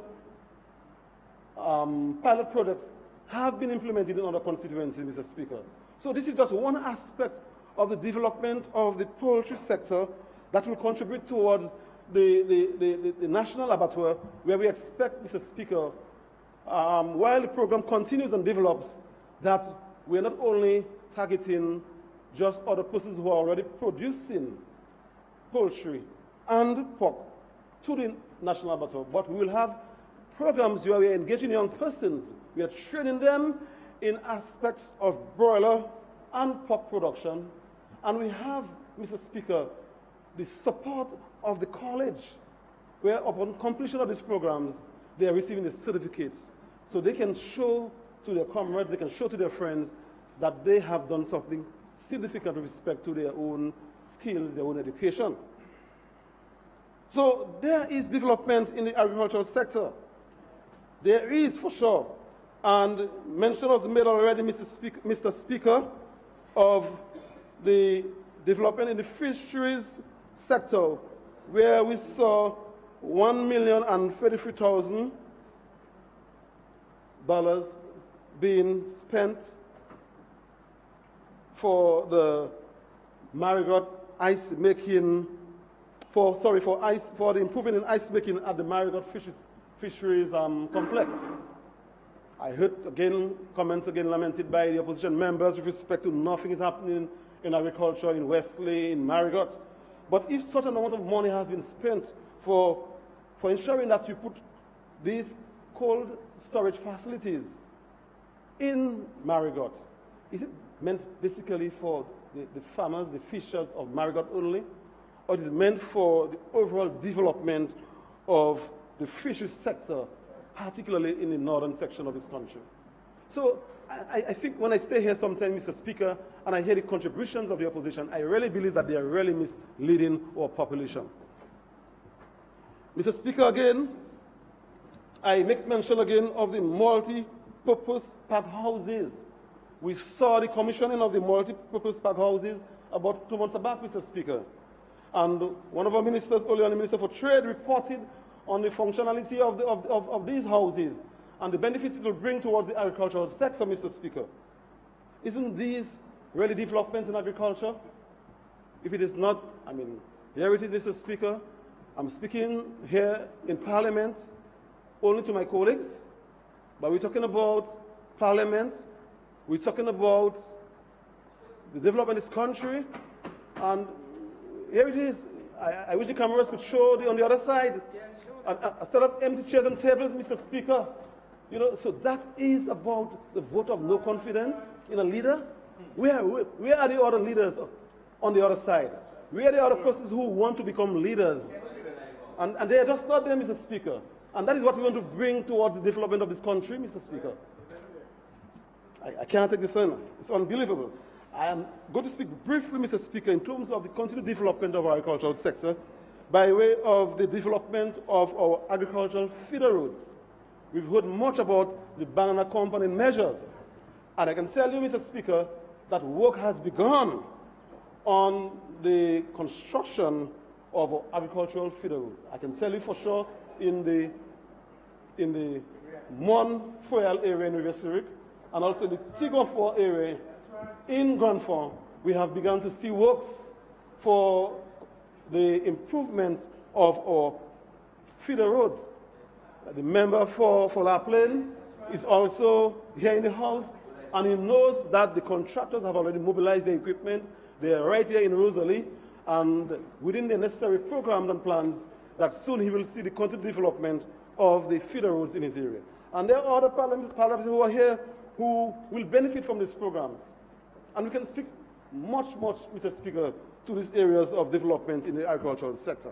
pilot projects have been implemented in other constituencies, Mr. Speaker. So this is just one aspect of the development of the poultry sector that will contribute towards the National Abattoir, where we expect, Mr. Speaker, while the program continues and develops, that we're not only targeting just other persons who are already producing poultry and pork to the National Abattoir, but we will have programs where we are engaging young persons. We are training them in aspects of broiler and pork production. And we have, Mr. Speaker, the support of the college, where upon completion of these programs, they are receiving the certificates. So they can show to their comrades, they can show to their friends that they have done something significant with respect to their own skills, their own education. So there is development in the agricultural sector. There is, for sure. And mention was made already, Mr. Speaker, of the development in the fisheries sector, where we saw $1,033,000 being spent for the Marigot ice making, for the improvement in ice making at the Marigot fisheries complex. I heard again comments lamented by the opposition members with respect to nothing is happening in agriculture in Wesley, in Marigot. But if such an amount of money has been spent for ensuring that you put these cold storage facilities in Marigot, is it meant basically for the farmers, the fishers of Marigot only? Or is it meant for the overall development of the fisheries sector, particularly in the northern section of this country? So I think when I stay here sometimes, Mr. Speaker, and I hear the contributions of the opposition, I really believe that they are really misleading our population. Mr. Speaker, again, I make mention again of the multi-purpose pack houses. We saw the commissioning of the multi-purpose pack houses about 2 months back, Mr. Speaker. And one of our ministers, earlier on, the Minister for Trade, reported on the functionality of these houses and the benefits it will bring towards the agricultural sector, Mr. Speaker. Isn't these really developments in agriculture? If it is not, I mean, here it is, Mr. Speaker. I'm speaking here in Parliament only to my colleagues, but we're talking about Parliament, we're talking about the development of this country, and here it is. I wish the cameras could show on the other side. A set of empty chairs and tables, Mr. Speaker. You know, so that is about the vote of no confidence in a leader. Where are the other leaders on the other side? Where are the other persons who want to become leaders? And they are just not there, Mr. Speaker. And that is what we want to bring towards the development of this country, Mr. Speaker. I cannot take this in. It's unbelievable. I am going to speak briefly, Mr. Speaker, in terms of the continued development of our agricultural sector by way of the development of our agricultural feeder roads. We've heard much about the banana compounding measures. And I can tell you, Mr. Speaker, that work has begun on the construction of our agricultural feeder roads. I can tell you for sure in the Mon-Foyal area in River Zurich, and also the Tigonfort area in Grand Fond, we have begun to see works for the improvement of our feeder roads. The member for La Plaine is also here in the House, and he knows that the contractors have already mobilized their equipment. They are right here in Roseau, and within the necessary programs and plans, that soon he will see the continued development of the feeder roads in his area. And there are other parliamentarians who are here who will benefit from these programs. And we can speak much, Mr. Speaker, to these areas of development in the agricultural sector.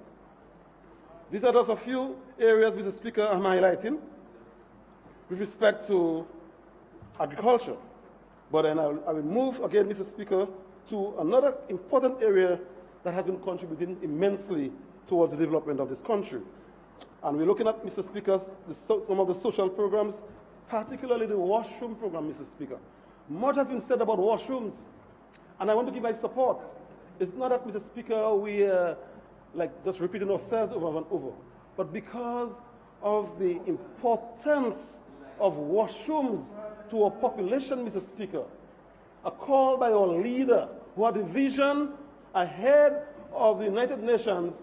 These are just a few areas, Mr. Speaker, I'm highlighting with respect to agriculture. But then I will move again, Mr. Speaker, to another important area that has been contributing immensely towards the development of this country. And we're looking at, Mr. Speaker, some of the social programs, particularly the washroom program, Mr. Speaker. Much has been said about washrooms, and I want to give my support. It's not that, Mr. Speaker, we like just repeating ourselves over and over, but because of the importance of washrooms to our population, Mr. Speaker, a call by our leader who had a vision ahead of the United Nations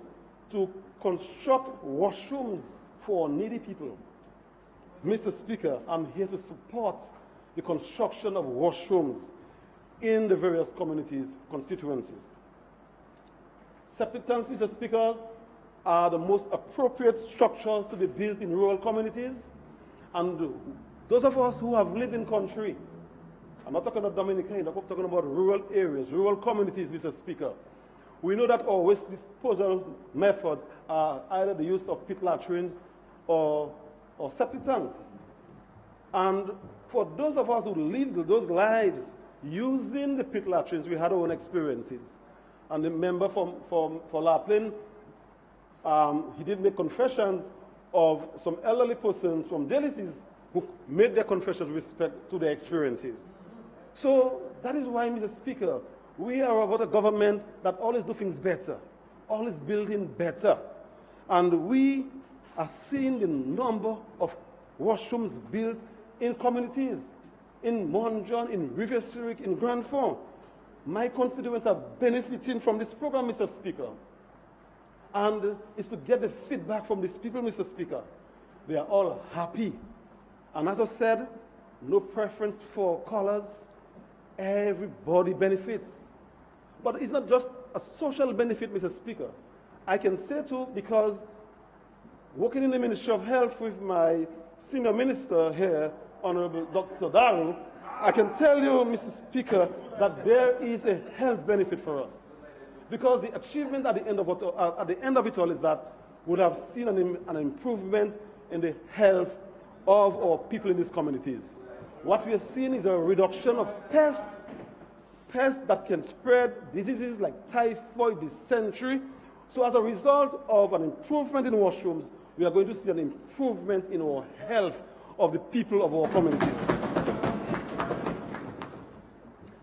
to construct washrooms for needy people. Mr. Speaker, I'm here to support the construction of washrooms in the various communities, constituencies. Septic tanks, Mr. Speaker, are the most appropriate structures to be built in rural communities. And those of us who have lived in country, I'm not talking about Dominica, I'm talking about rural areas, rural communities, Mr. Speaker. We know that our waste disposal methods are either the use of pit latrines or septic tanks. And for those of us who lived those lives using the pit latrines, we had our own experiences. And the member for Laplin, he did make confessions of some elderly persons from Delices who made their confessions with respect to their experiences. So that is why, Mr. Speaker, we are about a government that always do things better, always building better. And we are seeing the number of washrooms built in communities, in Monjon, in River Zurich, in Grand Fond. My constituents are benefiting from this program, Mr. Speaker. And it's to get the feedback from these people, Mr. Speaker. They are all happy. And as I said, no preference for colors. Everybody benefits. But it's not just a social benefit, Mr. Speaker. I can say too, because working in the Ministry of Health with my senior minister here, Honorable Dr. Daru, I can tell you, Mr. Speaker, that there is a health benefit for us. Because the achievement at the end of it all is that we would have seen an improvement in the health of our people in these communities. What we are seeing is a reduction of pests that can spread diseases like typhoid, dysentery. So as a result of an improvement in washrooms, we are going to see an improvement in our health of the people of our communities.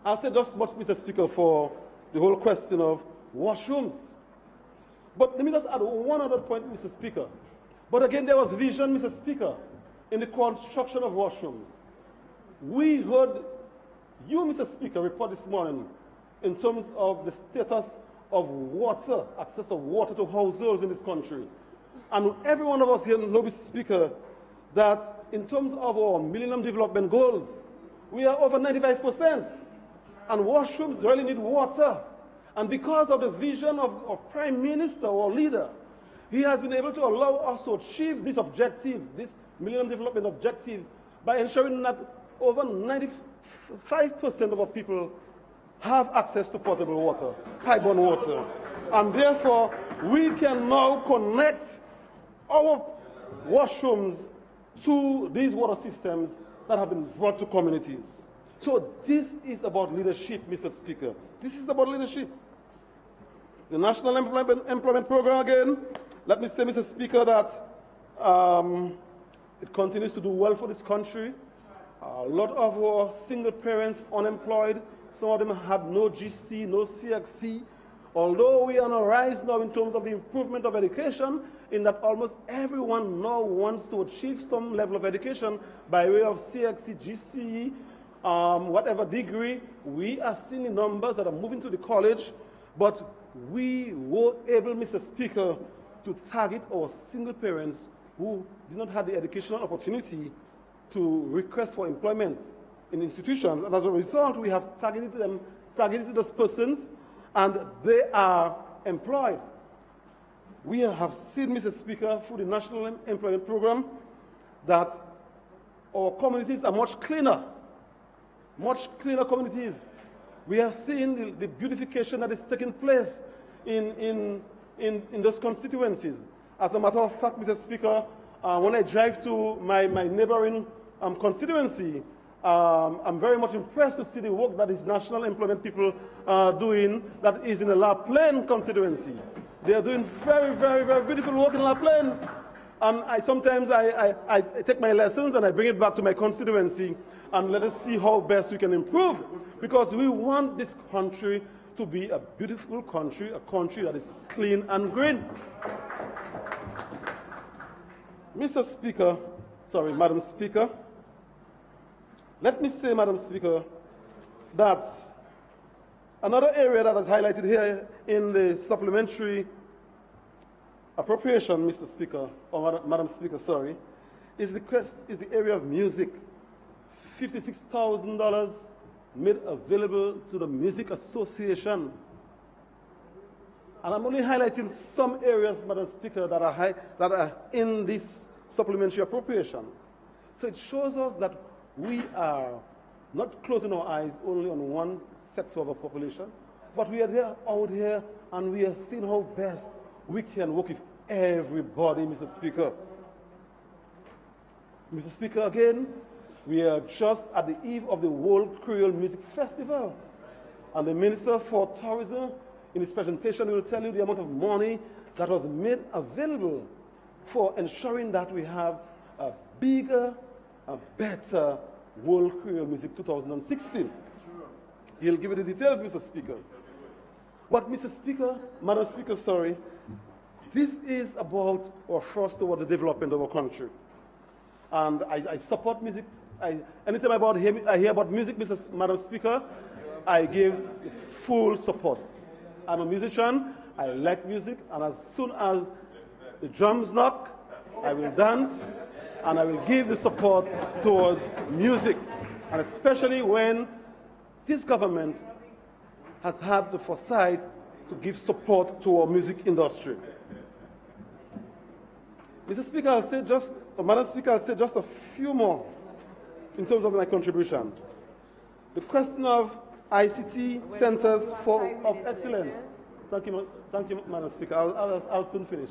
I'll say just much, Mr. Speaker, for the whole question of washrooms. But let me just add one other point, Mr. Speaker. But again, there was vision, Mr. Speaker, in the construction of washrooms. We heard you, Mr. Speaker, report this morning in terms of the status of water, access of water to households in this country. And every one of us here knows, Mr. Speaker, that in terms of our Millennium Development Goals, we are over 95%. And washrooms really need water. And because of the vision of our Prime Minister, our leader, he has been able to allow us to achieve this objective, this Millennium Development Objective, by ensuring that over 95% of our people have access to potable water, high-borne water. And therefore, we can now connect our washrooms to these water systems that have been brought to communities. So this is about leadership, Mr. Speaker. This is about leadership. The National Employment Program, again, let me say, Mr. Speaker, that it continues to do well for this country. A lot of our single parents unemployed. Some of them had no GC, no CXC. Although we are on a rise now in terms of the improvement of education, in that almost everyone now wants to achieve some level of education by way of CXC, GCE, whatever degree. We are seeing the numbers that are moving to the college, but we were able, Mr. Speaker, to target our single parents who did not have the educational opportunity to request for employment in institutions. And as a result, we have targeted those persons, and they are employed. We have seen, Mr. Speaker, through the National Employment Program, that our communities are much cleaner communities. We have seen the beautification that is taking place in those constituencies. As a matter of fact, Mr. Speaker, when I drive to my neighboring constituency, I'm very much impressed to see the work that these national employment people are doing that is in the La Plaine constituency. They are doing very, very, very beautiful work in La Plaine. And sometimes I take my lessons and I bring it back to my constituency and let us see how best we can improve. Because we want this country to be a beautiful country, a country that is clean and green. Mr. Speaker, sorry, Madam Speaker, let me say, Madam Speaker, that another area that is highlighted here in the supplementary appropriation, Mr. Speaker, or Madam Speaker, sorry, is the area of music. $56,000 made available to the Music Association. And I'm only highlighting some areas, Madam Speaker, that are in this supplementary appropriation. So it shows us that we are not closing our eyes only on one sector of our population, but we are there out here and we are seeing how best we can work with everybody, Mr. Speaker. Mr. Speaker, again, we are just at the eve of the World Creole Music Festival. And the Minister for Tourism, in his presentation, will tell you the amount of money that was made available for ensuring that we have a bigger, a better World Creole Music 2016. He'll give you the details, Mr. Speaker. But, Mr. Speaker, Madam Speaker, sorry, this is about our thrust towards the development of our country. And I support music. Anytime I hear about music, Madam Speaker, I give full support. I'm a musician, I like music, and as soon as the drums knock, I will dance, and I will give the support towards music. And especially when this government has had the foresight to give support to our music industry. Mr. Speaker, Madam Speaker, I'll say just a few more in terms of my contributions. The question of ICT centers of excellence. Thank you, Madam Speaker. I'll soon finish.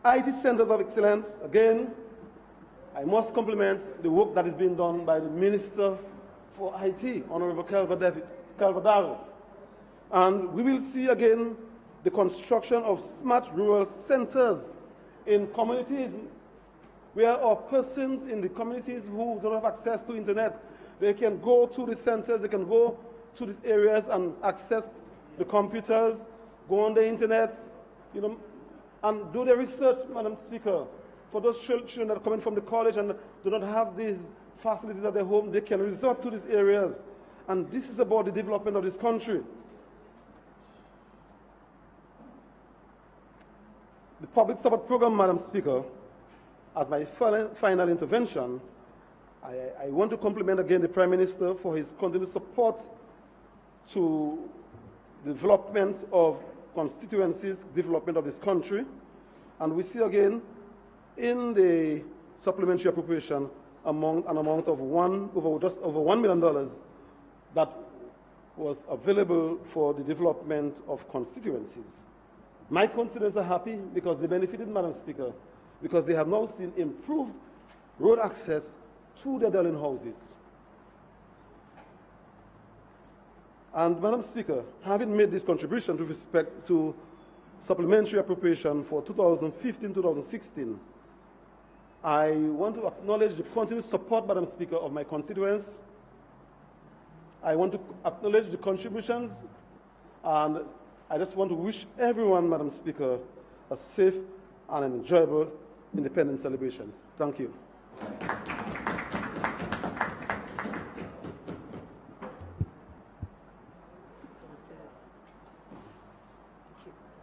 IT centers of excellence, again, I must compliment the work that is being done by the Minister for IT, Honorable Calvadaro. And we will see again the construction of smart rural centers in communities where our persons in the communities who don't have access to internet, they can go to the centers, they can go to these areas and access the computers, go on the internet, and do their research, Madam Speaker. For those children that are coming from the college and do not have these facilities at their home, they can resort to these areas. And this is about the development of this country. The public support program, Madam Speaker, as my final intervention, I want to compliment again the Prime Minister for his continued support to the development of constituencies, development of this country. And we see again in the supplementary appropriation an amount of just over $1 million that was available for the development of constituencies. My constituents are happy because they benefited, Madam Speaker, because they have now seen improved road access to their dwelling houses. And, Madam Speaker, having made this contribution with respect to supplementary appropriation for 2015-2016, I want to acknowledge the continued support, Madam Speaker, of my constituents. I want to acknowledge the contributions, and I just want to wish everyone, Madam Speaker, a safe and enjoyable independence celebrations. Thank you.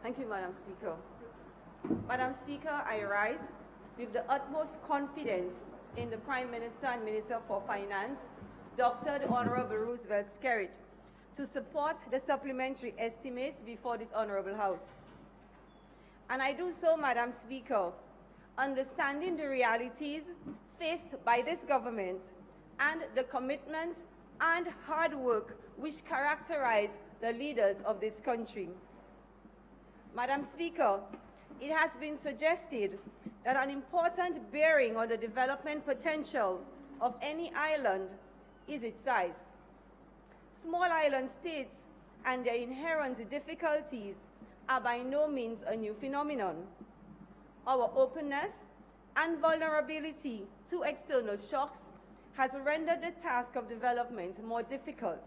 Thank you, Madam Speaker. Madam Speaker, I rise with the utmost confidence in the Prime Minister and Minister for Finance, Dr. the Honorable Roosevelt Skerrit, to support the supplementary estimates before this Honorable House. And I do so, Madam Speaker, understanding the realities faced by this government and the commitment and hard work which characterize the leaders of this country. Madam Speaker, it has been suggested that an important bearing on the development potential of any island is its size. Small island states and their inherent difficulties are by no means a new phenomenon. Our openness and vulnerability to external shocks has rendered the task of development more difficult.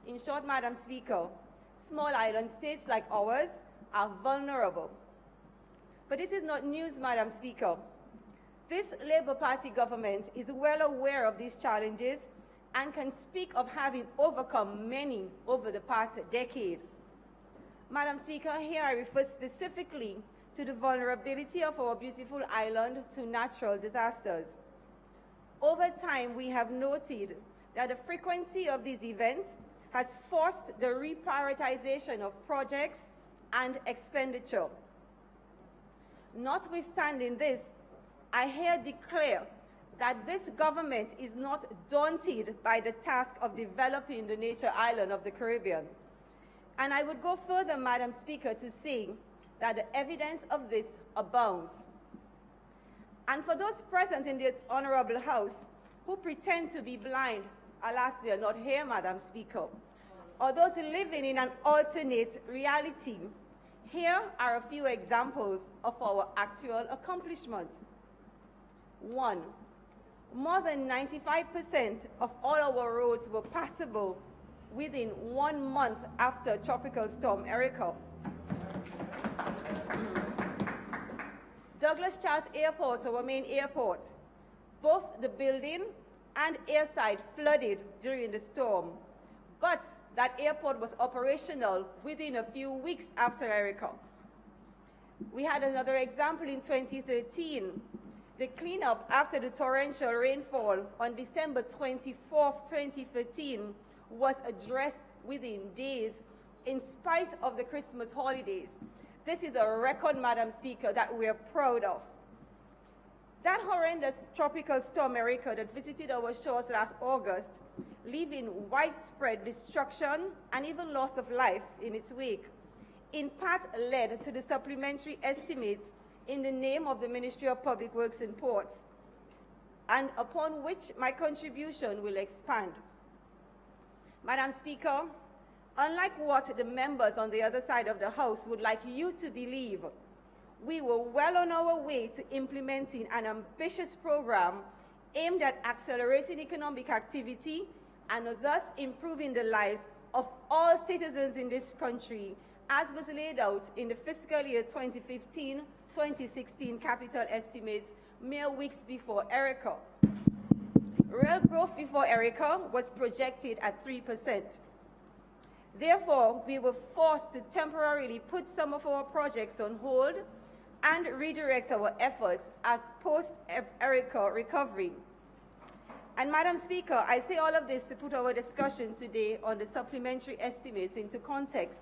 In short, Madam Speaker, small island states like ours are vulnerable. But this is not news, Madam Speaker. This Labour Party government is well aware of these challenges and can speak of having overcome many over the past decade. Madam Speaker, here I refer specifically to the vulnerability of our beautiful island to natural disasters. Over time, we have noted that the frequency of these events has forced the reprioritization of projects and expenditure. Notwithstanding this, I here declare that this government is not daunted by the task of developing the nature island of the Caribbean. And I would go further, Madam Speaker, to say that the evidence of this abounds. And for those present in this honorable House who pretend to be blind, alas, they are not here, Madam Speaker, or those living in an alternate reality, here are a few examples of our actual accomplishments. 1. More than 95% of all our roads were passable within 1 month after Tropical Storm Erica. Douglas Charles Airport, our main airport, both the building and airside flooded during the storm, but that airport was operational within a few weeks after Erica. We had another example in 2013. The cleanup after the torrential rainfall on December 24th, 2013 was addressed within days in spite of the Christmas holidays. This is a record, Madam Speaker, that we are proud of. That horrendous tropical storm Erica that visited our shores last August, leaving widespread destruction and even loss of life in its wake, in part led to the supplementary estimates in the name of the Ministry of Public Works and Ports, and upon which my contribution will expand. Madam Speaker, unlike what the members on the other side of the House would like you to believe, we were well on our way to implementing an ambitious program aimed at accelerating economic activity and thus improving the lives of all citizens in this country, as was laid out in the fiscal year 2015-2016 capital estimates mere weeks before Erica. Real growth before Erica was projected at 3%. Therefore, we were forced to temporarily put some of our projects on hold and redirect our efforts as post-Erica recovery. And Madam Speaker, I say all of this to put our discussion today on the supplementary estimates into context.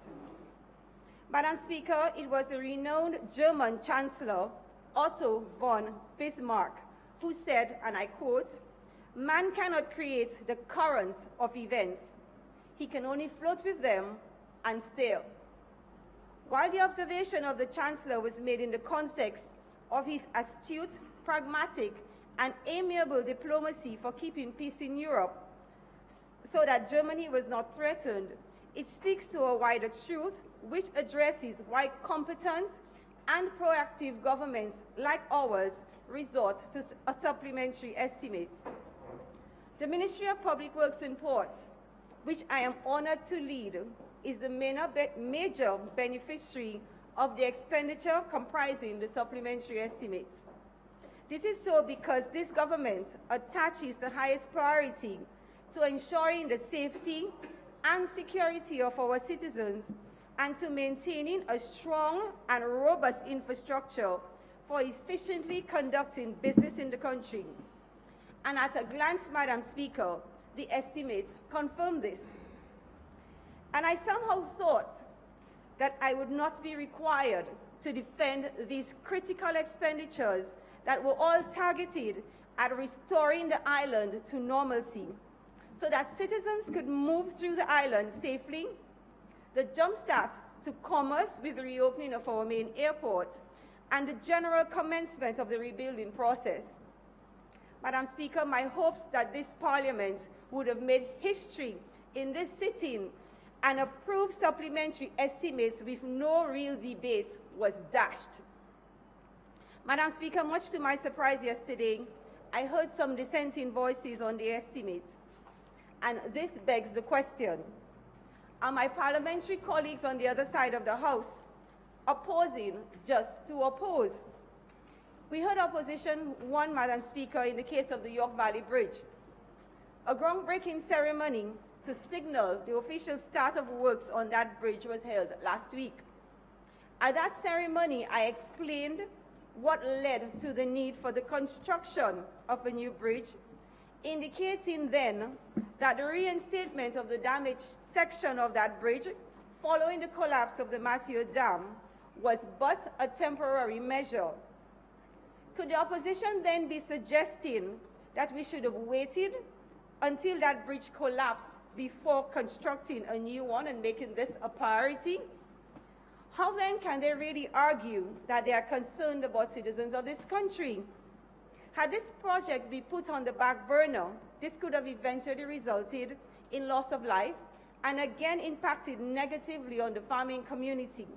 Madam Speaker, it was the renowned German Chancellor Otto von Bismarck who said, and I quote, "Man cannot create the currents of events. He can only float with them and steer." While the observation of the Chancellor was made in the context of his astute, pragmatic, and amiable diplomacy for keeping peace in Europe, so that Germany was not threatened, it speaks to a wider truth which addresses why competent and proactive governments like ours resort to supplementary estimates. The Ministry of Public Works and Ports, which I am honored to lead, is the major beneficiary of the expenditure comprising the supplementary estimates. This is so because this government attaches the highest priority to ensuring the safety and security of our citizens and to maintaining a strong and robust infrastructure for efficiently conducting business in the country. And at a glance, Madam Speaker, the estimates confirm this. And I somehow thought that I would not be required to defend these critical expenditures that were all targeted at restoring the island to normalcy, so that citizens could move through the island safely, the jumpstart to commerce with the reopening of our main airport, and the general commencement of the rebuilding process. Madam Speaker, my hopes that this Parliament would have made history in this sitting and approved supplementary estimates with no real debate was dashed. Madam Speaker, much to my surprise yesterday, I heard some dissenting voices on the estimates. And this begs the question, are my parliamentary colleagues on the other side of the House opposing just to oppose? We heard opposition one, Madam Speaker, in the case of the York Valley Bridge. A groundbreaking ceremony to signal the official start of works on that bridge was held last week. At that ceremony, I explained what led to the need for the construction of a new bridge, indicating then that the reinstatement of the damaged section of that bridge following the collapse of the Matthew Dam was but a temporary measure. Could the opposition then be suggesting that we should have waited until that bridge collapsed before constructing a new one and making this a priority? How then can they really argue that they are concerned about citizens of this country? Had this project been put on the back burner, this could have eventually resulted in loss of life and again impacted negatively on the farming community.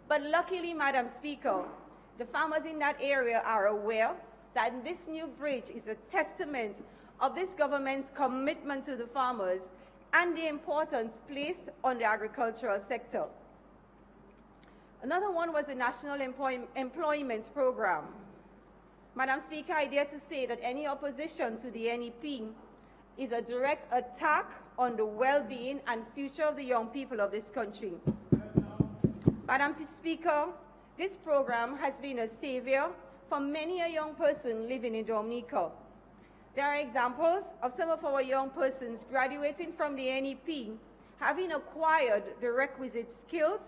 But luckily, Madam Speaker, the farmers in that area are aware that this new bridge is a testament of this government's commitment to the farmers and the importance placed on the agricultural sector. Another one was the National Employment Program. Madam Speaker, I dare to say that any opposition to the NEP is a direct attack on the well-being and future of the young people of this country. Madam Speaker, this program has been a savior for many a young person living in Dominica. There are examples of some of our young persons graduating from the NEP having acquired the requisite skills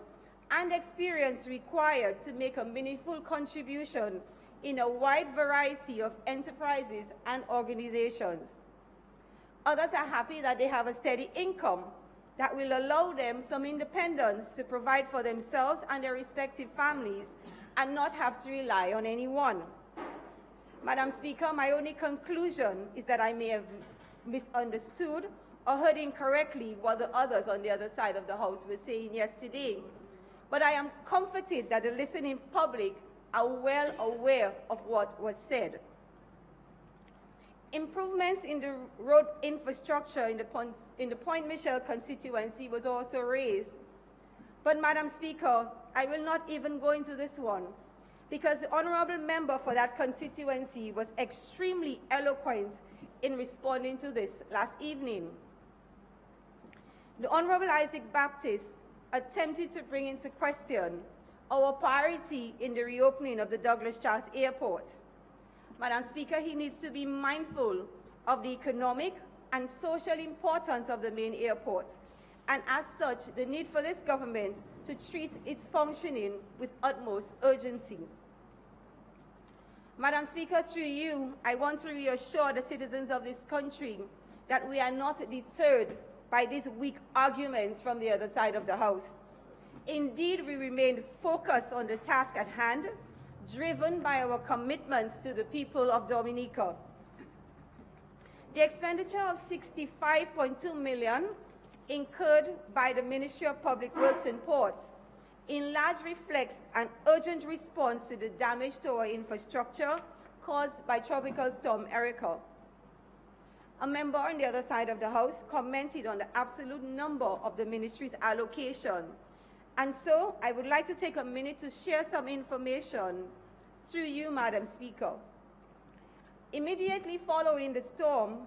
and experience required to make a meaningful contribution in a wide variety of enterprises and organizations. Others are happy that they have a steady income that will allow them some independence to provide for themselves and their respective families and not have to rely on anyone. Madam Speaker, my only conclusion is that I may have misunderstood or heard incorrectly what the others on the other side of the House were saying yesterday. But I am comforted that the listening public are well aware of what was said. Improvements in the road infrastructure in the Point Michel constituency was also raised. But Madam Speaker, I will not even go into this one because the honorable member for that constituency was extremely eloquent in responding to this last evening. The Honorable Isaac Baptist attempted to bring into question our priority in the reopening of the Douglas Charles Airport. Madam Speaker, he needs to be mindful of the economic and social importance of the main airport, and as such, the need for this government to treat its functioning with utmost urgency. Madam Speaker, through you, I want to reassure the citizens of this country that we are not deterred by these weak arguments from the other side of the House. Indeed, we remain focused on the task at hand, driven by our commitments to the people of Dominica. The expenditure of $65.2 million incurred by the Ministry of Public Works and Ports in large reflects an urgent response to the damage to our infrastructure caused by Tropical Storm Erica. A member on the other side of the House commented on the absolute number of the ministry's allocation. And so I would like to take a minute to share some information through you, Madam Speaker. Immediately following the storm,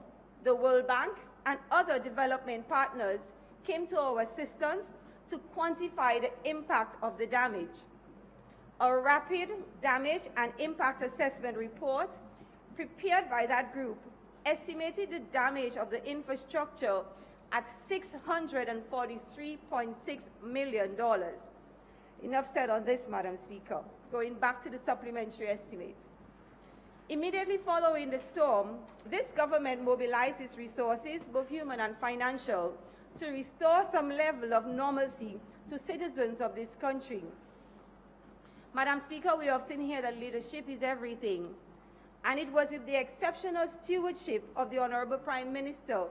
the World Bank and other development partners came to our assistance to quantify the impact of the damage. A rapid damage and impact assessment report prepared by that group estimated the damage of the infrastructure at $643.6 million. Enough said on this, Madam Speaker. Going back to the supplementary estimates. Immediately following the storm, this government mobilized its resources, both human and financial, to restore some level of normalcy to citizens of this country. Madam Speaker, we often hear that leadership is everything. And it was with the exceptional stewardship of the Honorable Prime Minister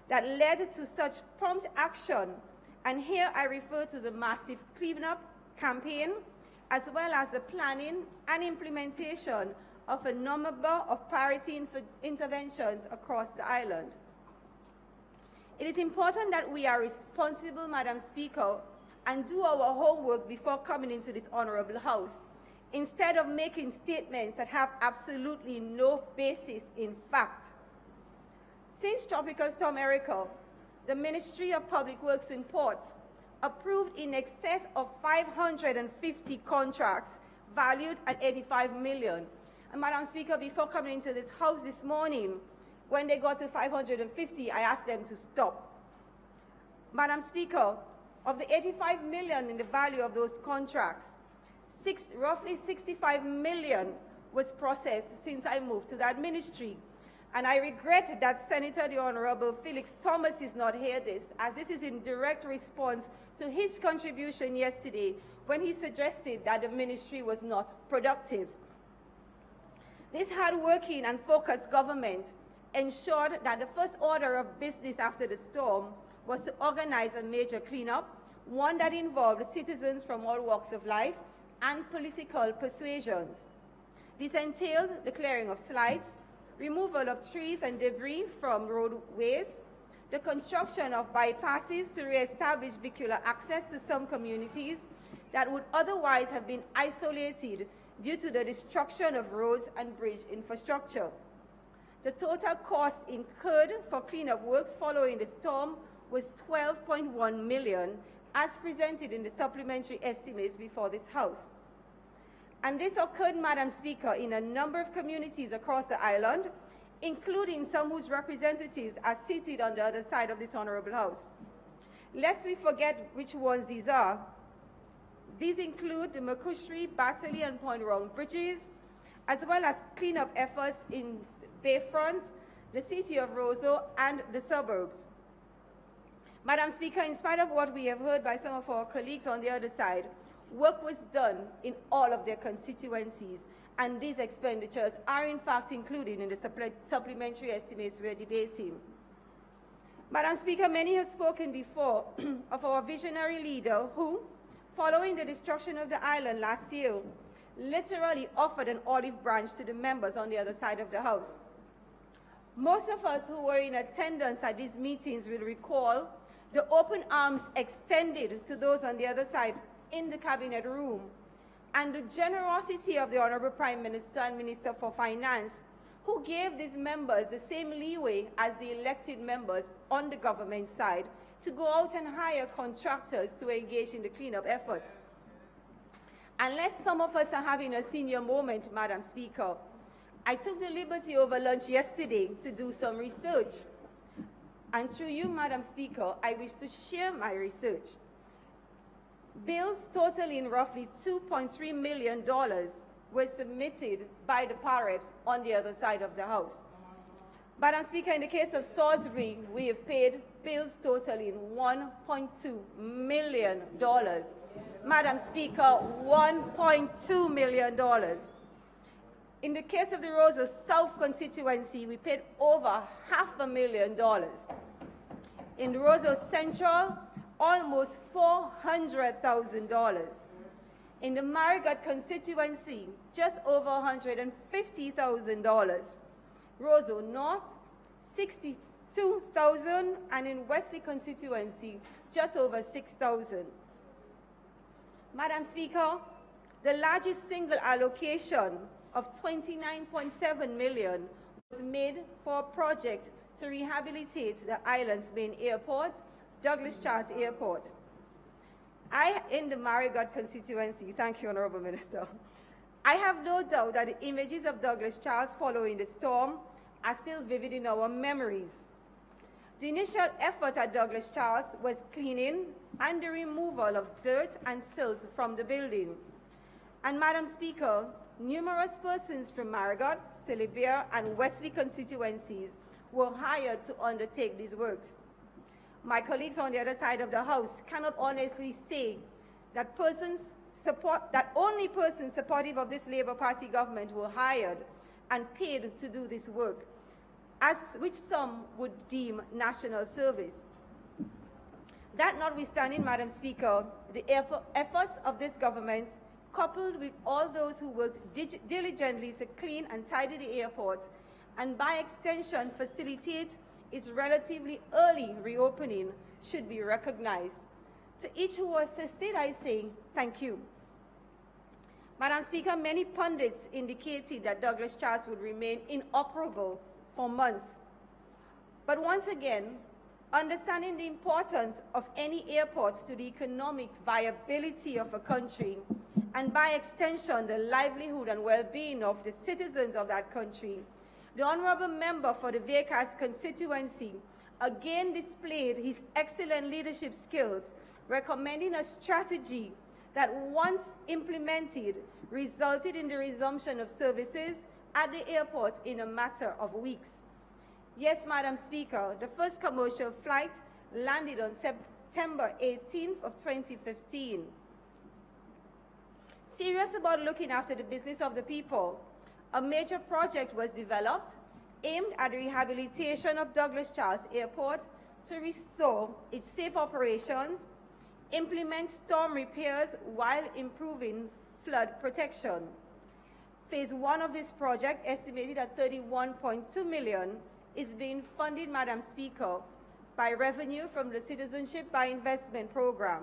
that led to such prompt action. And here I refer to the massive cleanup campaign, as well as the planning and implementation of a number of priority interventions across the island. It is important that we are responsible, Madam Speaker, and do our homework before coming into this honorable house, instead of making statements that have absolutely no basis in fact. Since Tropical Storm Erica, the Ministry of Public Works and Ports approved in excess of 550 contracts valued at 85 million. And Madam Speaker, before coming into this house this morning, when they got to 550, I asked them to stop. Madam Speaker, of the 85 million in the value of those contracts, roughly 65 million was processed since I moved to that ministry. And I regret that Senator the Honorable Felix Thomas is not here as this is in direct response to his contribution yesterday when he suggested that the ministry was not productive. This hard-working and focused government ensured that the first order of business after the storm was to organize a major cleanup, one that involved citizens from all walks of life and political persuasions. This entailed the clearing of slides, removal of trees and debris from roadways, the construction of bypasses to re-establish vehicular access to some communities that would otherwise have been isolated due to the destruction of roads and bridge infrastructure. The total cost incurred for cleanup works following the storm was 12.1 million, as presented in the supplementary estimates before this House. And this occurred, Madam Speaker, in a number of communities across the island, including some whose representatives are seated on the other side of this honorable House. Lest we forget which ones these are, these include the Macushri, Battley, and Point Wrong bridges, as well as cleanup efforts in Bayfront, the city of Roseau, and the suburbs. Madam Speaker, in spite of what we have heard by some of our colleagues on the other side, work was done in all of their constituencies, and these expenditures are in fact included in the supplementary estimates we are debating. Madam Speaker, many have spoken before of our visionary leader who, following the destruction of the island last year, literally offered an olive branch to the members on the other side of the House. Most of us who were in attendance at these meetings will recall the open arms extended to those on the other side in the cabinet room, and the generosity of the Honorable Prime Minister and Minister for Finance, who gave these members the same leeway as the elected members on the government side to go out and hire contractors to engage in the cleanup efforts. Unless some of us are having a senior moment, Madam Speaker, I took the liberty over lunch yesterday to do some research. And through you, Madam Speaker, I wish to share my research. Bills totaling roughly $2.3 million were submitted by the PAREPs on the other side of the House. Madam Speaker, in the case of Salisbury, we have paid bills totaling $1.2 million. Madam Speaker, $1.2 million. In the case of the Roseau South constituency, we paid over $500,000. In the Roseau Central, almost $400,000. In the Marigot constituency, just over $150,000. Roseau North, $62,000, and in Wesley constituency, just over $6,000. Madam Speaker, the largest single allocation of $29.7 million was made for a project to rehabilitate the island's main airport, Douglas Charles Airport. In the Marigot constituency, thank you, Honorable Minister, I have no doubt that the images of Douglas Charles following the storm are still vivid in our memories. The initial effort at Douglas Charles was cleaning and the removal of dirt and silt from the building. And Madam Speaker, numerous persons from Marigot, Silibert, and Wesley constituencies were hired to undertake these works. My colleagues on the other side of the House cannot honestly say that only persons supportive of this Labour Party government were hired, and paid to do this work, which some would deem national service. That notwithstanding, Madam Speaker, the efforts of this government, coupled with all those who worked diligently to clean and tidy the airport, and by extension facilitate its relatively early reopening, should be recognized. To each who assisted, I say thank you. Madam Speaker, many pundits indicated that Douglas Charles would remain inoperable for months. But once again, understanding the importance of any airport to the economic viability of a country, and by extension the livelihood and well-being of the citizens of that country, the honourable member for the Vacas constituency again displayed his excellent leadership skills, recommending a strategy that once implemented resulted in the resumption of services at the airport in a matter of weeks. Yes, Madam Speaker, the first commercial flight landed on September 18th of 2015. Serious about looking after the business of the people, a major project was developed aimed at the rehabilitation of Douglas Charles Airport to restore its safe operations, implement storm repairs while improving flood protection. Phase 1 of this project, estimated at $31.2 million, is being funded, Madam Speaker, by revenue from the Citizenship by Investment program.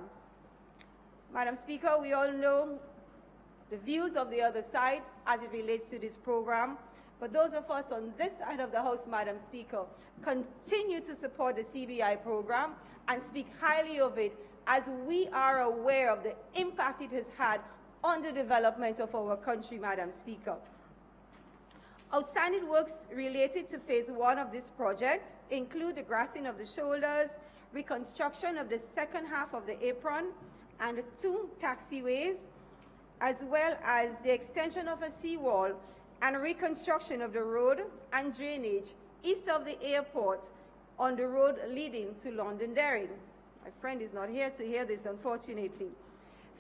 Madam Speaker, we all know the views of the other side as it relates to this program, but those of us on this side of the House, Madam Speaker, continue to support the CBI program and speak highly of it, as we are aware of the impact it has had on the development of our country, Madam Speaker. Outstanding works related to phase 1 of this project include the grassing of the shoulders, reconstruction of the second half of the apron and the 2 taxiways, as well as the extension of a seawall and reconstruction of the road and drainage east of the airport on the road leading to Londonderry. My friend is not here to hear this, unfortunately.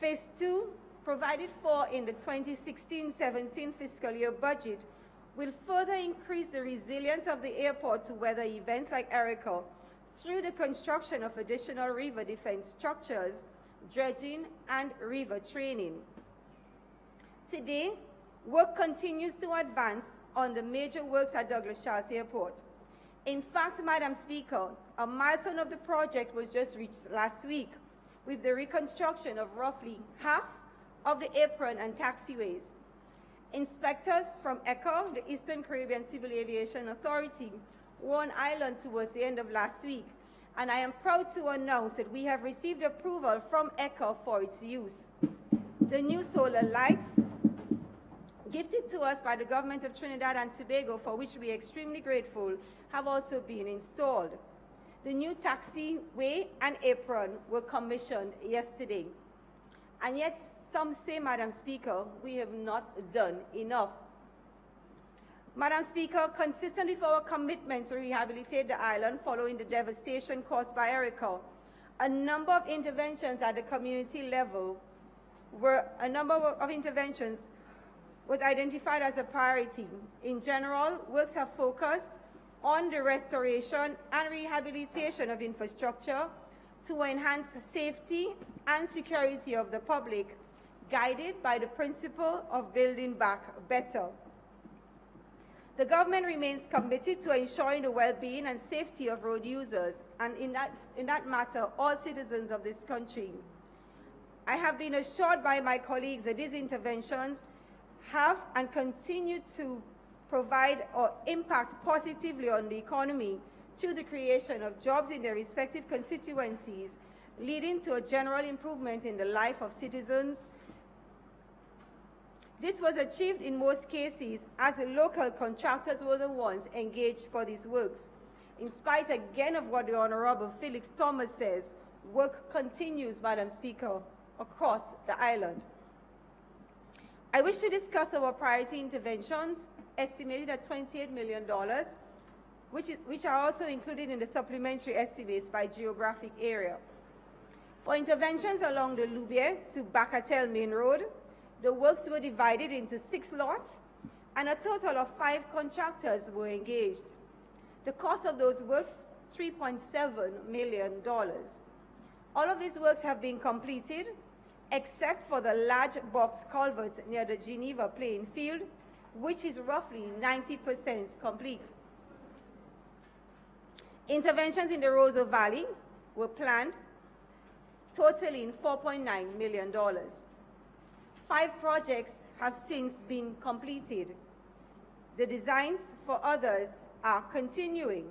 Phase 2, provided for in the 2016-17 fiscal year budget, will further increase the resilience of the airport to weather events like Erica through the construction of additional river defense structures, dredging, and river training. Today, work continues to advance on the major works at Douglas Charles Airport. In fact, Madam Speaker, a milestone of the project was just reached last week with the reconstruction of roughly half of the apron and taxiways. Inspectors from ECHO, the Eastern Caribbean Civil Aviation Authority, were on island towards the end of last week, and I am proud to announce that we have received approval from ECHO for its use. The new solar lights, gifted to us by the government of Trinidad and Tobago, for which we are extremely grateful, have also been installed. The new taxiway and apron were commissioned yesterday. And yet, some say, Madam Speaker, we have not done enough. Madam Speaker, consistent with our commitment to rehabilitate the island following the devastation caused by Erica, a number of interventions at the community level was identified as a priority. In general, works have focused on the restoration and rehabilitation of infrastructure to enhance safety and security of the public, guided by the principle of building back better. The government remains committed to ensuring the well-being and safety of road users, and in that matter, all citizens of this country. I have been assured by my colleagues that these interventions have and continue to provide or impact positively on the economy through the creation of jobs in their respective constituencies, leading to a general improvement in the life of citizens. This was achieved in most cases as the local contractors were the ones engaged for these works. In spite again of what the Honorable Felix Thomas says, work continues, Madam Speaker, across the island. I wish to discuss our priority interventions, estimated at $28 million, which are also included in the supplementary estimates by geographic area. For interventions along the Loubier to Bacatel Main Road, the works were divided into 6 lots and a total of 5 contractors were engaged. The cost of those works, $3.7 million. All of these works have been completed, except for the large box culvert near the Geneva playing field, which is roughly 90% complete. Interventions in the Roseau Valley were planned, totaling $4.9 million. 5 projects have since been completed. The designs for others are continuing.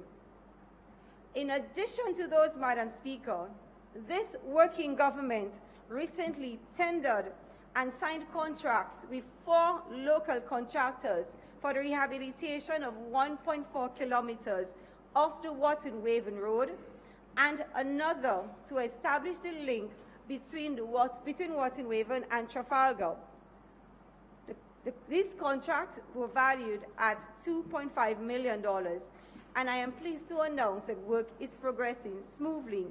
In addition to those, Madam Speaker, this working government recently tendered and signed contracts with 4 local contractors for the rehabilitation of 1.4 kilometers of the Watton-Waven Road and another to establish the link between Watton-Waven and Trafalgar. These contracts were valued at $2.5 million, and I am pleased to announce that work is progressing smoothly.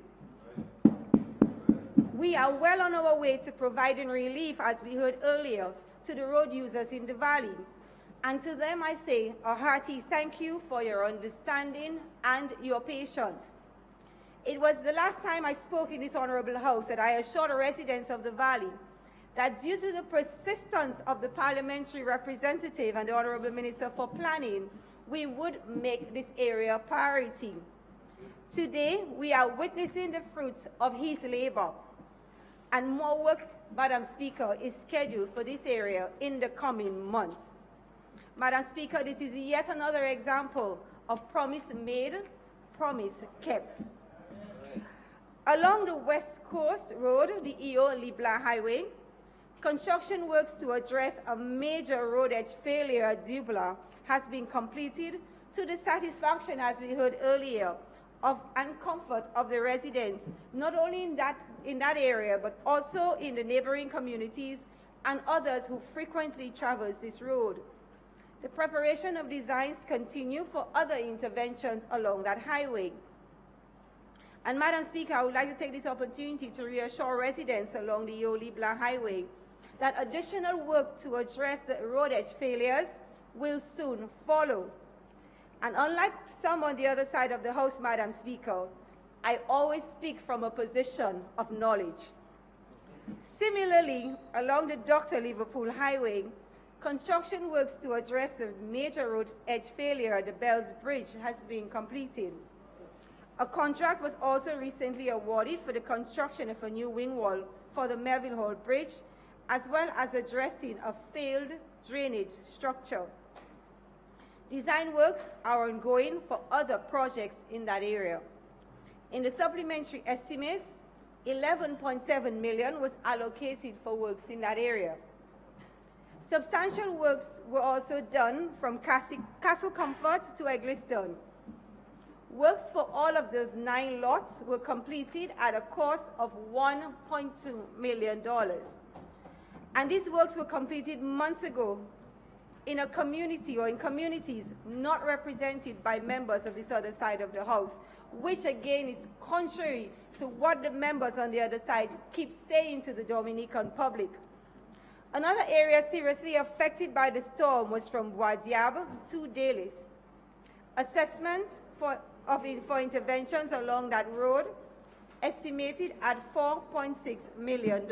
We are well on our way to providing relief, as we heard earlier, to the road users in the valley. And to them I say a hearty thank you for your understanding and your patience. It was the last time I spoke in this honorable house that I assured the residents of the valley that due to the persistence of the parliamentary representative and the Honorable Minister for Planning, we would make this area a priority. Today, we are witnessing the fruits of his labor, and more work, Madam Speaker, is scheduled for this area in the coming months. Madam Speaker, this is yet another example of promise made, promise kept. Along the West Coast Road, the EO-Leblanc Highway, construction works to address a major road edge failure at Dublin has been completed to the satisfaction, as we heard earlier, and comfort of the residents, not only in that area, but also in the neighboring communities and others who frequently traverse this road. The preparation of designs continue for other interventions along that highway. And Madam Speaker, I would like to take this opportunity to reassure residents along the EO-Leblanc Highway that additional work to address the road edge failures will soon follow. And unlike some on the other side of the House, Madam Speaker, I always speak from a position of knowledge. Similarly, along the Dr. Liverpool Highway, construction works to address the major road edge failure at the Bells Bridge has been completed. A contract was also recently awarded for the construction of a new wing wall for the Melville Hall Bridge, as well as addressing a failed drainage structure. Design works are ongoing for other projects in that area. In the supplementary estimates, $11.7 million was allocated for works in that area. Substantial works were also done from Castle Comfort to Eggleston. Works for all of those 9 lots were completed at a cost of $1.2 million. And these works were completed months ago in a community or in communities not represented by members of this other side of the House, which again is contrary to what the members on the other side keep saying to the Dominican public. Another area seriously affected by the storm was from Bois Diable to Dalis. Assessment for interventions along that road estimated at $4.6 million.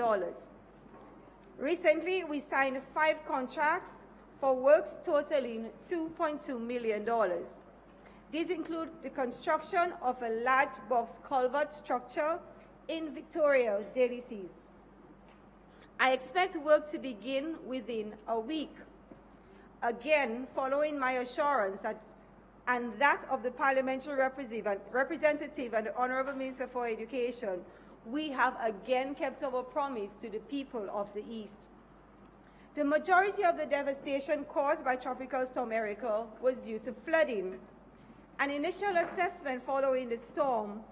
Recently, we signed 5 contracts for works totaling $2.2 million. These include the construction of a large box culvert structure in Victoria, Daly-Seas. I expect work to begin within a week. Again, following my assurance and that of the parliamentary representative and the Honorable Minister for Education, we have again kept our promise to the people of the East. The majority of the devastation caused by Tropical Storm Erica was due to flooding. An initial assessment following the storm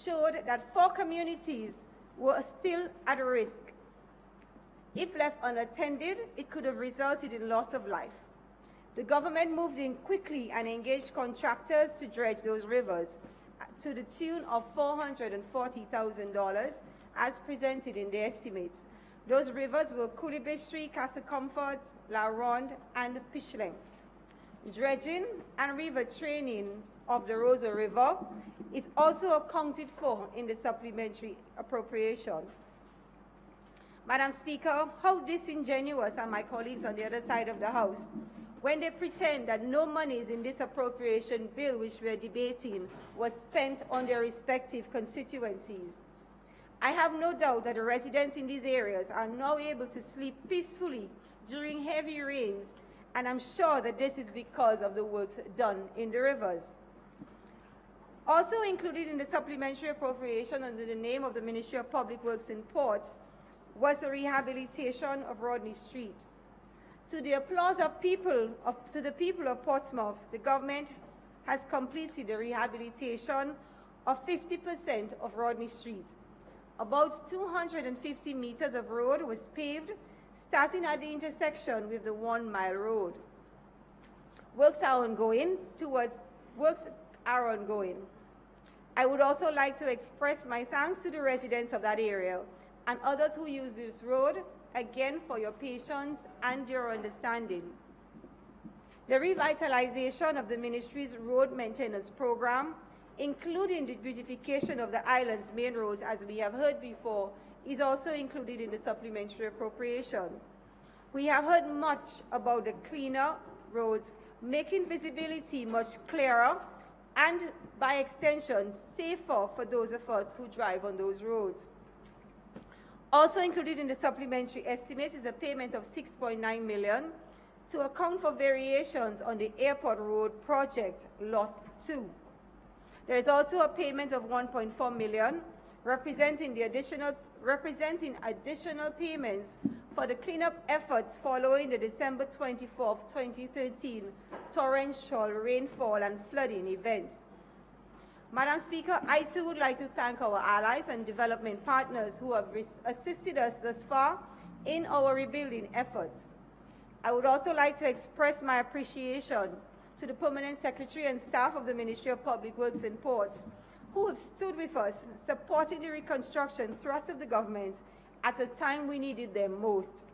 showed that 4 communities were still at risk. If left unattended, it could have resulted in loss of life. The government moved in quickly and engaged contractors to dredge those rivers to the tune of $440,000 as presented in the estimates. Those rivers were Coolibestry, Castle Comfort, La Ronde, and Pichling. dredging, and river training of the Roseau River is also accounted for in the supplementary appropriation. Madam Speaker, how disingenuous are my colleagues on the other side of the House when they pretend that no monies in this appropriation bill which we are debating was spent on their respective constituencies. I have no doubt that the residents in these areas are now able to sleep peacefully during heavy rains, and I'm sure that this is because of the works done in the rivers. Also included in the supplementary appropriation under the name of the Ministry of Public Works and Ports was the rehabilitation of Rodney Street. To the applause of the people of Portsmouth, the government has completed the rehabilitation of 50% of Rodney Street. About 250 meters of road was paved, starting at the intersection with the 1 Mile Road. Works are ongoing. I would also like to express my thanks to the residents of that area and others who use this road, again for your patience and your understanding. The revitalization of the ministry's road maintenance program, including the beautification of the island's main roads, as we have heard before, is also included in the supplementary appropriation. We have heard much about the cleaner roads, making visibility much clearer and, by extension, safer for those of us who drive on those roads. Also included in the supplementary estimates is a payment of $6.9 million to account for variations on the Airport Road project, Lot 2. There is also a payment of $1.4 million, representing additional payments for the cleanup efforts following the December 24, 2013 torrential rainfall and flooding event. Madam Speaker, I too would like to thank our allies and development partners who have assisted us thus far in our rebuilding efforts. I would also like to express my appreciation to the Permanent Secretary and staff of the Ministry of Public Works and Ports, who have stood with us, supporting the reconstruction thrust of the government at a time we needed them most.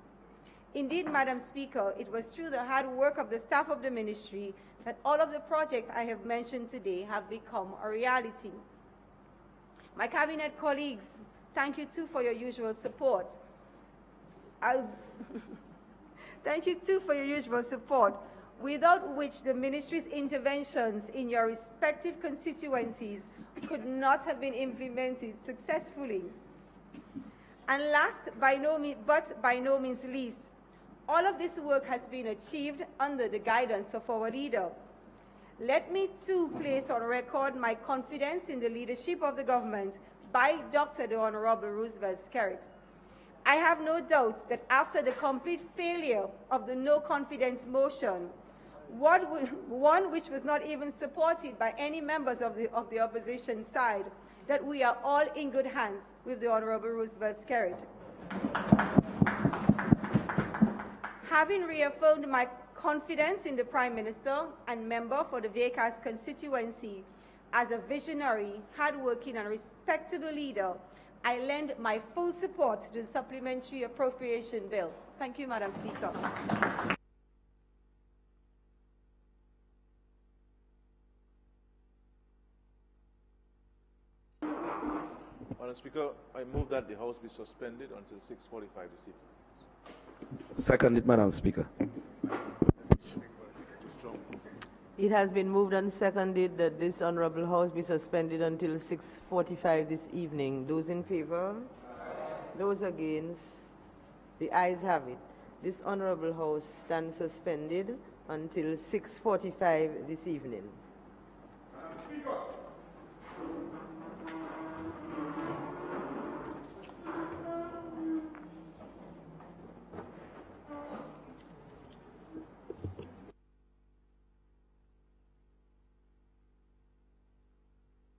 Indeed, Madam Speaker, it was through the hard work of the staff of the ministry that all of the projects I have mentioned today have become a reality. My cabinet colleagues, thank you too for your usual support. Thank you too for your usual support, without which the ministry's interventions in your respective constituencies could not have been implemented successfully. And last, but by no means least, all of this work has been achieved under the guidance of our leader. Let me too place on record my confidence in the leadership of the government by Dr. the Honorable Roosevelt Skerrit. I have no doubt that after the complete failure of the no confidence motion, one which was not even supported by any members of the opposition side, that we are all in good hands with the Honorable Roosevelt Skerrit. Having reaffirmed my confidence in the Prime Minister and member for the Vacas constituency as a visionary, hardworking and respectable leader, I lend my full support to the supplementary appropriation bill. Thank you, Madam Speaker. Madam Speaker, I move that the House be suspended until 6:45 this evening. Seconded, Madam Speaker. It has been moved and seconded that this Honorable House be suspended until 6:45 this evening. Those in favor? Those against? The ayes have it. This Honorable House stands suspended until 6:45 this evening.